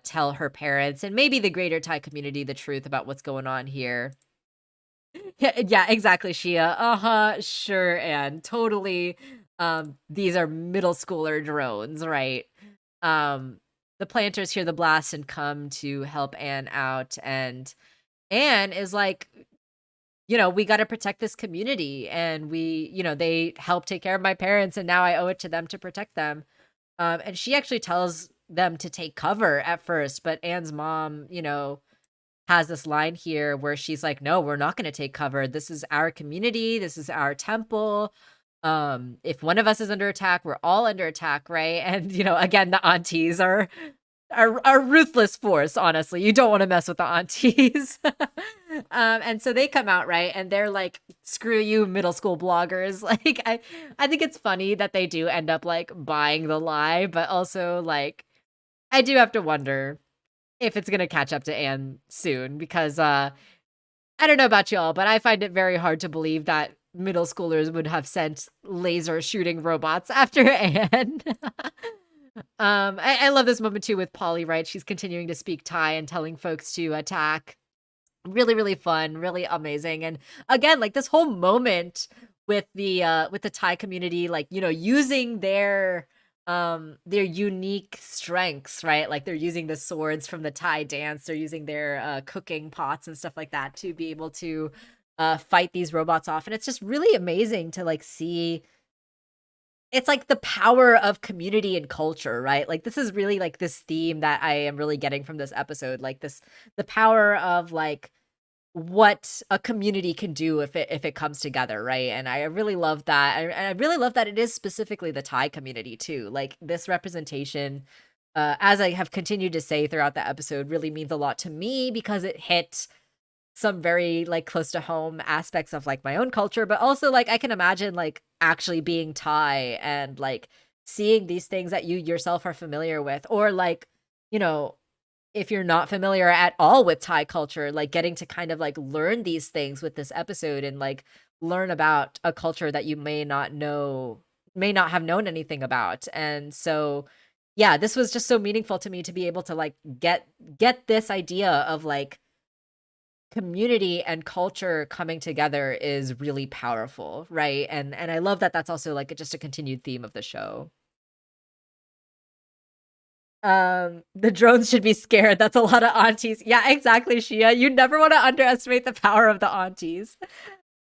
tell her parents and maybe the greater Thai community the truth about what's going on here. Yeah, exactly, Shia. Uh-huh, sure, and totally. These are middle schooler drones, right? The planters hear the blast and come to help Anne out, and Anne is like, we got to protect this community, and they help take care of my parents, and now I owe it to them to protect them. And she actually tells them to take cover at first, but Anne's mom, has this line here where she's like, "No, we're not going to take cover. This is our community. This is our temple. If one of us is under attack, we're all under attack, right?" And again, the aunties are ruthless force. Honestly, you don't want to mess with the aunties. And so they come out, right? And they're like, screw you, middle school bloggers. Like, I think it's funny that they do end up like buying the lie, but also like, I do have to wonder if it's gonna catch up to Anne soon because I don't know about y'all, but I find it very hard to believe that middle schoolers would have sent laser shooting robots after Anne. I love this moment too with Polly, right? She's continuing to speak Thai and telling folks to attack. Really, really fun, really amazing. And again, like this whole moment with the Thai community, like, you know, using their unique strengths, right? Like they're using the swords from the Thai dance, they're using their cooking pots and stuff like that to be able to fight these robots off. And it's just really amazing to like see it's like the power of community and culture, right? Like this is really like this theme that I am really getting from this episode. Like this the power of like what a community can do if it comes together, right? And I really love that. And I really love that it is specifically the Thai community too. Like this representation, as I have continued to say throughout the episode, really means a lot to me because it hit some very like close to home aspects of like my own culture, but also like I can imagine like actually being Thai and like seeing these things that you yourself are familiar with, or like, you know, if you're not familiar at all with Thai culture, like getting to kind of like learn these things with this episode and like learn about a culture that you may not have known anything about. And so yeah, this was just so meaningful to me to be able to like get this idea of like community and culture coming together is really powerful, right? And I love that that's also like just a continued theme of the show. The drones should be scared. That's a lot of aunties. Yeah, exactly, Shia. You never want to underestimate the power of the aunties.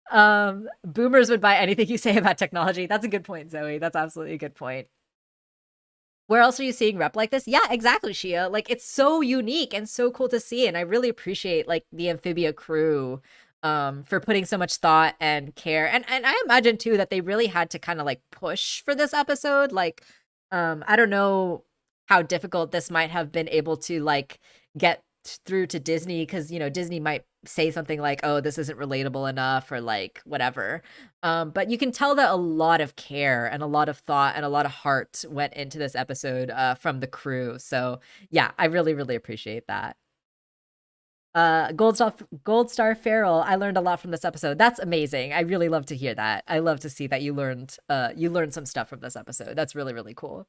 Boomers would buy anything you say about technology. That's a good point, Zoe. That's absolutely a good point. Where else are you seeing rep like this? Yeah, exactly, Shia. Like it's so unique and so cool to see. And I really appreciate like the Amphibia crew for putting so much thought and care. And I imagine too that they really had to kind of like push for this episode. Like, I don't know how difficult this might have been able to like get through to Disney because you know Disney might say something like, "Oh, this isn't relatable enough," or like whatever. But you can tell that a lot of care and a lot of thought and a lot of heart went into this episode from the crew. So yeah, I really, really appreciate that. Gold Star Farrell. I learned a lot from this episode. That's amazing. I really love to hear that. I love to see that you learned some stuff from this episode. That's really, really cool.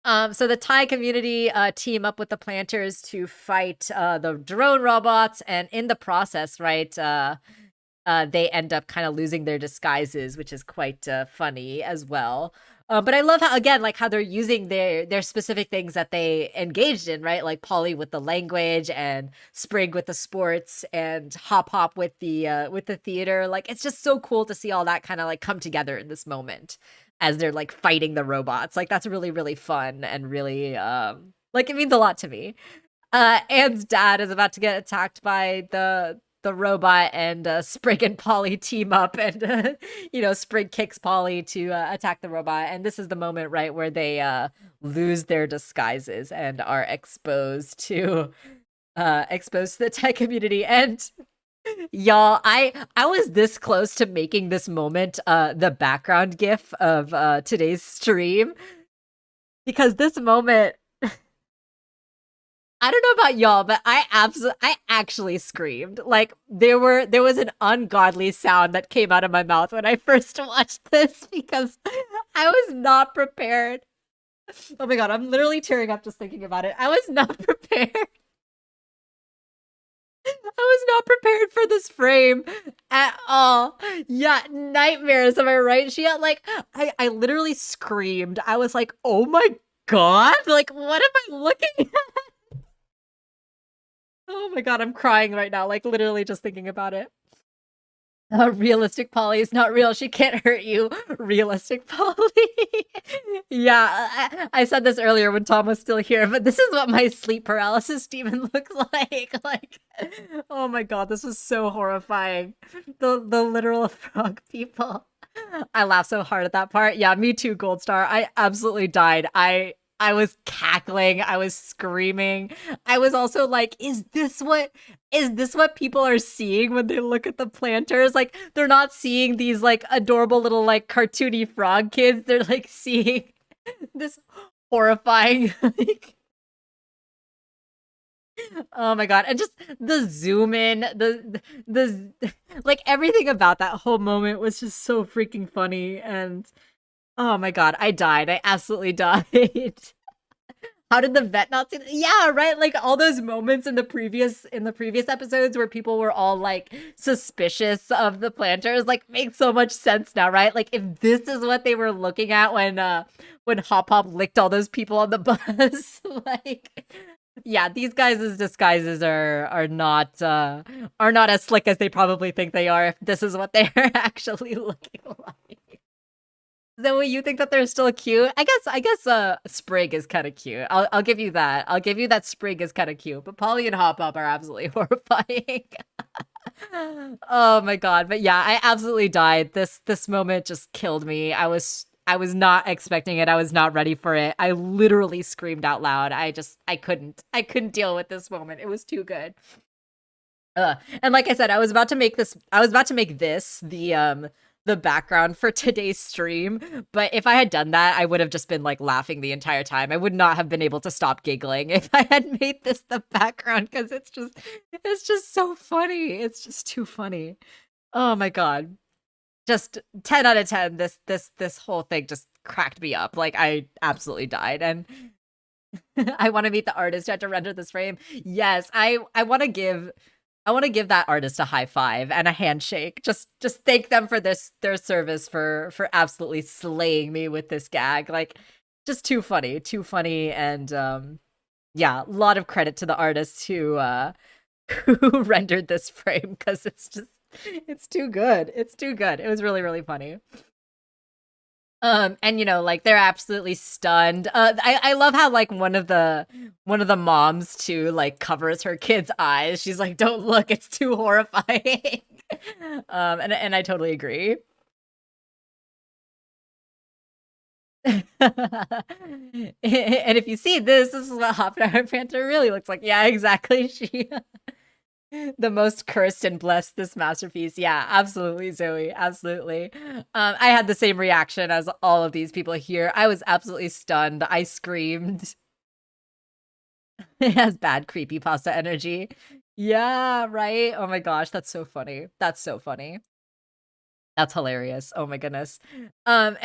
So the Thai community team up with the planters to fight the drone robots, and in the process, right, they end up kind of losing their disguises, which is quite funny as well. But I love how again, like how they're using their specific things that they engaged in, right? Like Polly with the language, and Sprig with the sports, and Hop Hop with the theater. Like it's just so cool to see all that kind of like come together in this moment as they're like fighting the robots. Like that's really really fun and really like it means a lot to me. Anne's dad is about to get attacked by the robot, and Sprig and Polly team up, and you know Sprig kicks Polly to attack the robot, and this is the moment right where they lose their disguises and are exposed to the tech community. And y'all, I was this close to making this moment the background gif of today's stream because this moment, I don't know about y'all, but I actually screamed. Like there was an ungodly sound that came out of my mouth when I first watched this because I was not prepared. Oh my god, I'm literally tearing up just thinking about it. I was not prepared. I was not prepared for this frame at all. Yeah, nightmares, am I right? She had like I literally screamed. I was like, "Oh my god, like what am I looking at?" Oh my god, I'm crying right now, like literally just thinking about it. Realistic Polly is not real. She can't hurt you. Realistic Polly. Yeah, I said this earlier when Tom was still here, but this is what my sleep paralysis demon looks like. Like, oh my god, this was so horrifying. The literal frog people. I laughed so hard at that part. Yeah, me too, Gold Star. I absolutely died. I was cackling, I was screaming. I was also like, is this what people are seeing when they look at the planters? Like they're not seeing these like adorable little like cartoony frog kids. They're like seeing this horrifying like oh my god, and just the zoom in, the like everything about that whole moment was just so freaking funny. And oh my god, I died. I absolutely died. How did the vet not see that? Yeah, right. Like all those moments in the previous episodes where people were all like suspicious of the planters, like makes so much sense now, right? Like if this is what they were looking at when Hop Hop licked all those people on the bus, like yeah, these guys' disguises are not as slick as they probably think they are if this is what they're actually looking like. Zoe, you think that they're still cute? I guess Sprig is kind of cute. I'll give you that. I'll give you that Sprig is kind of cute, but Polly and Hop Up are absolutely horrifying. Oh my god. But yeah, I absolutely died. This moment just killed me. I was not expecting it. I was not ready for it. I literally screamed out loud. I couldn't deal with this moment. It was too good. And like I said, I was about to make this the background for today's stream, but if I had done that, I would have just been like laughing the entire time. I would not have been able to stop giggling if I had made this the background because it's just so funny. It's just too funny. Oh my god. Just 10 out of 10. This whole thing just cracked me up. Like I absolutely died. And I want to meet the artist who had to render this frame. Yes, I want to give that artist a high five and a handshake. Just thank them for their service for absolutely slaying me with this gag. Like just too funny, and yeah, a lot of credit to the artist who who rendered this frame because it's too good. It's too good. It was really really funny. And like they're absolutely stunned. I love how like one of the moms too like covers her kid's eyes. She's like, "Don't look, it's too horrifying." And I totally agree. And if you see this is what Hop and Panther really looks like. Yeah, exactly. She the most cursed and blessed this masterpiece. Yeah, absolutely, Zoe. Absolutely. I had the same reaction as all of these people here. I was absolutely stunned. I screamed. It has bad creepypasta energy. Yeah, right. Oh my gosh, that's so funny. That's so funny. That's hilarious. Oh my goodness. And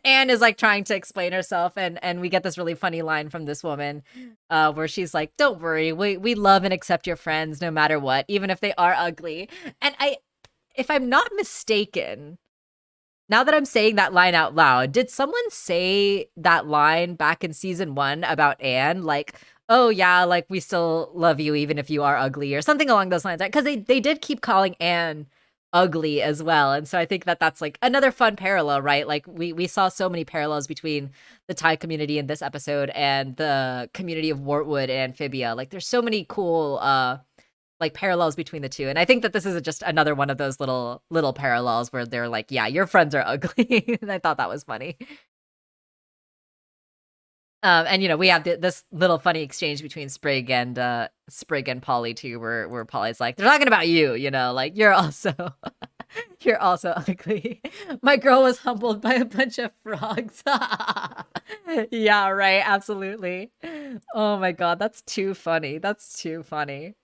Anne is like trying to explain herself, and we get this really funny line from this woman, where she's like, "Don't worry, we love and accept your friends no matter what, even if they are ugly." And if I'm not mistaken, now that I'm saying that line out loud, did someone say that line back in season one about Anne? Like, oh yeah, like we still love you even if you are ugly, or something along those lines, right? Because they did keep calling Anne ugly as well. And so I think that that's like another fun parallel, right? Like we saw so many parallels between the Thai community in this episode and the community of Wartwood and Amphibia. Like there's so many cool like parallels between the two. And I think that this is just another one of those little parallels where they're like, yeah, your friends are ugly. And I thought that was funny. And we have this little funny exchange between Sprig and Polly too, where Polly's like, "They're talking about you, like you're also you're also ugly. My girl was humbled by a bunch of frogs." Yeah, right, absolutely. Oh my god, that's too funny. That's too funny.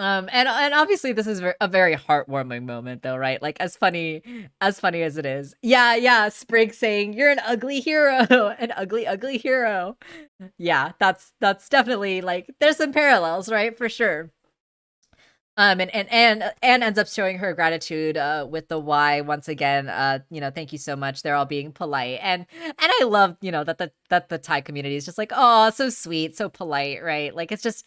And obviously this is a very heartwarming moment though, right? Like as funny as it is. Yeah, yeah, Sprig saying, "You're an ugly hero, an ugly hero." Yeah, that's definitely like there's some parallels, right? For sure. And Anne ends up showing her gratitude with the Y once again. Thank you so much. They're all being polite. And I love, that the Thai community is just like, "Oh, so sweet, so polite," right? Like it's just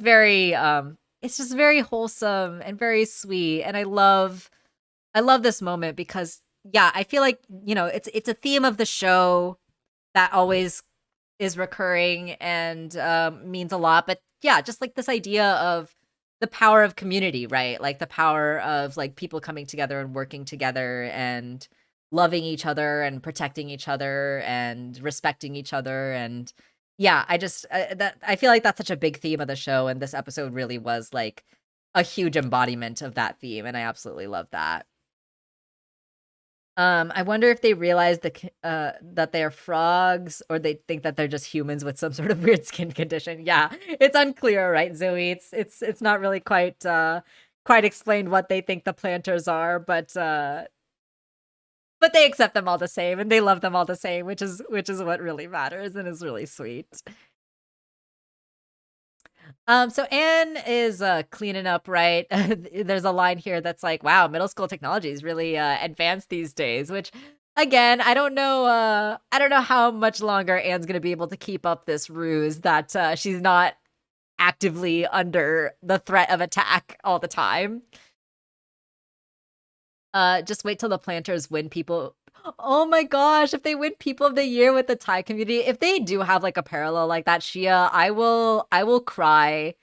very wholesome and very sweet. And I love this moment because yeah, I feel like, it's a theme of the show that always is recurring and means a lot. But yeah, just like this idea of the power of community, right? Like the power of like people coming together and working together, and loving each other and protecting each other and respecting each other. And yeah, I feel like that's such a big theme of the show, and this episode really was like a huge embodiment of that theme, and I absolutely love that. I wonder if they realize that they're frogs, or they think that they're just humans with some sort of weird skin condition. Yeah, it's unclear, right, Zoe? It's not really quite explained what they think the planters are, but they accept them all the same, and they love them all the same, which is what really matters and is really sweet. So Anne is cleaning up, right? There's a line here that's like, "Wow, middle school technology is really advanced these days." Which, again, I don't know. I don't know how much longer Anne's gonna be able to keep up this ruse that she's not actively under the threat of attack all the time. Just wait till the planters win people. Oh my gosh, if they win people of the year with the Thai community, if they do have like a parallel like that, Shia, I will cry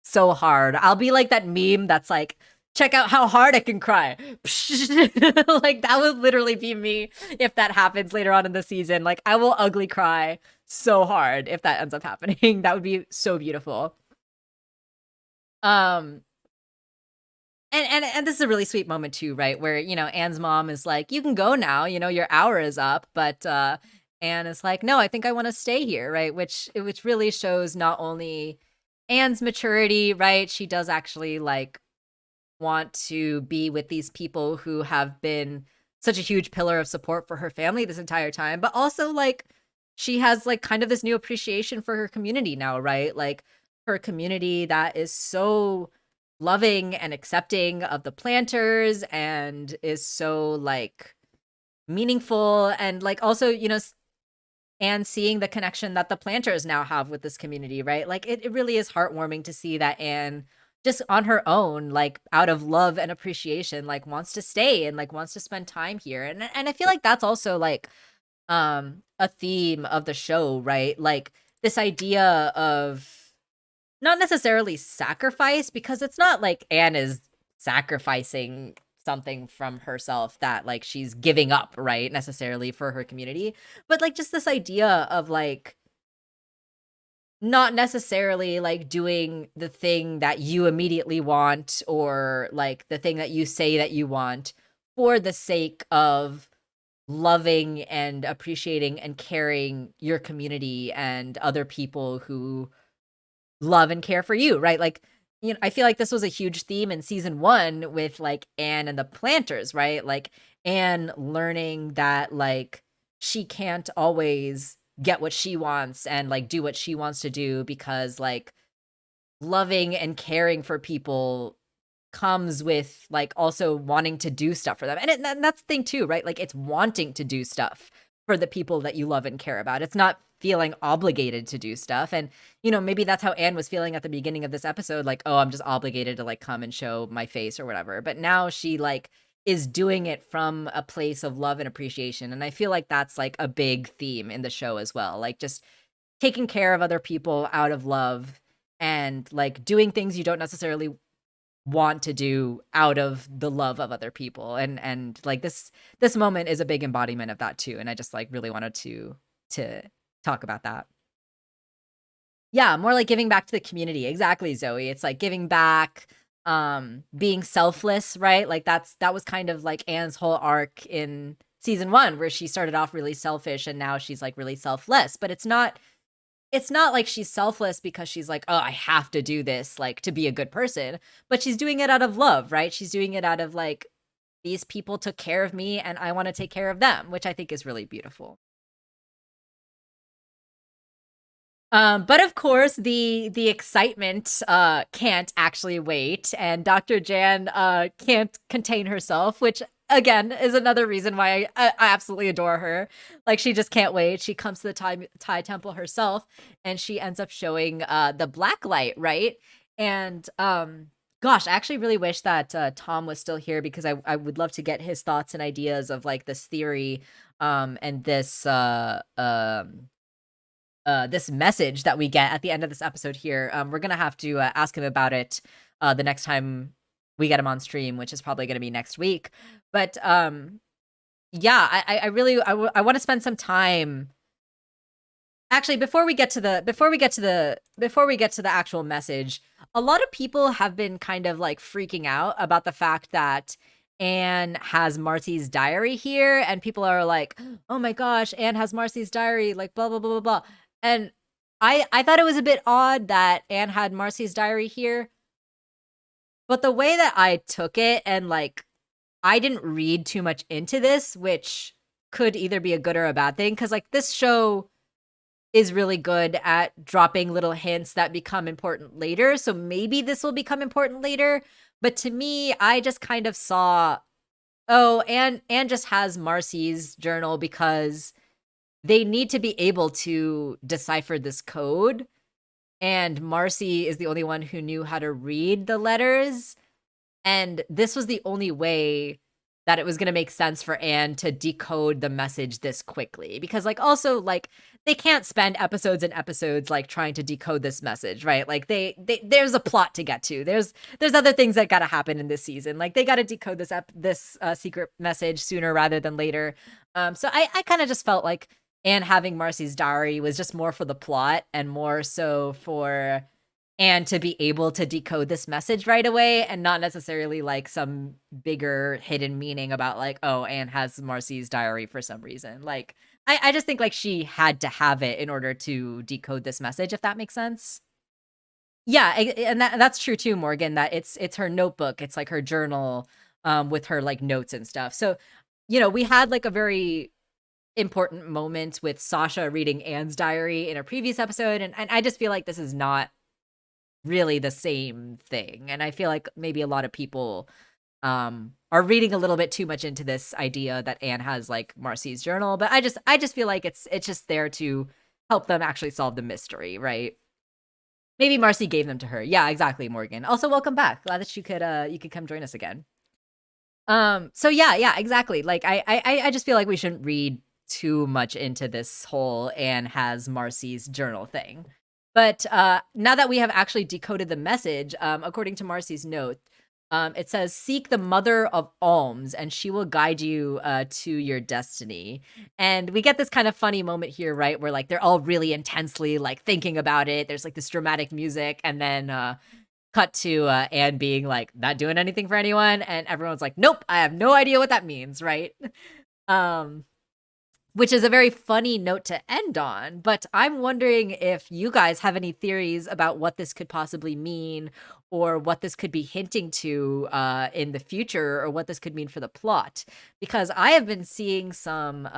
so hard. I'll be like that meme that's like, check out how hard I can cry. Like that would literally be me if that happens later on in the season. Like I will ugly cry so hard if that ends up happening. That would be so beautiful. Um and this is a really sweet moment too, right? Where, Anne's mom is like, "You can go now, your hour is up." But Anne is like, "No, I think I want to stay here," right? Which really shows not only Anne's maturity, right? She does actually like want to be with these people who have been such a huge pillar of support for her family this entire time, but also like she has like kind of this new appreciation for her community now, right? Like her community that is so loving and accepting of the planters and is so like meaningful, and like also, and seeing the connection that the planters now have with this community, right? Like it really is heartwarming to see that Anne just on her own, like out of love and appreciation, like wants to stay and like wants to spend time here. And I feel like that's also like a theme of the show, right? Like this idea of not necessarily sacrifice, because it's not like Anne is sacrificing something from herself that like she's giving up, right? Necessarily for her community, but like just this idea of like not necessarily like doing the thing that you immediately want, or like the thing that you say that you want, for the sake of loving and appreciating and caring your community and other people who love and care for you, right? Like, I feel like this was a huge theme in season 1 with like Anne and the planters, right? Like Anne learning that like she can't always get what she wants and like do what she wants to do, because like loving and caring for people comes with like also wanting to do stuff for them. And that's the thing too, right? Like it's wanting to do stuff for the people that you love and care about. It's not feeling obligated to do stuff. And maybe that's how Anne was feeling at the beginning of this episode, like, oh, I'm just obligated to like come and show my face or whatever. But now she like is doing it from a place of love and appreciation. And I feel like that's like a big theme in the show as well. Like just taking care of other people out of love, and like doing things you don't necessarily want to do out of the love of other people. And like this moment is a big embodiment of that too, and I just like really wanted to talk about that. Yeah, more like giving back to the community. Exactly, Zoe. It's like giving back, being selfless, right? Like that was kind of like Anne's whole arc in season 1, where she started off really selfish and now she's like really selfless. But it's not like she's selfless because she's like, "Oh, I have to do this like to be a good person," but she's doing it out of love, right? She's doing it out of like, these people took care of me and I want to take care of them, which I think is really beautiful. But of course, the excitement can't actually wait, and Dr. Jan can't contain herself, which again is another reason why I absolutely adore her. Like she just can't wait. She comes to the Thai temple herself, and she ends up showing the black light, right? And gosh, I actually really wish that Tom was still here, because I would love to get his thoughts and ideas of like this theory and this message that we get at the end of this episode here. We're gonna have to ask him about it the next time we get him on stream, which is probably gonna be next week. But yeah, I really I want to spend some time. Actually, before we get to the actual message, a lot of people have been kind of like freaking out about the fact that Anne has Marcy's diary here, and people are like, "Oh my gosh, Anne has Marcy's diary," like blah blah blah blah blah. And I thought it was a bit odd that Anne had Marcy's diary here, but the way that I took it, and like I didn't read too much into this, which could either be a good or a bad thing, because like this show is really good at dropping little hints that become important later. So maybe this will become important later. But to me, I just kind of saw, oh, Anne just has Marcy's journal because they need to be able to decipher this code. And Marcy is the only one who knew how to read the letters. And this was the only way that it was going to make sense for Anne to decode the message this quickly. Because, like, also, like, they can't spend episodes and episodes, like, trying to decode this message, right? Like, there's a plot to get to. There's other things that got to happen in this season. Like, they got to decode this secret message sooner rather than later. So I kind of just felt like Anne having Marcy's diary was just more for the plot and more so for and to be able to decode this message right away, and not necessarily like some bigger hidden meaning about like, oh, Anne has Marcy's diary for some reason. Like, I just think like she had to have it in order to decode this message, if that makes sense. Yeah, and that's true too, Morgan, that it's her notebook. It's like her journal with her like notes and stuff. So, we had like a very important moment with Sasha reading Anne's diary in a previous episode, and I just feel like this is not really the same thing. And I feel like maybe a lot of people are reading a little bit too much into this idea that Anne has like Marcy's journal, but I just feel like it's just there to help them actually solve the mystery, right? Maybe Marcy gave them to her. Yeah, exactly, Morgan. Also, welcome back. Glad that you could come join us again. So yeah, exactly. Like I just feel like we shouldn't read too much into this whole Anne has Marcy's journal thing. But now that we have actually decoded the message, according to Marcy's note, it says, "Seek the mother of alms, and she will guide you to your destiny." And we get this kind of funny moment here, right, where like they're all really intensely like thinking about it. There's like this dramatic music, and then cut to Anne being like, "Not doing anything for anyone," and everyone's like, "Nope, I have no idea what that means," right? um, which is a very funny note to end on. But I'm wondering if you guys have any theories about what this could possibly mean, or what this could be hinting to in the future, or what this could mean for the plot. Because I have been seeing some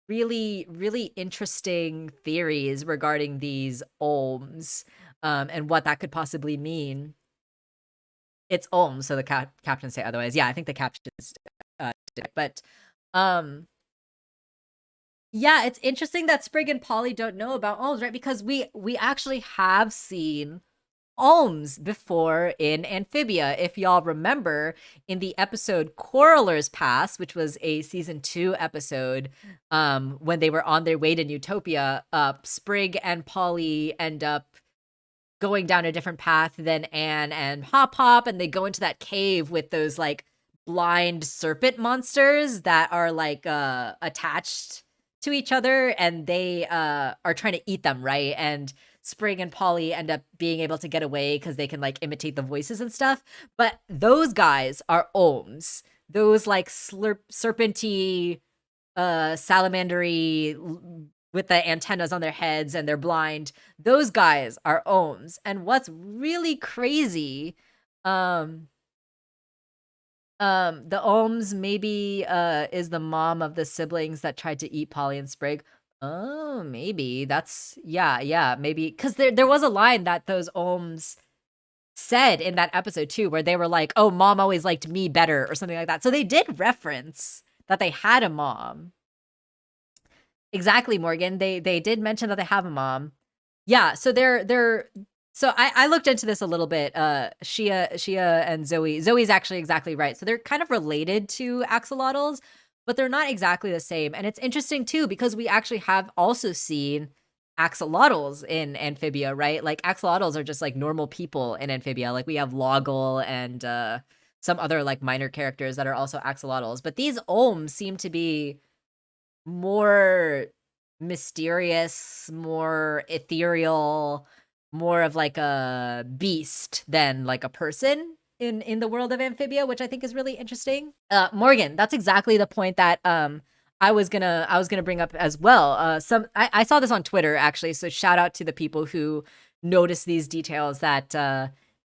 really, really interesting theories regarding these Olms, and what that could possibly mean. It's Olms, so the captions say otherwise. Yeah, I think the captions did. But um yeah, it's interesting that Sprig and Polly don't know about Olms, right? Because we actually have seen Olms before in Amphibia. If y'all remember, in the episode Quarreler's Pass, which was a season 2 episode, when they were on their way to Utopia, Sprig and Polly end up going down a different path than Anne and Hop Hop, and they go into that cave with those like blind serpent monsters that are like attached to each other, and they are trying to eat them, right? And Spring and Polly end up being able to get away because they can like imitate the voices and stuff. But those guys are Ohms. Those like serpenty, salamandery with the antennas on their heads, and they're blind. Those guys are Ohms. And what's really crazy, the Ohms maybe is the mom of the siblings that tried to eat Polly and Sprig. Oh, maybe that's yeah, maybe, because there was a line that those Ohms said in that episode too, where they were like, "Oh, mom always liked me better," or something like that. So they did reference that they had a mom. Exactly, Morgan. They did mention that they have a mom. Yeah, so they're so I looked into this a little bit. Shia and Zoe. Zoe's actually exactly right. So they're kind of related to axolotls, but they're not exactly the same. And it's interesting too, because we actually have also seen axolotls in Amphibia, right? Like axolotls are just like normal people in Amphibia. Like we have Loggle and some other like minor characters that are also axolotls. But these Olms seem to be more mysterious, more ethereal, more of like a beast than like a person in the world of Amphibia, which I think is really interesting. Morgan, that's exactly the point that I was gonna bring up as well. I saw this on Twitter actually, so shout out to the people who noticed these details that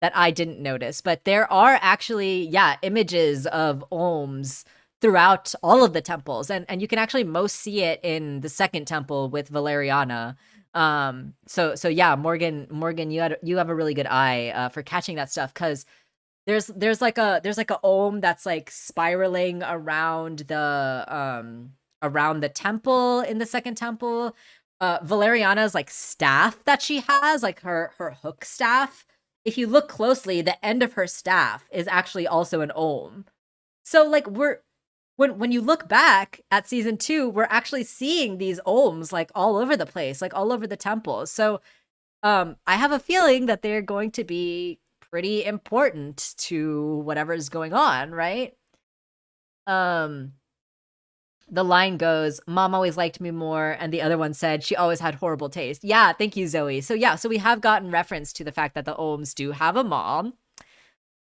I didn't notice. But there are actually, images of Olms throughout all of the temples, and you can actually most see it in the second temple with Valeriana. So yeah, Morgan, you have a really good eye for catching that stuff, because there's like a Olm that's like spiraling around the temple in the second temple. Valeriana's like staff that she has, like her hook staff, if you look closely, the end of her staff is actually also an Olm. So like when you look back at season 2, we're actually seeing these Olms like all over the place, like all over the temples. So I have a feeling that they're going to be pretty important to whatever's going on, right? The line goes, "Mom always liked me more," and the other one said, "She always had horrible taste." Yeah, thank you, Zoe. So yeah, so we have gotten reference to the fact that the Olms do have a mom.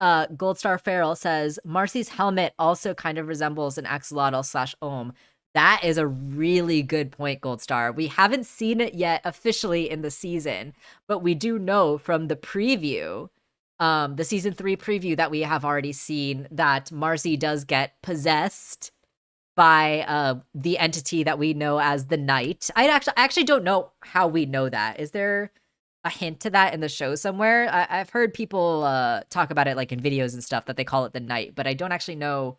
Goldstar Farrell says, "Marcy's helmet also kind of resembles an axolotl / Olm." That is a really good point, Goldstar. We haven't seen it yet officially in the season, but we do know from the preview, the season 3 preview that we have already seen, that Marcy does get possessed by the entity that we know as the Knight. I actually don't know how we know that. Is there a hint to that in the show somewhere? I've heard people talk about it like in videos and stuff, that they call it the Knight, but I don't actually know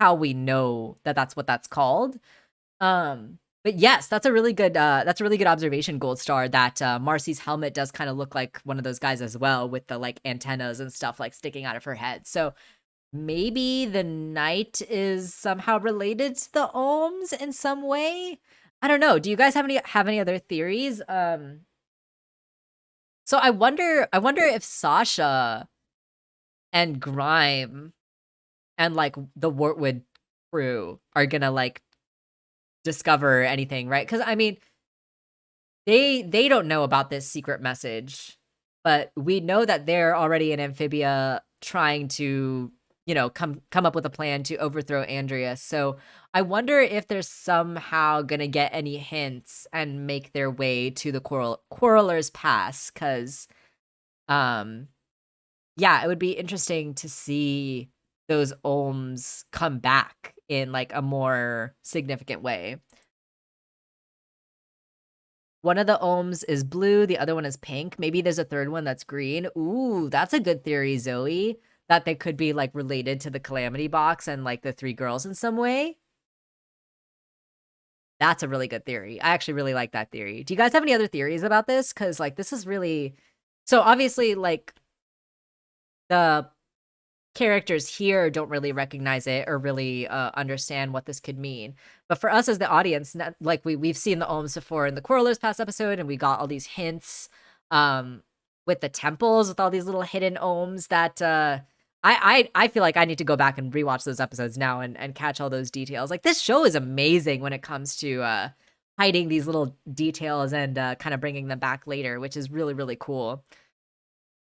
how we know that that's what that's called. But yes, that's a really good observation, Gold Star, that Marcy's helmet does kind of look like one of those guys as well, with the like antennas and stuff like sticking out of her head. So maybe the Knight is somehow related to the Olms in some way. I don't know. Do you guys have any other theories? So I wonder if Sasha and Grime and like the Wortwood crew are gonna like discover anything, right? Because I mean, they don't know about this secret message, but we know that they're already in Amphibia trying to, come up with a plan to overthrow Andreas. So I wonder if they're somehow gonna get any hints and make their way to the Quarrelers Pass, because it would be interesting to see those Olms come back in like a more significant way. One of the Olms is blue, the other one is pink. Maybe there's a third one that's green. Ooh, that's a good theory, Zoe. That they could be like related to the Calamity Box and like the 3 girls in some way. That's a really good theory. I actually really like that theory. Do you guys have any other theories about this? Because like this is really, so obviously like the characters here don't really recognize it or really understand what this could mean. But for us as the audience, like we've seen the Olms before in the Quarrelers Pass episode, and we got all these hints with the temples, with all these little hidden Olms that I feel like I need to go back and rewatch those episodes now and catch all those details. Like this show is amazing when it comes to hiding these little details and kind of bringing them back later, which is really, really cool.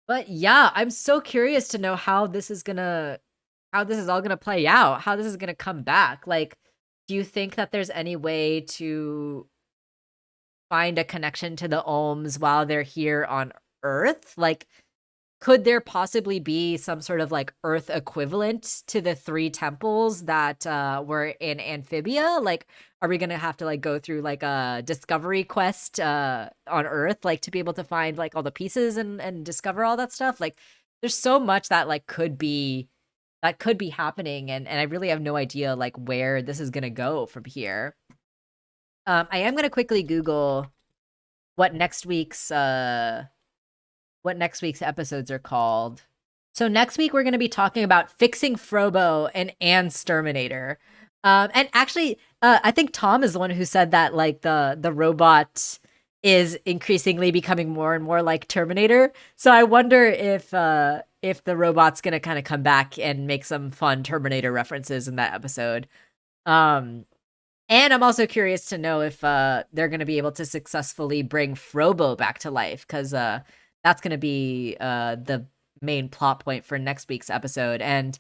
But yeah, I'm so curious to know how this is all gonna play out, how this is gonna come back. Like, do you think that there's any way to find a connection to the Olms while they're here on Earth? Like, could there possibly be some sort of like Earth equivalent to the 3 temples that were in Amphibia? Like, are we gonna have to like go through like a discovery quest on Earth, like to be able to find like all the pieces and discover all that stuff? Like, there's so much that like could be happening, and I really have no idea like where this is gonna go from here. I am gonna quickly Google what next week's episodes are called. So next week we're going to be talking about fixing Frobo and Anne's Terminator. And actually, I think Tom is the one who said that like the robot is increasingly becoming more and more like Terminator. So I wonder if the robot's gonna kind of come back and make some fun Terminator references in that episode. And I'm also curious to know if they're gonna be able to successfully bring Frobo back to life, because that's gonna be the main plot point for next week's episode. And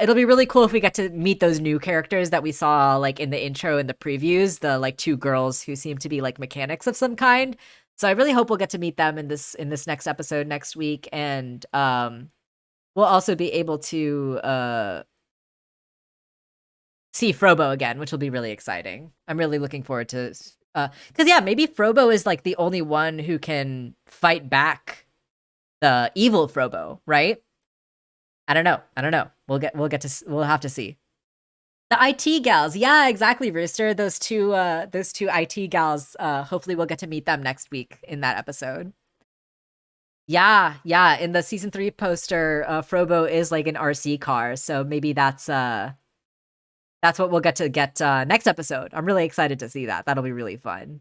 it'll be really cool if we get to meet those new characters that we saw like in the intro and the previews, the like 2 girls who seem to be like mechanics of some kind. So I really hope we'll get to meet them in this next episode next week. And we'll also be able to see Frobo again, which will be really exciting. I'm really looking forward to because yeah, maybe Frobo is like the only one who can fight back the evil Frobo, right? I don't know. We'll have to see. The IT gals. Yeah, exactly, Rooster. Those two IT gals, hopefully we'll get to meet them next week in that episode. Yeah. In the season 3 poster, Frobo is like an RC car, so maybe that's what we'll get next episode. I'm really excited to see that. That'll be really fun.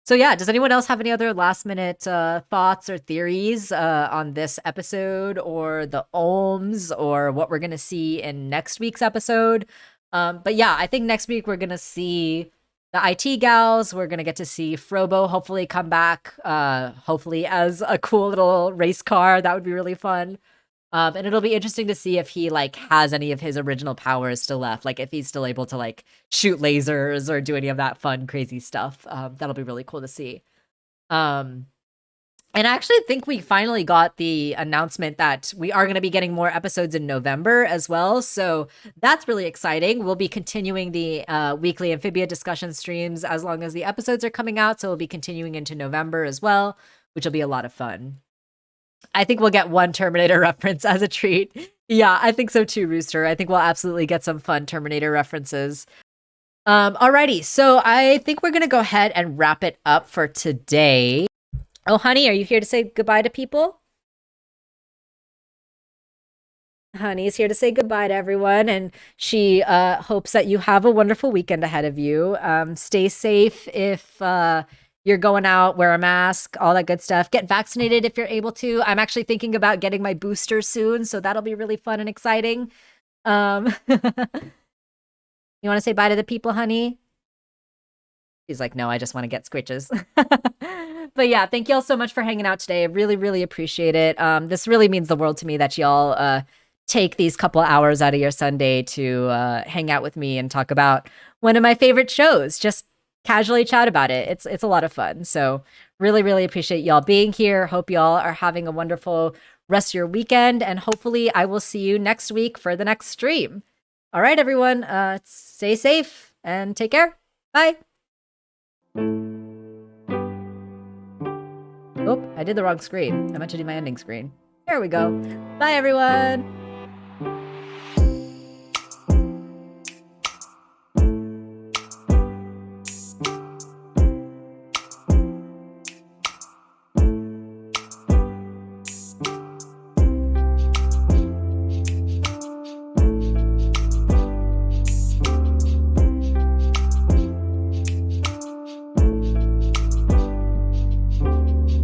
So yeah, does anyone else have any other last minute thoughts or theories on this episode or the Ohms or what we're going to see in next week's episode? But yeah, I think next week we're going to see the IT gals. We're going to get to see Frobo hopefully come back, hopefully as a cool little race car. That would be really fun. And it'll be interesting to see if he like has any of his original powers still left, like if he's still able to like shoot lasers or do any of that fun, crazy stuff. That'll be really cool to see. And I actually think we finally got the announcement that we are going to be getting more episodes in November as well. So that's really exciting. We'll be continuing the weekly Amphibia discussion streams as long as the episodes are coming out. So we'll be continuing into November as well, which will be a lot of fun. I think we'll get one Terminator reference as a treat. Yeah, I think so too, Rooster. I think we'll absolutely get some fun Terminator references. Alrighty, so I think we're gonna go ahead and wrap it up for today. Oh, honey, are you here to say goodbye to people? Honey's here to say goodbye to everyone, and she hopes that you have a wonderful weekend ahead of you. Stay safe if you're going out, wear a mask, all that good stuff. Get vaccinated if you're able to. I'm actually thinking about getting my booster soon, so that'll be really fun and exciting. You want to say bye to the people, honey? She's like, no, I just want to get squitches. But yeah, thank y'all so much for hanging out today. I really, really appreciate it. This really means the world to me that y'all take these couple hours out of your Sunday to hang out with me and talk about one of my favorite shows. Just casually chat about it. It's a lot of fun. So really, really appreciate y'all being here. Hope y'all are having a wonderful rest of your weekend. And hopefully I will see you next week for the next stream. All right, everyone. Stay safe and take care. Bye. Oh, I did the wrong screen. I meant to do my ending screen. There we go. Bye, everyone.